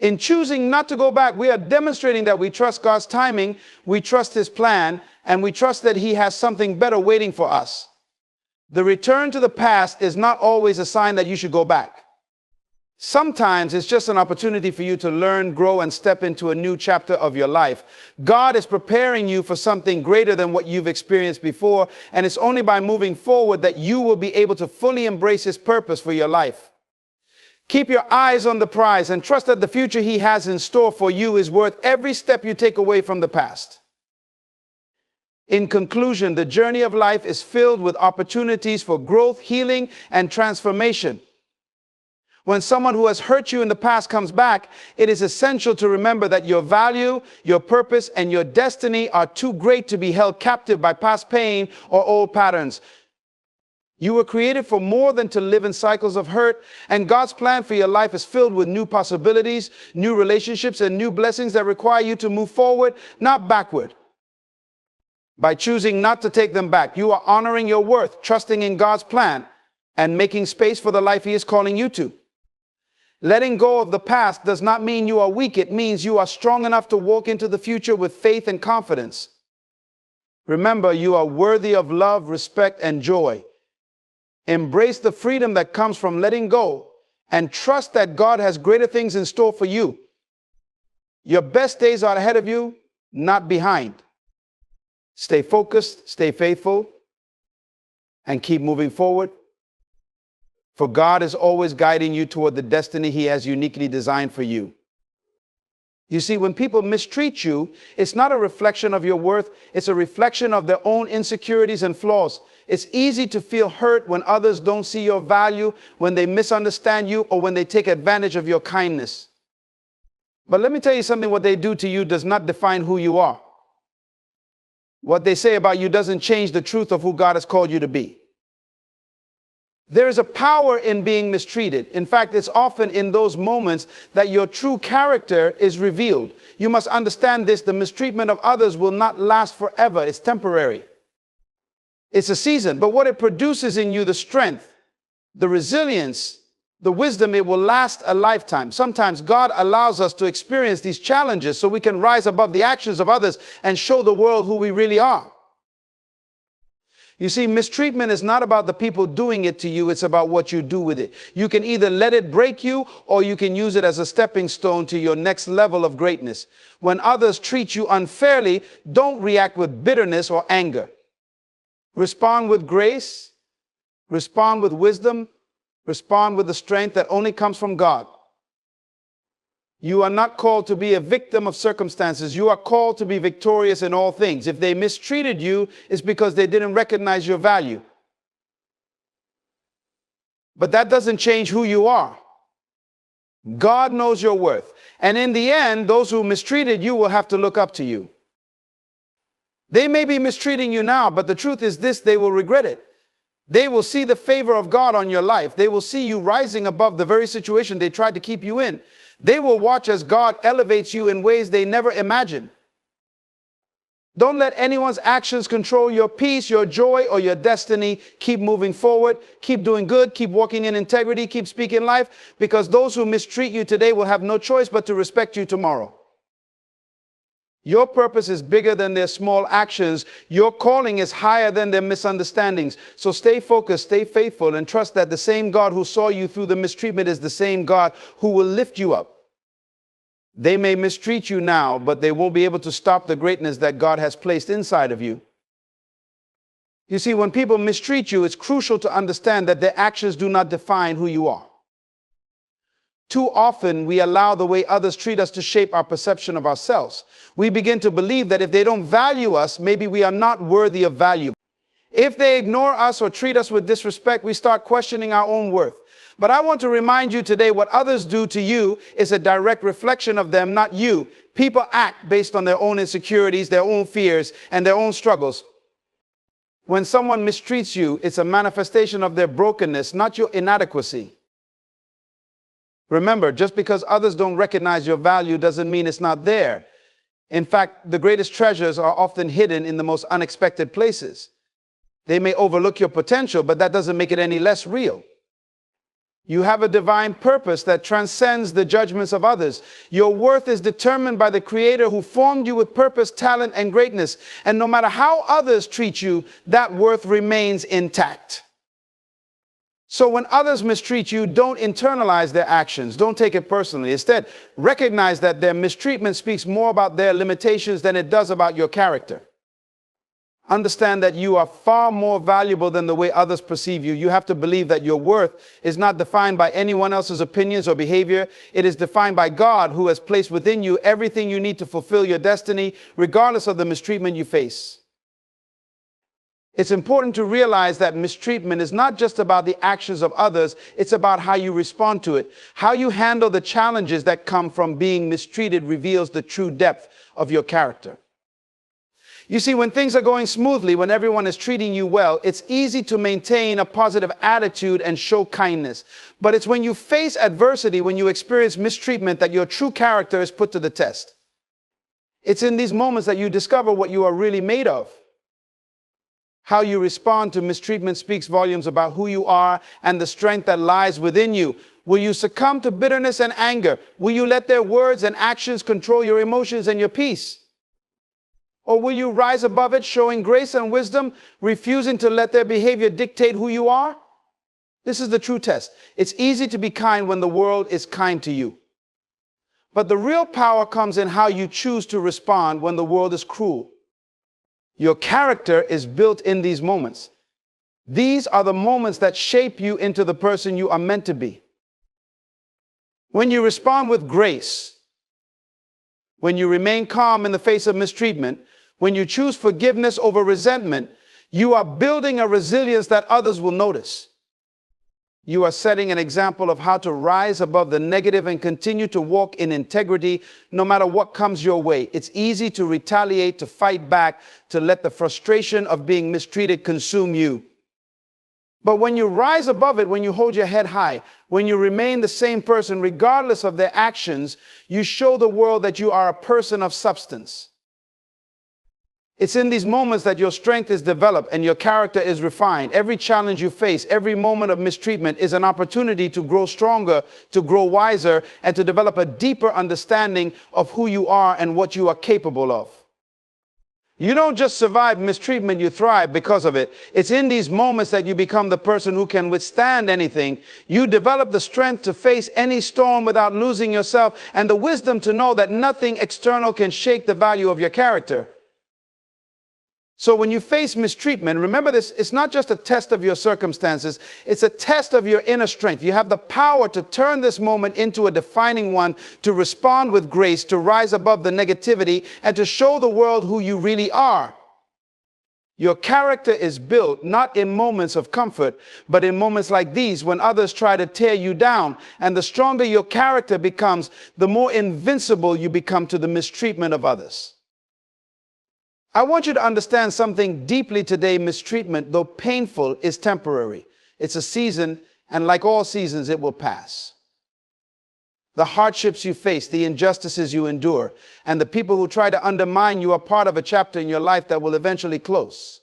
In choosing not to go back, we are demonstrating that we trust God's timing, we trust his plan, and we trust that he has something better waiting for us. The return to the past is not always a sign that you should go back. Sometimes it's just an opportunity for you to learn, grow, and step into a new chapter of your life. God is preparing you for something greater than what you've experienced before, and it's only by moving forward that you will be able to fully embrace his purpose for your life. Keep your eyes on the prize and trust that the future he has in store for you is worth every step you take away from the past. In conclusion, the journey of life is filled with opportunities for growth, healing, and transformation. When someone who has hurt you in the past comes back, it is essential to remember that your value, your purpose, and your destiny are too great to be held captive by past pain or old patterns. You were created for more than to live in cycles of hurt, and God's plan for your life is filled with new possibilities, new relationships, and new blessings that require you to move forward, not backward. By choosing not to take them back, you are honoring your worth, trusting in God's plan, and making space for the life he is calling you to. Letting go of the past does not mean you are weak. It means you are strong enough to walk into the future with faith and confidence. Remember, you are worthy of love, respect, and joy. Embrace the freedom that comes from letting go and trust that God has greater things in store for you. Your best days are ahead of you, not behind. Stay focused, stay faithful, and keep moving forward. For God is always guiding you toward the destiny he has uniquely designed for you. You see, when people mistreat you, it's not a reflection of your worth. It's a reflection of their own insecurities and flaws. It's easy to feel hurt when others don't see your value, when they misunderstand you, or when they take advantage of your kindness. But let me tell you something, what they do to you does not define who you are. What they say about you doesn't change the truth of who God has called you to be. There is a power in being mistreated. In fact, it's often in those moments that your true character is revealed. You must understand this: the mistreatment of others will not last forever. It's temporary. It's a season. But what it produces in you, the strength, the resilience, the wisdom, it will last a lifetime. Sometimes God allows us to experience these challenges so we can rise above the actions of others and show the world who we really are. You see, mistreatment is not about the people doing it to you. It's about what you do with it. You can either let it break you, or you can use it as a stepping stone to your next level of greatness. When others treat you unfairly, don't react with bitterness or anger. Respond with grace, respond with wisdom, respond with the strength that only comes from God. You are not called to be a victim of circumstances. You are called to be victorious in all things. If they mistreated you, it's because they didn't recognize your value. But that doesn't change who you are. God knows your worth. And in the end, those who mistreated you will have to look up to you. They may be mistreating you now, but the truth is this: they will regret it. They will see the favor of God on your life. They will see you rising above the very situation they tried to keep you in. They will watch as God elevates you in ways they never imagined. Don't let anyone's actions control your peace, your joy, or your destiny. Keep moving forward. Keep doing good. Keep walking in integrity. Keep speaking life, because those who mistreat you today will have no choice but to respect you tomorrow. Your purpose is bigger than their small actions. Your calling is higher than their misunderstandings. So stay focused, stay faithful, and trust that the same God who saw you through the mistreatment is the same God who will lift you up. They may mistreat you now, but they won't be able to stop the greatness that God has placed inside of you. You see, when people mistreat you, it's crucial to understand that their actions do not define who you are. Too often, we allow the way others treat us to shape our perception of ourselves. We begin to believe that if they don't value us, maybe we are not worthy of value. If they ignore us or treat us with disrespect, we start questioning our own worth. But I want to remind you today, what others do to you is a direct reflection of them, not you. People act based on their own insecurities, their own fears, and their own struggles. When someone mistreats you, it's a manifestation of their brokenness, not your inadequacy. Remember, just because others don't recognize your value doesn't mean it's not there. In fact, the greatest treasures are often hidden in the most unexpected places. They may overlook your potential, but that doesn't make it any less real. You have a divine purpose that transcends the judgments of others. Your worth is determined by the Creator who formed you with purpose, talent, and greatness. And no matter how others treat you, that worth remains intact. So when others mistreat you, don't internalize their actions. Don't take it personally. Instead, recognize that their mistreatment speaks more about their limitations than it does about your character. Understand that you are far more valuable than the way others perceive you. You have to believe that your worth is not defined by anyone else's opinions or behavior. It is defined by God, who has placed within you everything you need to fulfill your destiny, regardless of the mistreatment you face. It's important to realize that mistreatment is not just about the actions of others, it's about how you respond to it. How you handle the challenges that come from being mistreated reveals the true depth of your character. You see, when things are going smoothly, when everyone is treating you well, it's easy to maintain a positive attitude and show kindness. But it's when you face adversity, when you experience mistreatment, that your true character is put to the test. It's in these moments that you discover what you are really made of. How you respond to mistreatment speaks volumes about who you are and the strength that lies within you. Will you succumb to bitterness and anger? Will you let their words and actions control your emotions and your peace? Or will you rise above it, showing grace and wisdom, refusing to let their behavior dictate who you are? This is the true test. It's easy to be kind when the world is kind to you. But the real power comes in how you choose to respond when the world is cruel. Your character is built in these moments. These are the moments that shape you into the person you are meant to be. When you respond with grace, when you remain calm in the face of mistreatment, when you choose forgiveness over resentment, you are building a resilience that others will notice. You are setting an example of how to rise above the negative and continue to walk in integrity no matter what comes your way. It's easy to retaliate, to fight back, to let the frustration of being mistreated consume you. But when you rise above it, when you hold your head high, when you remain the same person regardless of their actions, you show the world that you are a person of substance. It's in these moments that your strength is developed and your character is refined. Every challenge you face, every moment of mistreatment is an opportunity to grow stronger, to grow wiser, and to develop a deeper understanding of who you are and what you are capable of. You don't just survive mistreatment, you thrive because of it. It's in these moments that you become the person who can withstand anything. You develop the strength to face any storm without losing yourself, and the wisdom to know that nothing external can shake the value of your character. So when you face mistreatment, remember this, it's not just a test of your circumstances, it's a test of your inner strength. You have the power to turn this moment into a defining one, to respond with grace, to rise above the negativity, and to show the world who you really are. Your character is built not in moments of comfort, but in moments like these when others try to tear you down. And the stronger your character becomes, the more invincible you become to the mistreatment of others. I want you to understand something deeply today. Mistreatment, though painful, is temporary. It's a season, and like all seasons, it will pass. The hardships you face, the injustices you endure, and the people who try to undermine you are part of a chapter in your life that will eventually close.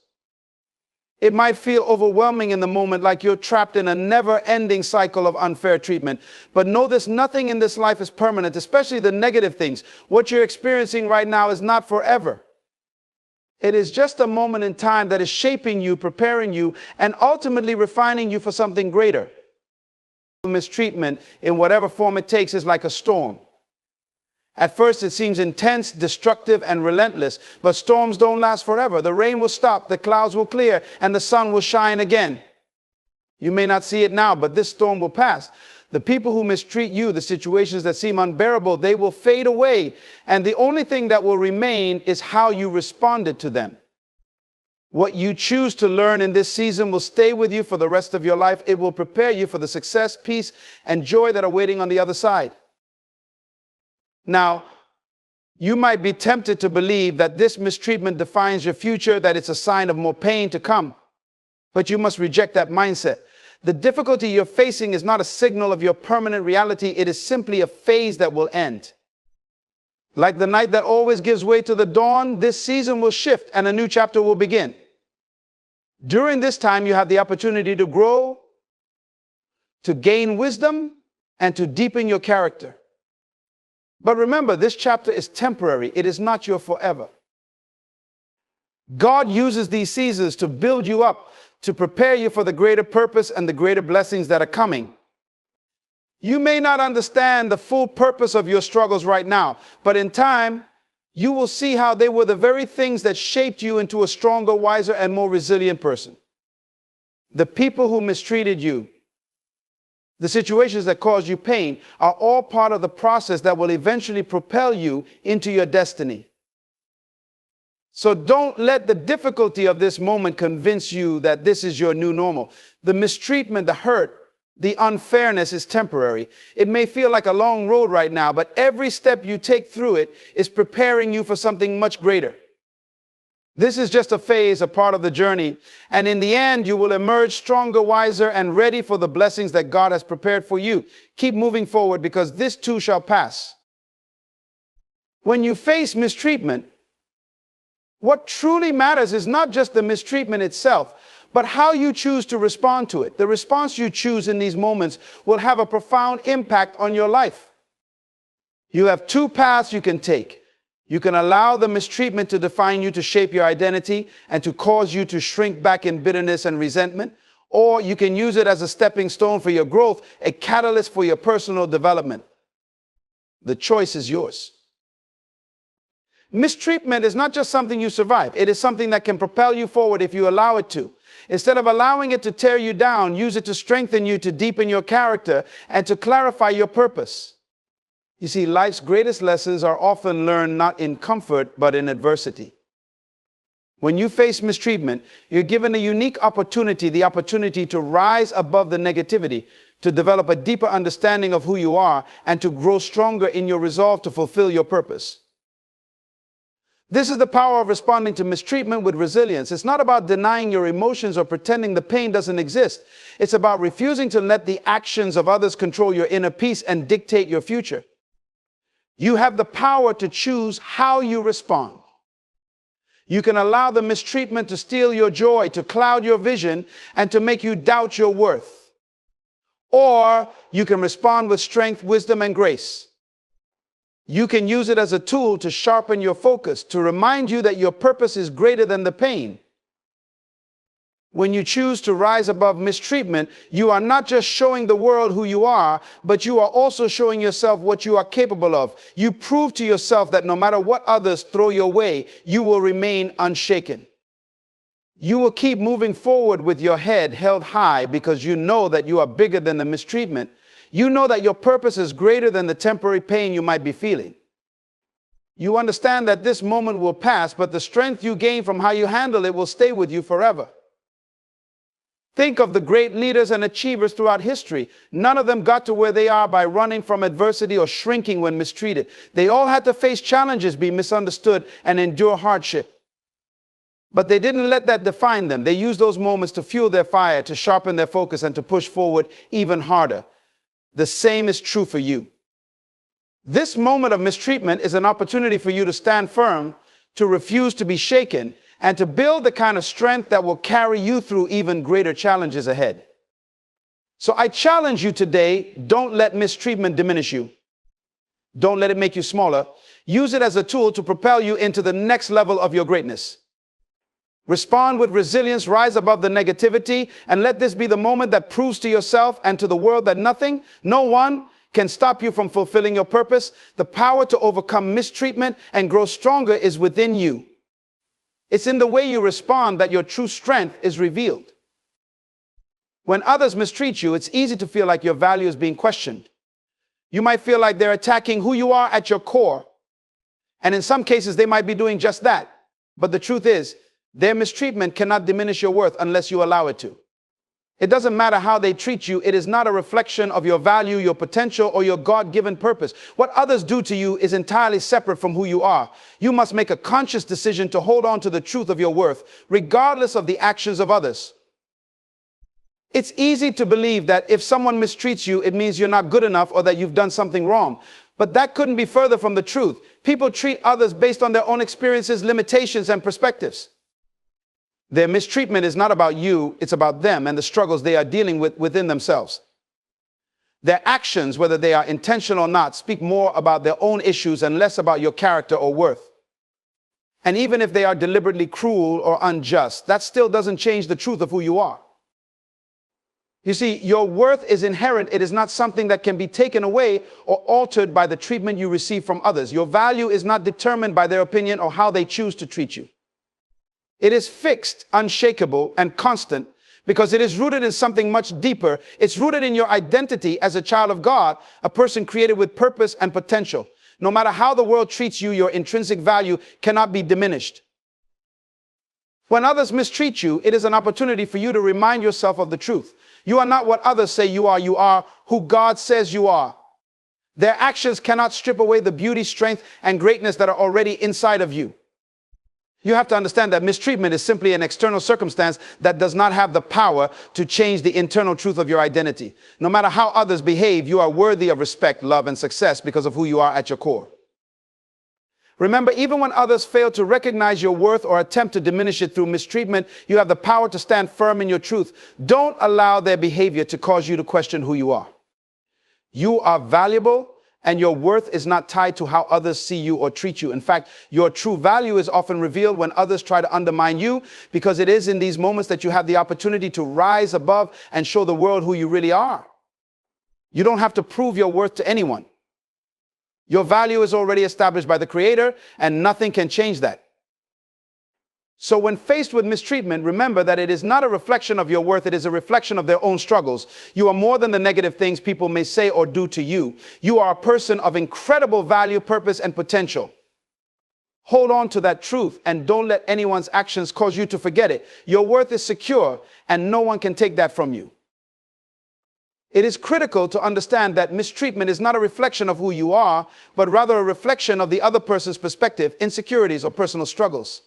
It might feel overwhelming in the moment, like you're trapped in a never-ending cycle of unfair treatment. But know this, nothing in this life is permanent, especially the negative things. What you're experiencing right now is not forever. It is just a moment in time that is shaping you, preparing you, and ultimately refining you for something greater. Mistreatment, in whatever form it takes, is like a storm. At first, it seems intense, destructive, and relentless, but storms don't last forever. The rain will stop, the clouds will clear, and the sun will shine again. You may not see it now, but this storm will pass. The people who mistreat you, the situations that seem unbearable, they will fade away. And the only thing that will remain is how you responded to them. What you choose to learn in this season will stay with you for the rest of your life. It will prepare you for the success, peace, and joy that are waiting on the other side. Now, you might be tempted to believe that this mistreatment defines your future, that it's a sign of more pain to come. But you must reject that mindset. The difficulty you're facing is not a signal of your permanent reality. It is simply a phase that will end. Like the night that always gives way to the dawn, this season will shift and a new chapter will begin. During this time, you have the opportunity to grow, to gain wisdom, and to deepen your character. But remember, this chapter is temporary. It is not your forever. God uses these seasons to build you up, to prepare you for the greater purpose and the greater blessings that are coming. You may not understand the full purpose of your struggles right now, but in time, you will see how they were the very things that shaped you into a stronger, wiser, and more resilient person. The people who mistreated you, the situations that caused you pain, are all part of the process that will eventually propel you into your destiny. So don't let the difficulty of this moment convince you that this is your new normal. The mistreatment, the hurt, the unfairness is temporary. It may feel like a long road right now, but every step you take through it is preparing you for something much greater. This is just a phase, a part of the journey. And in the end, you will emerge stronger, wiser, and ready for the blessings that God has prepared for you. Keep moving forward because this too shall pass. When you face mistreatment, what truly matters is not just the mistreatment itself, but how you choose to respond to it. The response you choose in these moments will have a profound impact on your life. You have two paths you can take. You can allow the mistreatment to define you, to shape your identity, and to cause you to shrink back in bitterness and resentment. Or you can use it as a stepping stone for your growth, a catalyst for your personal development. The choice is yours. Mistreatment is not just something you survive. It is something that can propel you forward if you allow it to. Instead of allowing it to tear you down, use it to strengthen you, to deepen your character, and to clarify your purpose. You see, life's greatest lessons are often learned not in comfort, but in adversity. When you face mistreatment, you're given a unique opportunity, the opportunity to rise above the negativity, to develop a deeper understanding of who you are, and to grow stronger in your resolve to fulfill your purpose. This is the power of responding to mistreatment with resilience. It's not about denying your emotions or pretending the pain doesn't exist. It's about refusing to let the actions of others control your inner peace and dictate your future. You have the power to choose how you respond. You can allow the mistreatment to steal your joy, to cloud your vision, and to make you doubt your worth. Or you can respond with strength, wisdom, and grace. You can use it as a tool to sharpen your focus, to remind you that your purpose is greater than the pain. When you choose to rise above mistreatment, you are not just showing the world who you are, but you are also showing yourself what you are capable of. You prove to yourself that no matter what others throw your way, you will remain unshaken. You will keep moving forward with your head held high because you know that you are bigger than the mistreatment. You know that your purpose is greater than the temporary pain you might be feeling. You understand that this moment will pass, but the strength you gain from how you handle it will stay with you forever. Think of the great leaders and achievers throughout history. None of them got to where they are by running from adversity or shrinking when mistreated. They all had to face challenges, be misunderstood, and endure hardship. But they didn't let that define them. They used those moments to fuel their fire, to sharpen their focus, and to push forward even harder. The same is true for you. This moment of mistreatment is an opportunity for you to stand firm, to refuse to be shaken, and to build the kind of strength that will carry you through even greater challenges ahead. So I challenge you today, don't let mistreatment diminish you. Don't let it make you smaller. Use it as a tool to propel you into the next level of your greatness. Respond with resilience, rise above the negativity, and let this be the moment that proves to yourself and to the world that nothing, no one can stop you from fulfilling your purpose. The power to overcome mistreatment and grow stronger is within you. It's in the way you respond that your true strength is revealed. When others mistreat you, it's easy to feel like your value is being questioned. You might feel like they're attacking who you are at your core. And in some cases, they might be doing just that. But the truth is, Their mistreatment cannot diminish your worth unless you allow it to. It doesn't matter how they treat you. It is not a reflection of your value, your potential, or your God-given purpose. What others do to you is entirely separate from who you are. You must make a conscious decision to hold on to the truth of your worth, regardless of the actions of others. It's easy to believe that if someone mistreats you, it means you're not good enough or that you've done something wrong. But that couldn't be further from the truth. People treat others based on their own experiences, limitations, and perspectives. Their mistreatment is not about you, it's about them and the struggles they are dealing with within themselves. Their actions, whether they are intentional or not, speak more about their own issues and less about your character or worth. And even if they are deliberately cruel or unjust, that still doesn't change the truth of who you are. You see, your worth is inherent. It is not something that can be taken away or altered by the treatment you receive from others. Your value is not determined by their opinion or how they choose to treat you. It is fixed, unshakable, and constant because it is rooted in something much deeper. It's rooted in your identity as a child of God, a person created with purpose and potential. No matter how the world treats you, your intrinsic value cannot be diminished. When others mistreat you, it is an opportunity for you to remind yourself of the truth. You are not what others say you are. You are who God says you are. Their actions cannot strip away the beauty, strength, and greatness that are already inside of you. You have to understand that mistreatment is simply an external circumstance that does not have the power to change the internal truth of your identity. No matter how others behave, you are worthy of respect, love, and success because of who you are at your core. Remember, even when others fail to recognize your worth or attempt to diminish it through mistreatment, you have the power to stand firm in your truth. Don't allow their behavior to cause you to question who you are. You are valuable, and your worth is not tied to how others see you or treat you. In fact, your true value is often revealed when others try to undermine you, because it is in these moments that you have the opportunity to rise above and show the world who you really are. You don't have to prove your worth to anyone. Your value is already established by the Creator, and nothing can change that. So when faced with mistreatment, remember that it is not a reflection of your worth, it is a reflection of their own struggles. You are more than the negative things people may say or do to you. You are a person of incredible value, purpose, and potential. Hold on to that truth and don't let anyone's actions cause you to forget it. Your worth is secure and no one can take that from you. It is critical to understand that mistreatment is not a reflection of who you are, but rather a reflection of the other person's perspective, insecurities, or personal struggles.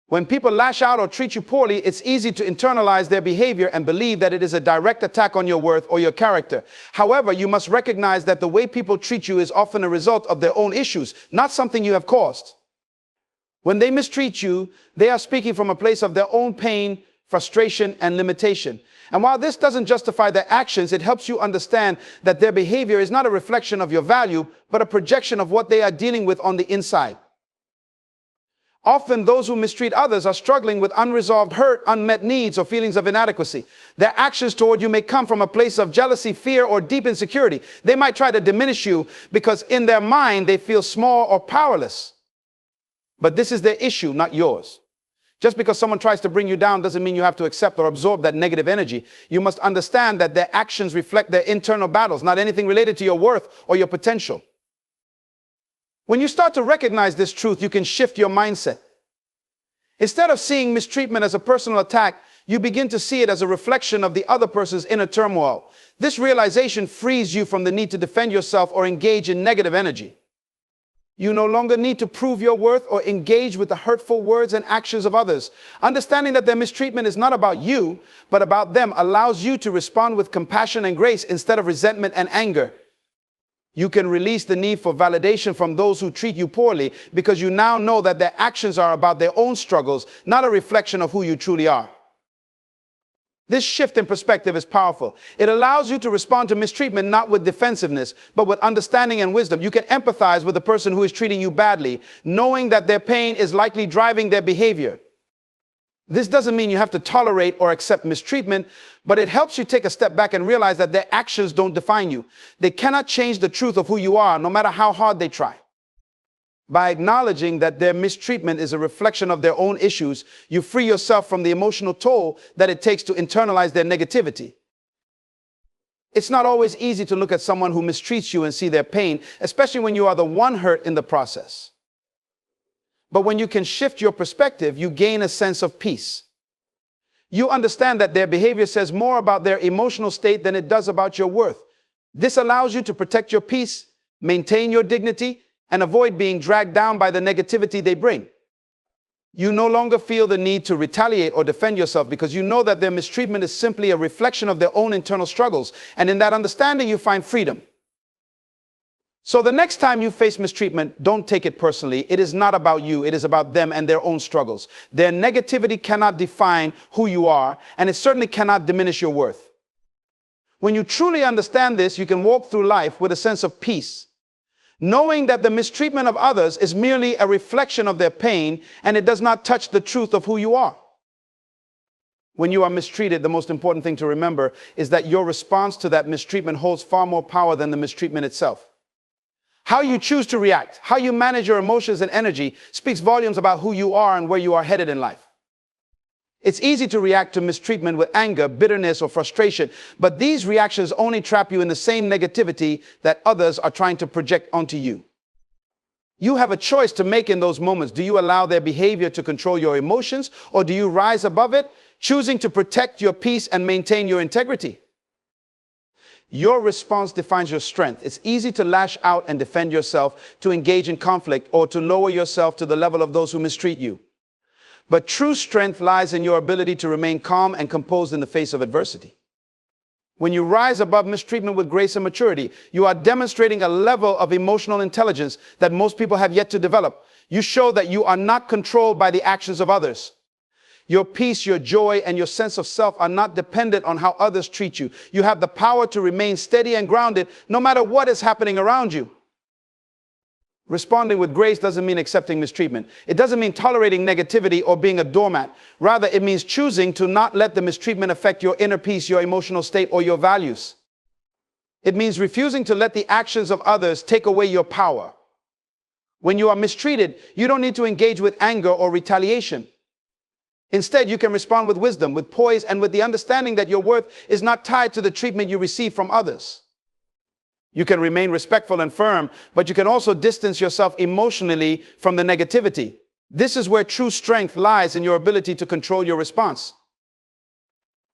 When people lash out or treat you poorly, it's easy to internalize their behavior and believe that it is a direct attack on your worth or your character. However, you must recognize that the way people treat you is often a result of their own issues, not something you have caused. When they mistreat you, they are speaking from a place of their own pain, frustration, and limitation. And while this doesn't justify their actions, it helps you understand that their behavior is not a reflection of your value, but a projection of what they are dealing with on the inside. Often those who mistreat others are struggling with unresolved hurt, unmet needs, or feelings of inadequacy. Their actions toward you may come from a place of jealousy, fear, or deep insecurity. They might try to diminish you because in their mind they feel small or powerless. But this is their issue, not yours. Just because someone tries to bring you down doesn't mean you have to accept or absorb that negative energy. You must understand that their actions reflect their internal battles, not anything related to your worth or your potential. When you start to recognize this truth, you can shift your mindset. Instead of seeing mistreatment as a personal attack, you begin to see it as a reflection of the other person's inner turmoil. This realization frees you from the need to defend yourself or engage in negative energy. You no longer need to prove your worth or engage with the hurtful words and actions of others. Understanding that their mistreatment is not about you, but about them allows you to respond with compassion and grace instead of resentment and anger. You can release the need for validation from those who treat you poorly because you now know that their actions are about their own struggles, not a reflection of who you truly are. This shift in perspective is powerful. It allows you to respond to mistreatment not with defensiveness, but with understanding and wisdom. You can empathize with the person who is treating you badly, knowing that their pain is likely driving their behavior. This doesn't mean you have to tolerate or accept mistreatment, but it helps you take a step back and realize that their actions don't define you. They cannot change the truth of who you are, no matter how hard they try. By acknowledging that their mistreatment is a reflection of their own issues, you free yourself from the emotional toll that it takes to internalize their negativity. It's not always easy to look at someone who mistreats you and see their pain, especially when you are the one hurt in the process. But when you can shift your perspective, you gain a sense of peace. You understand that their behavior says more about their emotional state than it does about your worth. This allows you to protect your peace, maintain your dignity, and avoid being dragged down by the negativity they bring. You no longer feel the need to retaliate or defend yourself because you know that their mistreatment is simply a reflection of their own internal struggles. And in that understanding, you find freedom. So the next time you face mistreatment, don't take it personally. It is not about you. It is about them and their own struggles. Their negativity cannot define who you are, and it certainly cannot diminish your worth. When you truly understand this, you can walk through life with a sense of peace, knowing that the mistreatment of others is merely a reflection of their pain, and it does not touch the truth of who you are. When you are mistreated, the most important thing to remember is that your response to that mistreatment holds far more power than the mistreatment itself. How you choose to react, how you manage your emotions and energy speaks volumes about who you are and where you are headed in life. It's easy to react to mistreatment with anger, bitterness, or frustration, but these reactions only trap you in the same negativity that others are trying to project onto you. You have a choice to make in those moments. Do you allow their behavior to control your emotions, or do you rise above it, choosing to protect your peace and maintain your integrity? Your response defines your strength. It's easy to lash out and defend yourself, to engage in conflict, or to lower yourself to the level of those who mistreat you. But true strength lies in your ability to remain calm and composed in the face of adversity. When you rise above mistreatment with grace and maturity, you are demonstrating a level of emotional intelligence that most people have yet to develop. You show that you are not controlled by the actions of others. Your peace, your joy, and your sense of self are not dependent on how others treat you. You have the power to remain steady and grounded no matter what is happening around you. Responding with grace doesn't mean accepting mistreatment. It doesn't mean tolerating negativity or being a doormat. Rather, it means choosing to not let the mistreatment affect your inner peace, your emotional state, or your values. It means refusing to let the actions of others take away your power. When you are mistreated, you don't need to engage with anger or retaliation. Instead, you can respond with wisdom, with poise, and with the understanding that your worth is not tied to the treatment you receive from others. You can remain respectful and firm, but you can also distance yourself emotionally from the negativity. This is where true strength lies, in your ability to control your response.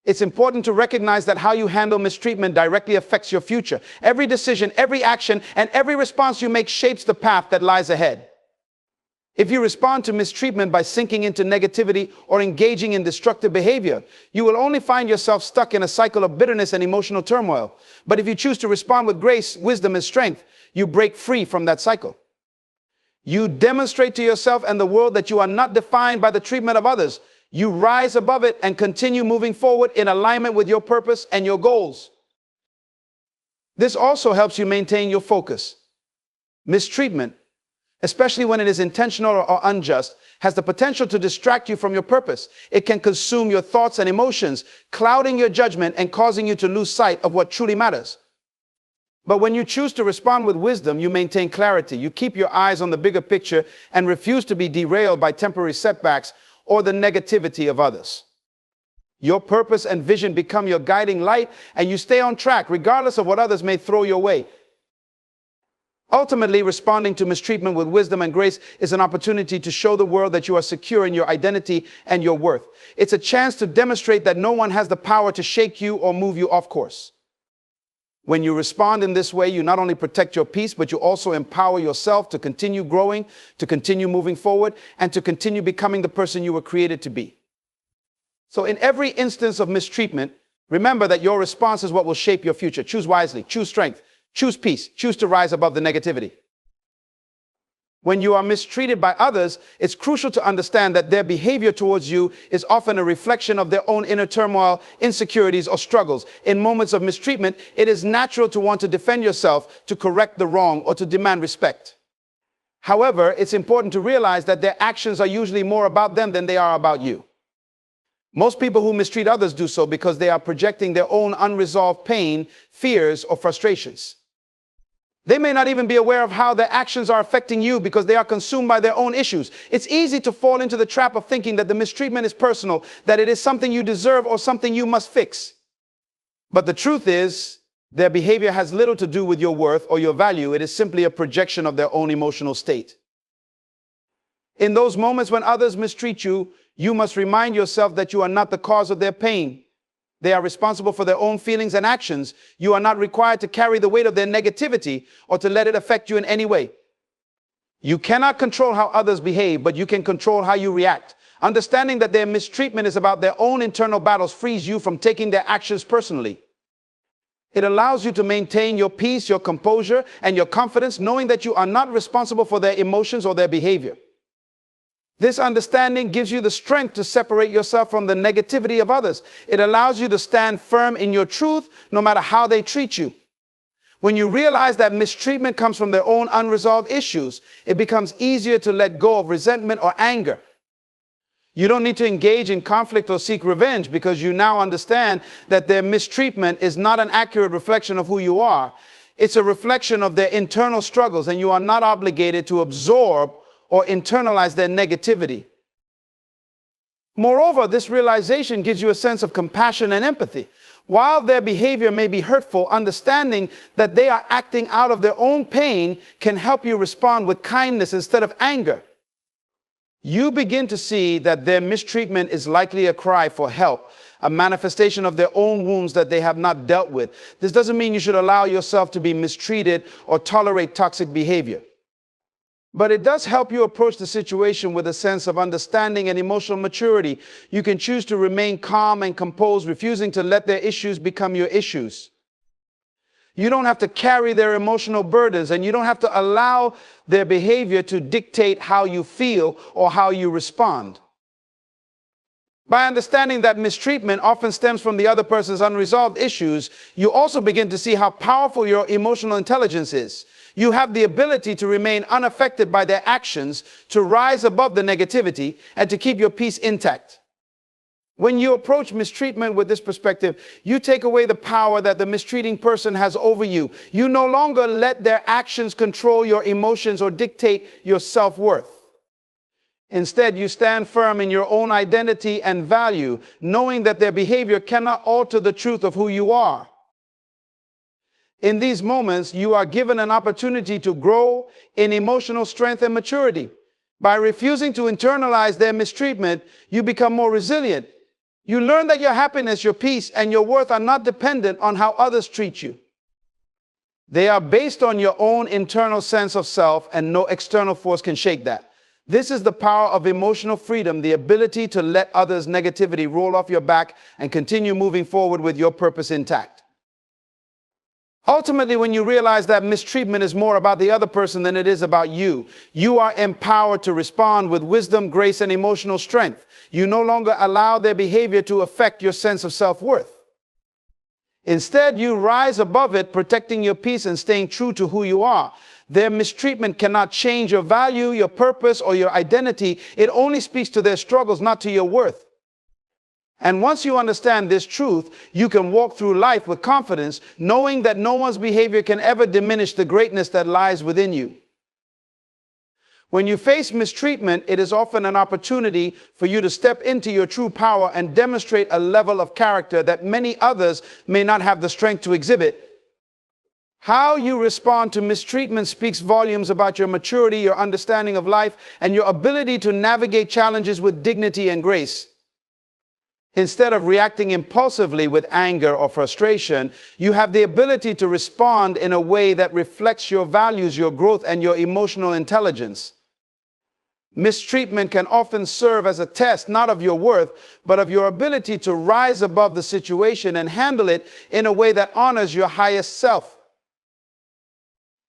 It's important to recognize that how you handle mistreatment directly affects your future. Every decision, every action, and every response you make shapes the path that lies ahead. If you respond to mistreatment by sinking into negativity or engaging in destructive behavior, you will only find yourself stuck in a cycle of bitterness and emotional turmoil. But if you choose to respond with grace, wisdom, and strength, you break free from that cycle. You demonstrate to yourself and the world that you are not defined by the treatment of others. You rise above it and continue moving forward in alignment with your purpose and your goals. This also helps you maintain your focus. Mistreatment, especially when it is intentional or unjust, has the potential to distract you from your purpose. It can consume your thoughts and emotions, clouding your judgment and causing you to lose sight of what truly matters. But when you choose to respond with wisdom, you maintain clarity. You keep your eyes on the bigger picture and refuse to be derailed by temporary setbacks or the negativity of others. Your purpose and vision become your guiding light, and you stay on track regardless of what others may throw your way. Ultimately, responding to mistreatment with wisdom and grace is an opportunity to show the world that you are secure in your identity and your worth. It's a chance to demonstrate that no one has the power to shake you or move you off course. When you respond in this way, you not only protect your peace, but you also empower yourself to continue growing, to continue moving forward, and to continue becoming the person you were created to be. So in every instance of mistreatment, remember that your response is what will shape your future. Choose wisely, choose strength. Choose peace. Choose to rise above the negativity. When you are mistreated by others, it's crucial to understand that their behavior towards you is often a reflection of their own inner turmoil, insecurities, or struggles. In moments of mistreatment, it is natural to want to defend yourself, to correct the wrong, or to demand respect. However, it's important to realize that their actions are usually more about them than they are about you. Most people who mistreat others do so because they are projecting their own unresolved pain, fears, or frustrations. They may not even be aware of how their actions are affecting you because they are consumed by their own issues. It's easy to fall into the trap of thinking that the mistreatment is personal, that it is something you deserve or something you must fix. But the truth is, their behavior has little to do with your worth or your value. It is simply a projection of their own emotional state. In those moments when others mistreat you, you must remind yourself that you are not the cause of their pain. They are responsible for their own feelings and actions. You are not required to carry the weight of their negativity or to let it affect you in any way. You cannot control how others behave, but you can control how you react. Understanding that their mistreatment is about their own internal battles frees you from taking their actions personally. It allows you to maintain your peace, your composure, and your confidence, knowing that you are not responsible for their emotions or their behavior. This understanding gives you the strength to separate yourself from the negativity of others. It allows you to stand firm in your truth, no matter how they treat you. When you realize that mistreatment comes from their own unresolved issues, it becomes easier to let go of resentment or anger. You don't need to engage in conflict or seek revenge because you now understand that their mistreatment is not an accurate reflection of who you are. It's a reflection of their internal struggles, and you are not obligated to absorb or internalize their negativity. Moreover, this realization gives you a sense of compassion and empathy. While their behavior may be hurtful, understanding that they are acting out of their own pain can help you respond with kindness instead of anger. You begin to see that their mistreatment is likely a cry for help, a manifestation of their own wounds that they have not dealt with. This doesn't mean you should allow yourself to be mistreated or tolerate toxic behavior. But it does help you approach the situation with a sense of understanding and emotional maturity. You can choose to remain calm and composed, refusing to let their issues become your issues. You don't have to carry their emotional burdens, and you don't have to allow their behavior to dictate how you feel or how you respond. By understanding that mistreatment often stems from the other person's unresolved issues, you also begin to see how powerful your emotional intelligence is. You have the ability to remain unaffected by their actions, to rise above the negativity, and to keep your peace intact. When you approach mistreatment with this perspective, you take away the power that the mistreating person has over you. You no longer let their actions control your emotions or dictate your self-worth. Instead, you stand firm in your own identity and value, knowing that their behavior cannot alter the truth of who you are. In these moments, you are given an opportunity to grow in emotional strength and maturity. By refusing to internalize their mistreatment, you become more resilient. You learn that your happiness, your peace, and your worth are not dependent on how others treat you. They are based on your own internal sense of self, and no external force can shake that. This is the power of emotional freedom, the ability to let others' negativity roll off your back and continue moving forward with your purpose intact. Ultimately, when you realize that mistreatment is more about the other person than it is about you, you are empowered to respond with wisdom, grace, and emotional strength. You no longer allow their behavior to affect your sense of self-worth. Instead, you rise above it, protecting your peace and staying true to who you are. Their mistreatment cannot change your value, your purpose, or your identity. It only speaks to their struggles, not to your worth. And once you understand this truth, you can walk through life with confidence, knowing that no one's behavior can ever diminish the greatness that lies within you. When you face mistreatment, it is often an opportunity for you to step into your true power and demonstrate a level of character that many others may not have the strength to exhibit. How you respond to mistreatment speaks volumes about your maturity, your understanding of life, and your ability to navigate challenges with dignity and grace. Instead of reacting impulsively with anger or frustration, you have the ability to respond in a way that reflects your values, your growth, and your emotional intelligence. Mistreatment can often serve as a test, not of your worth, but of your ability to rise above the situation and handle it in a way that honors your highest self.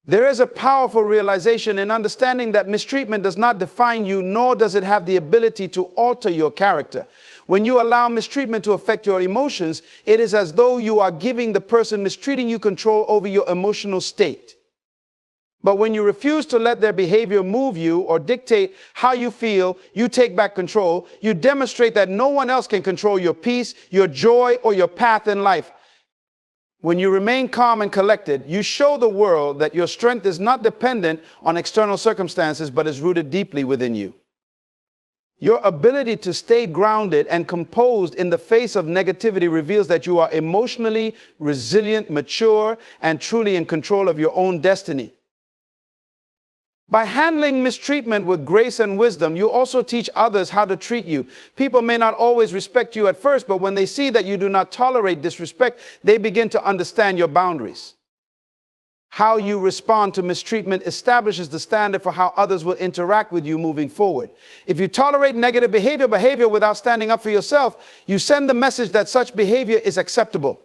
There is a powerful realization in understanding that mistreatment does not define you, nor does it have the ability to alter your character. When you allow mistreatment to affect your emotions, it is as though you are giving the person mistreating you control over your emotional state. But when you refuse to let their behavior move you or dictate how you feel, you take back control. You demonstrate that no one else can control your peace, your joy, or your path in life. When you remain calm and collected, you show the world that your strength is not dependent on external circumstances, but is rooted deeply within you. Your ability to stay grounded and composed in the face of negativity reveals that you are emotionally resilient, mature, and truly in control of your own destiny. By handling mistreatment with grace and wisdom, you also teach others how to treat you. People may not always respect you at first, but when they see that you do not tolerate disrespect, they begin to understand your boundaries. How you respond to mistreatment establishes the standard for how others will interact with you moving forward. If you tolerate negative behavior without standing up for yourself, you send the message that such behavior is acceptable.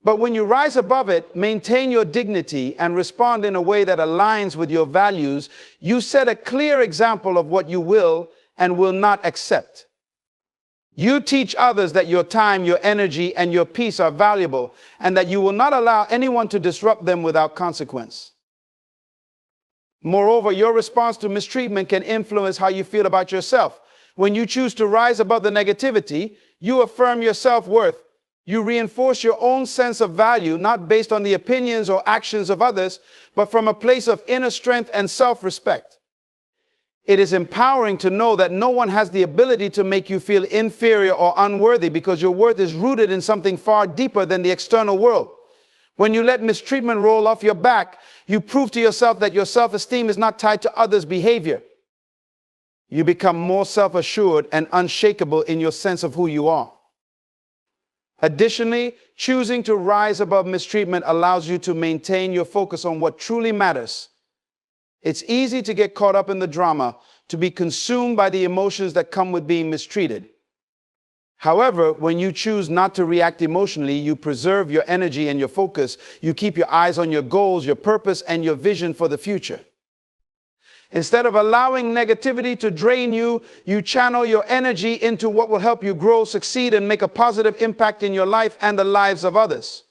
But when you rise above it, maintain your dignity, and respond in a way that aligns with your values, you set a clear example of what you will and will not accept. You teach others that your time, your energy, and your peace are valuable, and that you will not allow anyone to disrupt them without consequence. Moreover, your response to mistreatment can influence how you feel about yourself. When you choose to rise above the negativity, you affirm your self-worth. You reinforce your own sense of value, not based on the opinions or actions of others, but from a place of inner strength and self-respect. It is empowering to know that no one has the ability to make you feel inferior or unworthy, because your worth is rooted in something far deeper than the external world. When you let mistreatment roll off your back, you prove to yourself that your self-esteem is not tied to others' behavior. You become more self-assured and unshakable in your sense of who you are. Additionally, choosing to rise above mistreatment allows you to maintain your focus on what truly matters. It's easy to get caught up in the drama, to be consumed by the emotions that come with being mistreated. However, when you choose not to react emotionally, you preserve your energy and your focus. You keep your eyes on your goals, your purpose, and your vision for the future. Instead of allowing negativity to drain you, you channel your energy into what will help you grow, succeed, and make a positive impact in your life and the lives of others.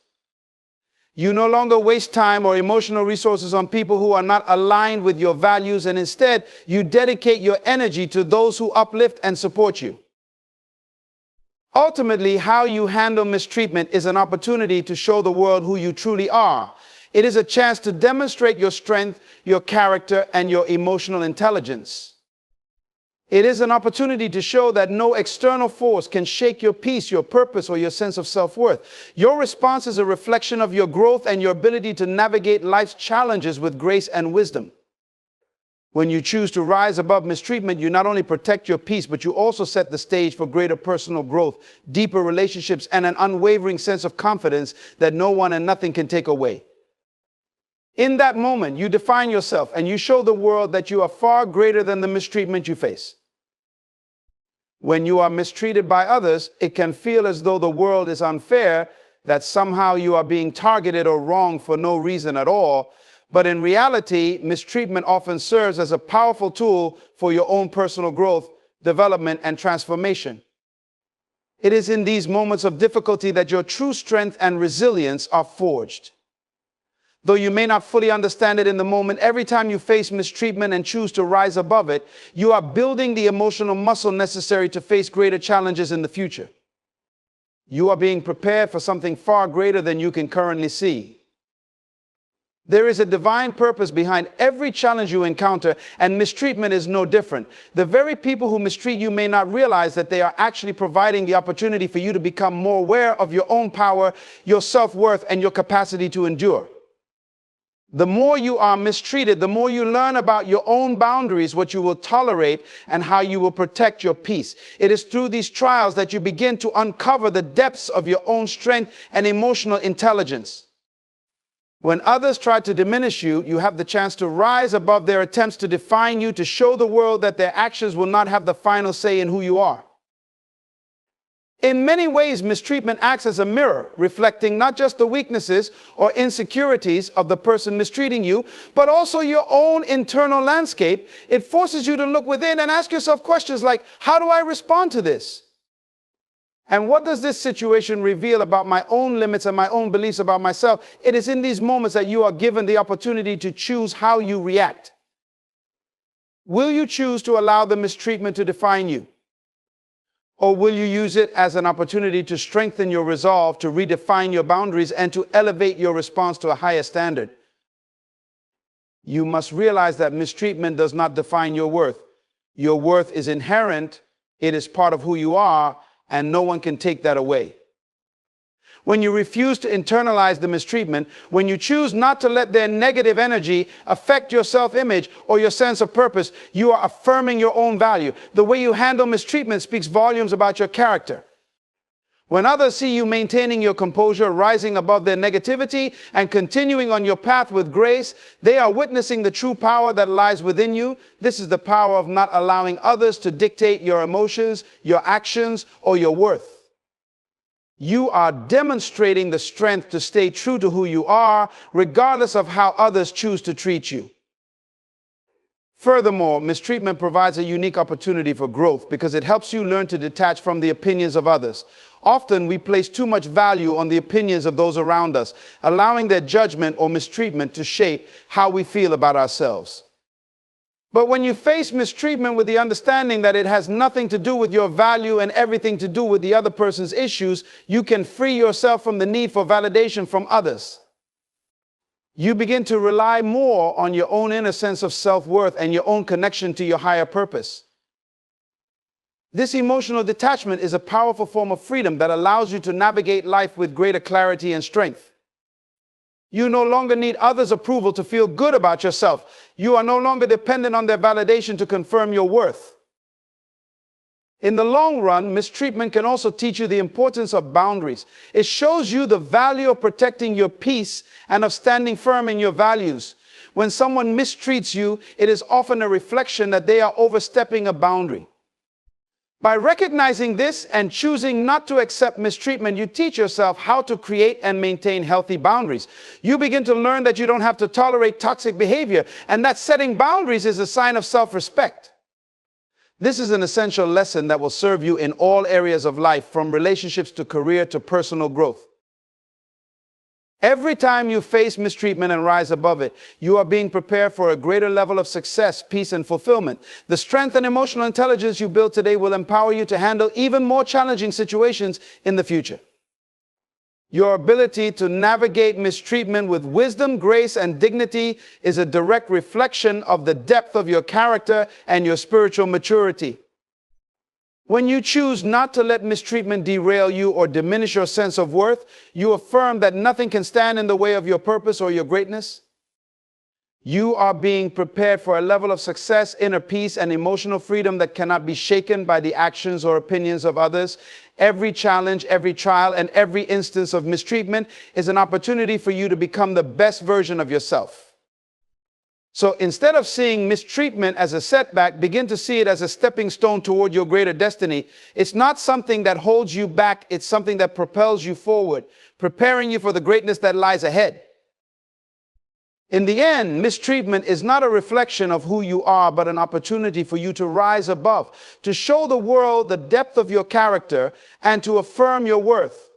You no longer waste time or emotional resources on people who are not aligned with your values, and instead, you dedicate your energy to those who uplift and support you. Ultimately, how you handle mistreatment is an opportunity to show the world who you truly are. It is a chance to demonstrate your strength, your character, and your emotional intelligence. It is an opportunity to show that no external force can shake your peace, your purpose, or your sense of self-worth. Your response is a reflection of your growth and your ability to navigate life's challenges with grace and wisdom. When you choose to rise above mistreatment, you not only protect your peace, but you also set the stage for greater personal growth, deeper relationships, and an unwavering sense of confidence that no one and nothing can take away. In that moment, you define yourself and you show the world that you are far greater than the mistreatment you face. When you are mistreated by others, it can feel as though the world is unfair, that somehow you are being targeted or wronged for no reason at all. But in reality, mistreatment often serves as a powerful tool for your own personal growth, development, and transformation. It is in these moments of difficulty that your true strength and resilience are forged. Though you may not fully understand it in the moment, every time you face mistreatment and choose to rise above it, you are building the emotional muscle necessary to face greater challenges in the future. You are being prepared for something far greater than you can currently see. There is a divine purpose behind every challenge you encounter, and mistreatment is no different. The very people who mistreat you may not realize that they are actually providing the opportunity for you to become more aware of your own power, your self-worth, and your capacity to endure. The more you are mistreated, the more you learn about your own boundaries, what you will tolerate, and how you will protect your peace. It is through these trials that you begin to uncover the depths of your own strength and emotional intelligence. When others try to diminish you, you have the chance to rise above their attempts to define you, to show the world that their actions will not have the final say in who you are. In many ways, mistreatment acts as a mirror, reflecting not just the weaknesses or insecurities of the person mistreating you, but also your own internal landscape. It forces you to look within and ask yourself questions like, how do I respond to this? And what does this situation reveal about my own limits and my own beliefs about myself? It is in these moments that you are given the opportunity to choose how you react. Will you choose to allow the mistreatment to define you? Or will you use it as an opportunity to strengthen your resolve, to redefine your boundaries, and to elevate your response to a higher standard? You must realize that mistreatment does not define your worth. Your worth is inherent, it is part of who you are, and no one can take that away. when you refuse to internalize the mistreatment, when you choose not to let their negative energy affect your self-image or your sense of purpose, you are affirming your own value. The way you handle mistreatment speaks volumes about your character. When others see you maintaining your composure, rising above their negativity, and continuing on your path with grace, they are witnessing the true power that lies within you. This is the power of not allowing others to dictate your emotions, your actions, or your worth. You are demonstrating the strength to stay true to who you are, regardless of how others choose to treat you. Furthermore, mistreatment provides a unique opportunity for growth because it helps you learn to detach from the opinions of others. Often we place too much value on the opinions of those around us, allowing their judgment or mistreatment to shape how we feel about ourselves. But when you face mistreatment with the understanding that it has nothing to do with your value and everything to do with the other person's issues, you can free yourself from the need for validation from others. You begin to rely more on your own inner sense of self-worth and your own connection to your higher purpose. This emotional detachment is a powerful form of freedom that allows you to navigate life with greater clarity and strength. You no longer need others' approval to feel good about yourself. You are no longer dependent on their validation to confirm your worth. In the long run, mistreatment can also teach you the importance of boundaries. It shows you the value of protecting your peace and of standing firm in your values. When someone mistreats you, it is often a reflection that they are overstepping a boundary. By recognizing this and choosing not to accept mistreatment, you teach yourself how to create and maintain healthy boundaries. You begin to learn that you don't have to tolerate toxic behavior, and that setting boundaries is a sign of self-respect. This is an essential lesson that will serve you in all areas of life, from relationships to career to personal growth. Every time you face mistreatment and rise above it, you are being prepared for a greater level of success, peace, and fulfillment. The strength and emotional intelligence you build today will empower you to handle even more challenging situations in the future. Your ability to navigate mistreatment with wisdom, grace, and dignity is a direct reflection of the depth of your character and your spiritual maturity. When you choose not to let mistreatment derail you or diminish your sense of worth, you affirm that nothing can stand in the way of your purpose or your greatness. You are being prepared for a level of success, inner peace, and emotional freedom that cannot be shaken by the actions or opinions of others. Every challenge, every trial, and every instance of mistreatment is an opportunity for you to become the best version of yourself. So instead of seeing mistreatment as a setback, begin to see it as a stepping stone toward your greater destiny. It's not something that holds you back. It's something that propels you forward, preparing you for the greatness that lies ahead. In the end, mistreatment is not a reflection of who you are, but an opportunity for you to rise above, to show the world the depth of your character, and to affirm your worth.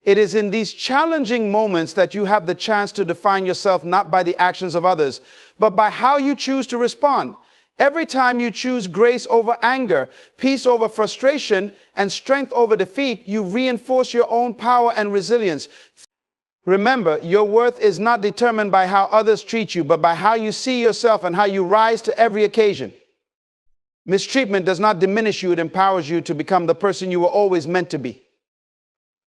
It is in these challenging moments that you have the chance to define yourself not by the actions of others, but by how you choose to respond. Every time you choose grace over anger, peace over frustration, and strength over defeat, you reinforce your own power and resilience. Remember, your worth is not determined by how others treat you, but by how you see yourself and how you rise to every occasion. Mistreatment does not diminish you, it empowers you to become the person you were always meant to be.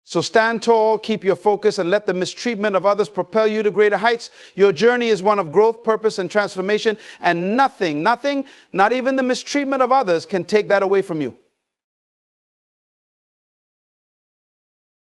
So stand tall, keep your focus, and let the mistreatment of others propel you to greater heights. Your journey is one of growth, purpose, and transformation, and nothing, not even the mistreatment of others, can take that away from you.